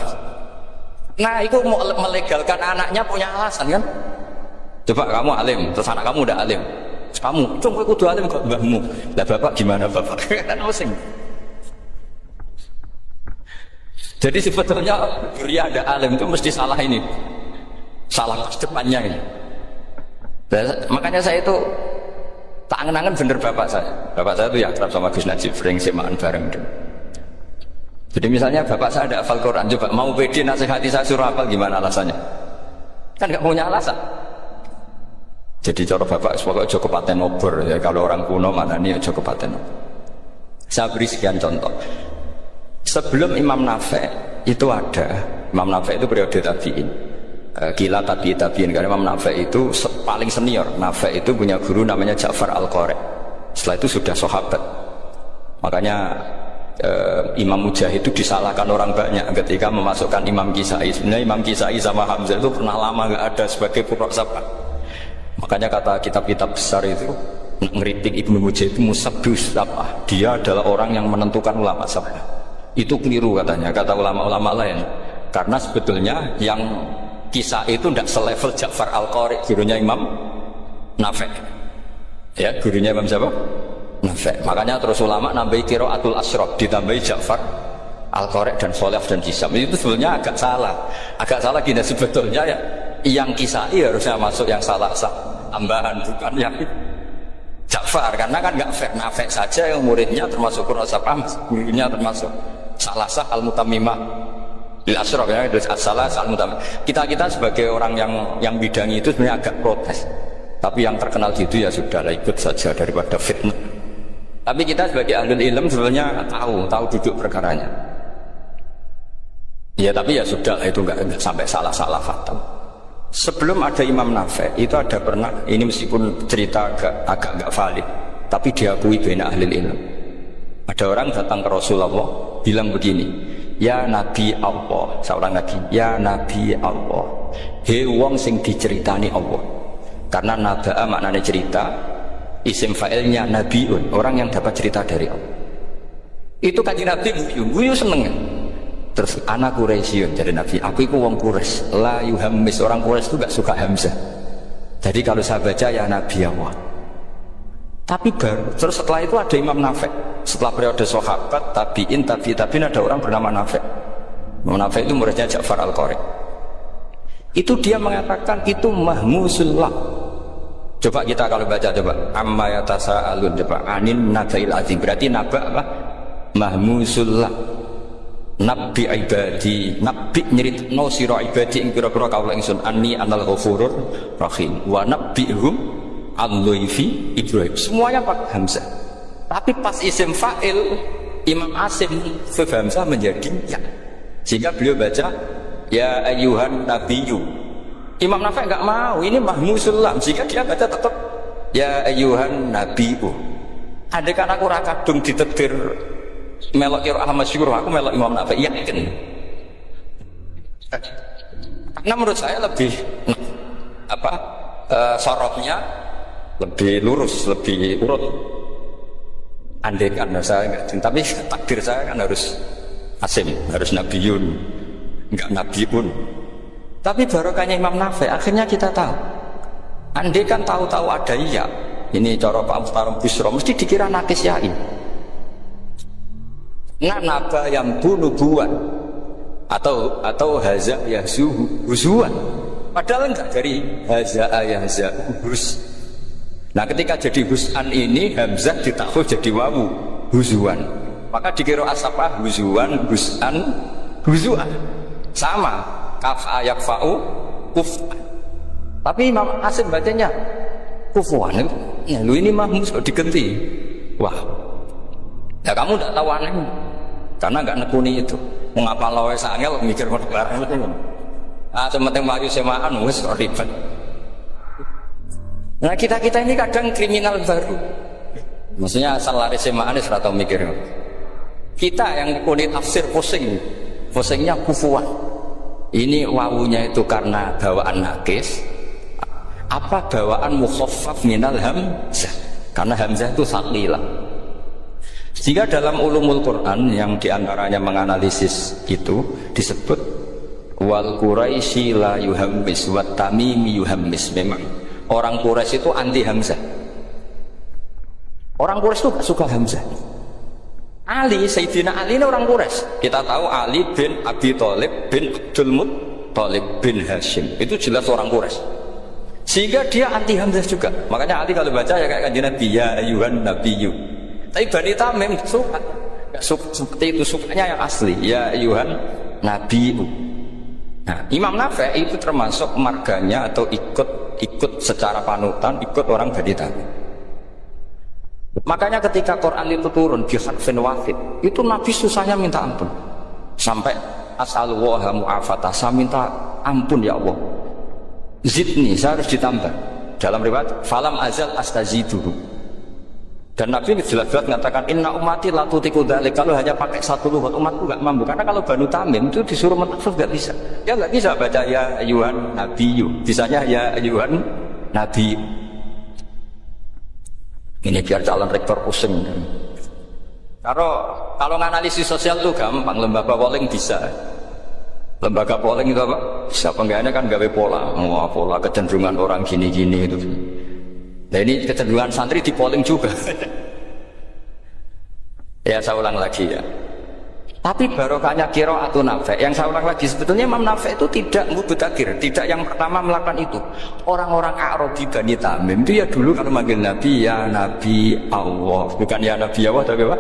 Nah, itu mau melegalkan anaknya punya alasan kan? Coba kamu alim, terus anak kamu udah alim. Terus kamu, cung kowe kudu alim kok mbahmu. Lah bapak gimana bapak? Kan pusing. Jadi sebetulnya beri ada alim itu mesti salah ini, salah depannya ini. Makanya saya itu tak angen-angen bener bapak saya. Bapak saya itu ya akrab sama Gus Najib, sering semaan bareng. Jadi misalnya bapak saya ada hafal Quran, coba mau pede nasihati saya suruh hafal gimana alasannya? Kan nggak punya alasan. Jadi cara bapak pokoknya joko paten obor ya, kalau orang kuno mana nih joko paten obor. Saya beri sekian contoh. Sebelum Imam Nafi' itu ada, Imam Nafi' itu periode tabi'in, gila tabi'in, karena Imam Nafi' itu paling senior. Nafi' itu punya guru namanya Ja'far Al-Qari. Setelah itu sudah sahabat. Makanya Imam Mujahid itu disalahkan orang banyak ketika memasukkan Imam Kisai. Sebenarnya Imam Kisai sama Hamzah itu pernah lama nggak ada sebagai purok sahabat. Makanya kata kitab-kitab besar itu ngeritik Ibnu Mujahid itu musabbus apa? Dia adalah orang yang menentukan ulama sahabat. Itu keliru katanya, kata ulama-ulama lain. Karena sebetulnya yang Kisah itu tidak selevel Ja'far Al-Qari, gurunya Imam Nafi'. Ya, gurunya Imam siapa? Nafi'. Makanya terus ulama nambahi qiraatul asyraf, ditambahi Ja'far Al-Qari dan Sholaf dan Hisam. Itu sebetulnya agak salah. Agak salah gini sebetulnya ya. Yang Kisah harusnya masuk yang salah tambahan, bukan yang Ja'far, karena kan nggak fair. Nafi' saja yang muridnya termasuk Qur'an Sab'am, gurunya termasuk Salasah Al-Mutammimah lil Asyraf ya, Salasah Al-Mutammimah. Kita sebagai orang yang bidangi itu sebenarnya agak protes. Tapi yang terkenal gitu ya sudahlah, ikut saja daripada fitnah. Tapi kita sebagai ahlul ilm sebenarnya tahu duduk perkaranya. Ya tapi ya sudah itu nggak sampai salah fatal. Sebelum ada Imam Nafi' itu ada pernah, ini meskipun cerita agak nggak valid, tapi diakui bena ahli ilmu. Ada orang datang ke Rasulullah bilang begini, ya Nabi Allah, seorang Nabi, ya Nabi Allah, he wong sing diceritani Allah. Karena naba'a maknanya cerita, isim fa'ilnya nabiun, orang yang dapat cerita dari Allah. Itu kanjeng Nabi guyu seneng. Terus anak Quraisyun jadi Nabi, aku itu wong Quraisy, la yuhammis, orang Quraisy itu gak suka hamzah. Jadi kalau saya baca ya Nabi Allah. Tapi baru terus setelah itu ada Imam Nafi'. Setelah periode sahabat, tabi'in ada orang bernama Nafi'. Imam Nafi' itu muridnya Ja'far Al-Qari. Itu dia mengatakan itu mahmusullah. Coba kita kalau baca coba amma yatasaalun, coba anin nabail azim, berarti naba apa? Mahmusullah. Nabi ibadi, nabi nyeritno sira ibadi ing pira-pira kawula ingsun anni anal ghafurur rahim wa nabbihum al-luifi Ibrahim. Semuanya pakai hamzah. Tapi pas isim fa'il Imam Asim fi hamzah menjadi ya. Sehingga beliau baca ya ayyuhan nabiyyu. Imam Nafi' enggak mau, ini mahmusullah. Sehingga dia baca tetap ya ayyuhan nabiyyu. Andai kan aku ra kadung ditetir melok kira Ahmad Syukur, aku melok Imam Nafi', yakin. Karena menurut saya lebih sorotnya lebih lurus, lebih urut. Andai kan saya enggak, tapi takdir saya kan harus Asim, harus Nabiyun, enggak Nabiun. Tapi barokahnya Imam Nafi', akhirnya kita tahu. Andai kan tahu-tahu ada iya, ini cara Pak Mustarom Busro, mesti dikira nakis yain. Naba yang bunubuan atau haza yahzuhuzuan, padahal enggak dari haza yahzuhuz. Nah ketika jadi huzan ini hamzah ditakhfif jadi wawu huzuan, maka dikira asapah huzuan huzan huzuan sama kaf ayak fa'u kuf'an. Tapi Imam Asim bacanya kufuan. Ya lu ini mahmus kok diganti. Wah, ya kamu tidak tahu aneh karena nggak nekuni itu. Mengapa lawe sangel mikir barang itu. Ah, sementing melayu semaan wis ribet. Nah kita ini kadang kriminal baru. Maksudnya asal lari semaan wis ora tau mikir. Kita yang kulit tafsir pusingnya kufuan. Ini wawunya itu karena bawaan nakis, apa bawaan mukhaffaf minal hamzah? Karena hamzah itu saqilah. Sehingga dalam ulumul Quran yang diantaranya menganalisis itu disebut wal Quraisy la yuhammis wat tamimi yuhammis. Memang orang Quraisy itu anti hamzah. Orang Quraisy itu gak suka hamzah. Ali, Sayyidina Ali ini orang Quraisy. Kita tahu Ali bin Abi Thalib bin Abdul Muttalib bin Hashim. Itu jelas orang Quraisy. Sehingga dia anti hamzah juga. Makanya Ali kalau baca ya kayak kanjeng Nabi ya ayyuhan nabiyyu. Tapi Bani Tamim suka. Seperti itu sukanya yang asli. Ya ayyuhan nabiyyu. Nah, Imam Nafi' itu termasuk marganya atau ikut secara panutan ikut orang Bani Tamim. Makanya ketika Quran itu turun di harfin wahid, itu Nabi susahnya minta ampun. Sampai as'alullaha mu'afata, saya minta ampun ya Allah. Zidni, saya harus ditambah. Dalam riwayat, falam azal astaziduhu. Dan Nabi jelas-jelas mengatakan, inna ummati la tutiku dzalik. Kalau hanya pakai satu lughat umatku enggak mampu. Karena kalau Banu Tamim itu disuruh mentafsir enggak bisa. Dia enggak bisa baca ya ayyuhan nabiyyu. Bisanya ya ayyuhan nabi. Ini biar calon rektor pusing. Kalau nganalisis sosial itu gampang, lembaga polling bisa. Lembaga polling itu apa? Bisa penggayanya kan gawe pola, pola kecenderungan orang gini-gini itu. Nah ini kecenderungan santri di polling juga. Ya saya ulang lagi ya. Tapi barokahnya Qiraatun Nafi', yang saya ulang lagi, sebetulnya Imam Nafi' itu tidak mubtagir, tidak yang pertama melakukan itu. Orang-orang Arabi Bani Tamim itu ya dulu kalau manggil Nabi ya Nabi Allah, bukan ya Nabi Allah tapi apa?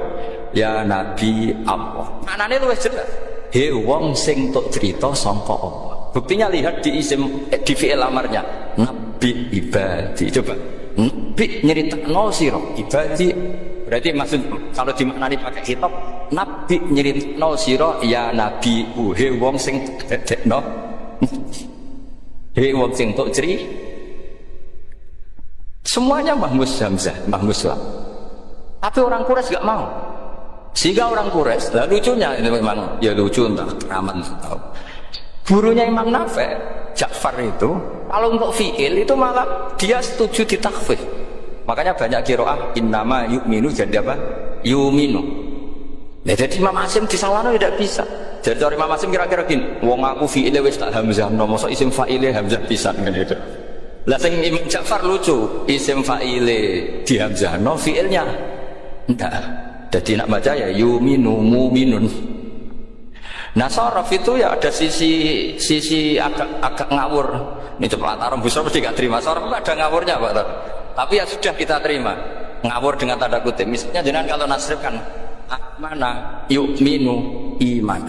Ya Nabi Allah. Maknanya itu jelas. He wong sing tok cerita sangka Allah. Buktinya lihat di isim di fi'il amarnya. Nabi ibadi. Coba. Nabi nyeritakno sira ibadi. Berarti maksud kalau dimaknani pakai kitab, Nabi nyeritakno sira ya Nabi he wong sing dedekno. He wong sing tok ceri. Semuanya mahmus hamzah, mahmus lam. Tapi orang Quraisy enggak mau. Sehingga orang Quraisy, lah lucunya ini memang ya lucu entah keramat tahu. Gurunya Imam Nafi', Ja'far itu, kalau untuk fi'il itu malah dia setuju ditakhfif. Makanya banyak qiraah innama yu'minu jadi apa? Yu'minu. Nah, jadi Imam Asim disalahno tidak bisa. Jadi dari Imam Asim kira-kira gini, wong aku fi'ile wis tak hamzah, mosok isim fa'ile hamzah pisan kan itu. Lah sing Imam Ja'far lucu, isim fa'ile di hamzahno fi'ilnya enggak. Jadi nak baca ya yuminu muminun. Nah sorof itu ya ada sisi agak ngawur. Ini coba taruh busur mesti gak terima. Sorof itu ada ngawurnya Pak. Tapi ya sudah kita terima. Ngawur dengan tanda kutip. Misalnya jangan kalau nasrif kan mana yuminu iman.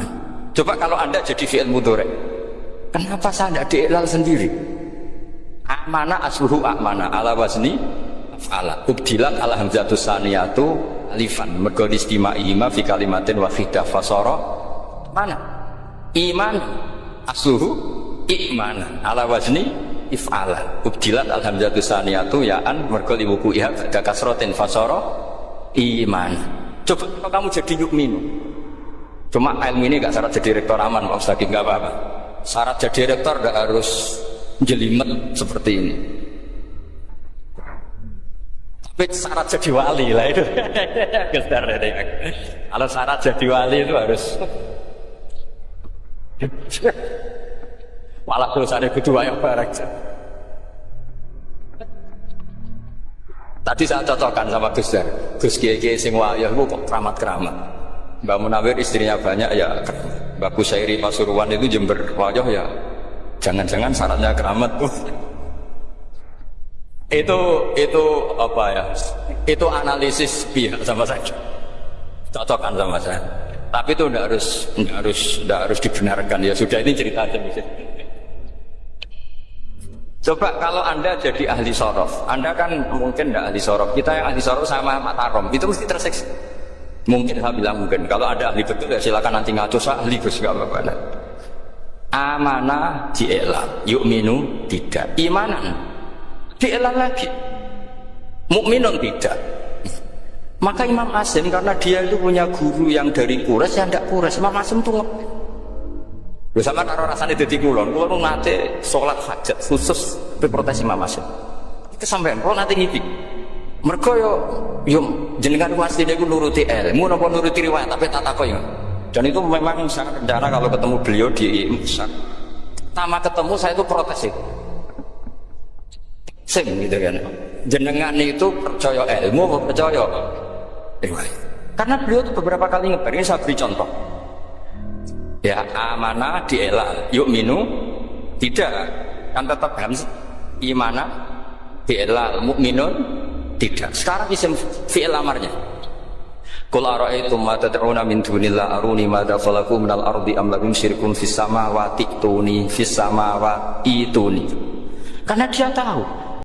Coba kalau anda jadi fi'il mudhari, kenapa saya tidak diiklal sendiri? Amana asluhu amana ala wazni af'ala ubdilat ala hamzatus saniyatu alifan mergo istima'ihima fi kalimatin wahidah fasara mana iman asluhu imanan ala wazni if'ala ubdilat al hamzatus saniyatu ya'an mergo liwuku'iha ba'da kasratin fasara iman. Coba kalau kamu jadi yukminu, cuma ilmu ini gak syarat jadi rektor aman Pak Ustaz, gak apa-apa. Syarat jadi rektor gak harus jelimet seperti ini. Tapi syarat jadi wali lah itu. Kalau syarat jadi wali itu harus malah tulisannya kedua yang barang. Tadi saya cocokkan sama Gus Dar. Gus Kiai sing wayah itu kok keramat-keramat. Mbak Munawir istrinya banyak ya keramat. Mbak Kusairi Pasuruan itu Jember wayah ya. Jangan-jangan syaratnya keramat tuh. Itu apa ya? Itu analisis pihak sama saya. Cocokkan sama saya. Tapi itu tidak harus dibenarkan ya sudah ini cerita aja bisa. Coba kalau anda jadi ahli sorof, anda kan mungkin tidak ahli sorof. Kita yang ahli sorof sama matarom itu mesti terseksi. Mungkin saya bilang mungkin. Kalau ada ahli betul ya silakan nanti ngaco saya ahli Gus gak apa-apa. Amanah dielal, yu'minu tidak. Imanan dielal lagi, mukminun tidak. Maka Imam Asim karena dia itu punya guru yang dari Quraisy, yang tidak Quraisy, Imam Asim tuh lho sama karo rasane dadi kulon nate salat hajat khusus protes Imam Asim. Itu sampean kula nate ngiki. Mergo yo jenengan wasine iku nuruti ilmu napa nuruti riwayat tapi tak takoki. Dan itu memang sangat rencana kalau ketemu beliau di Imsak. Pertama ketemu saya itu protes itu. Sing gitu kan. Jenengan itu percaya ilmu apa percaya riwayat? Karena beliau itu beberapa kali ngebar, ini saya beri contoh. Ya amanah dielal, yu'minu tidak. Kan tetap hamz imana dielal, mukminun tidak. Sekarang isim fi'il amarnya. Qul ara'aytum ma tad'una min dunillah aruni madza khalaqu minal ardi am lahum syirkun fis samawati tuni fis samawati tuni. Karena dia tahu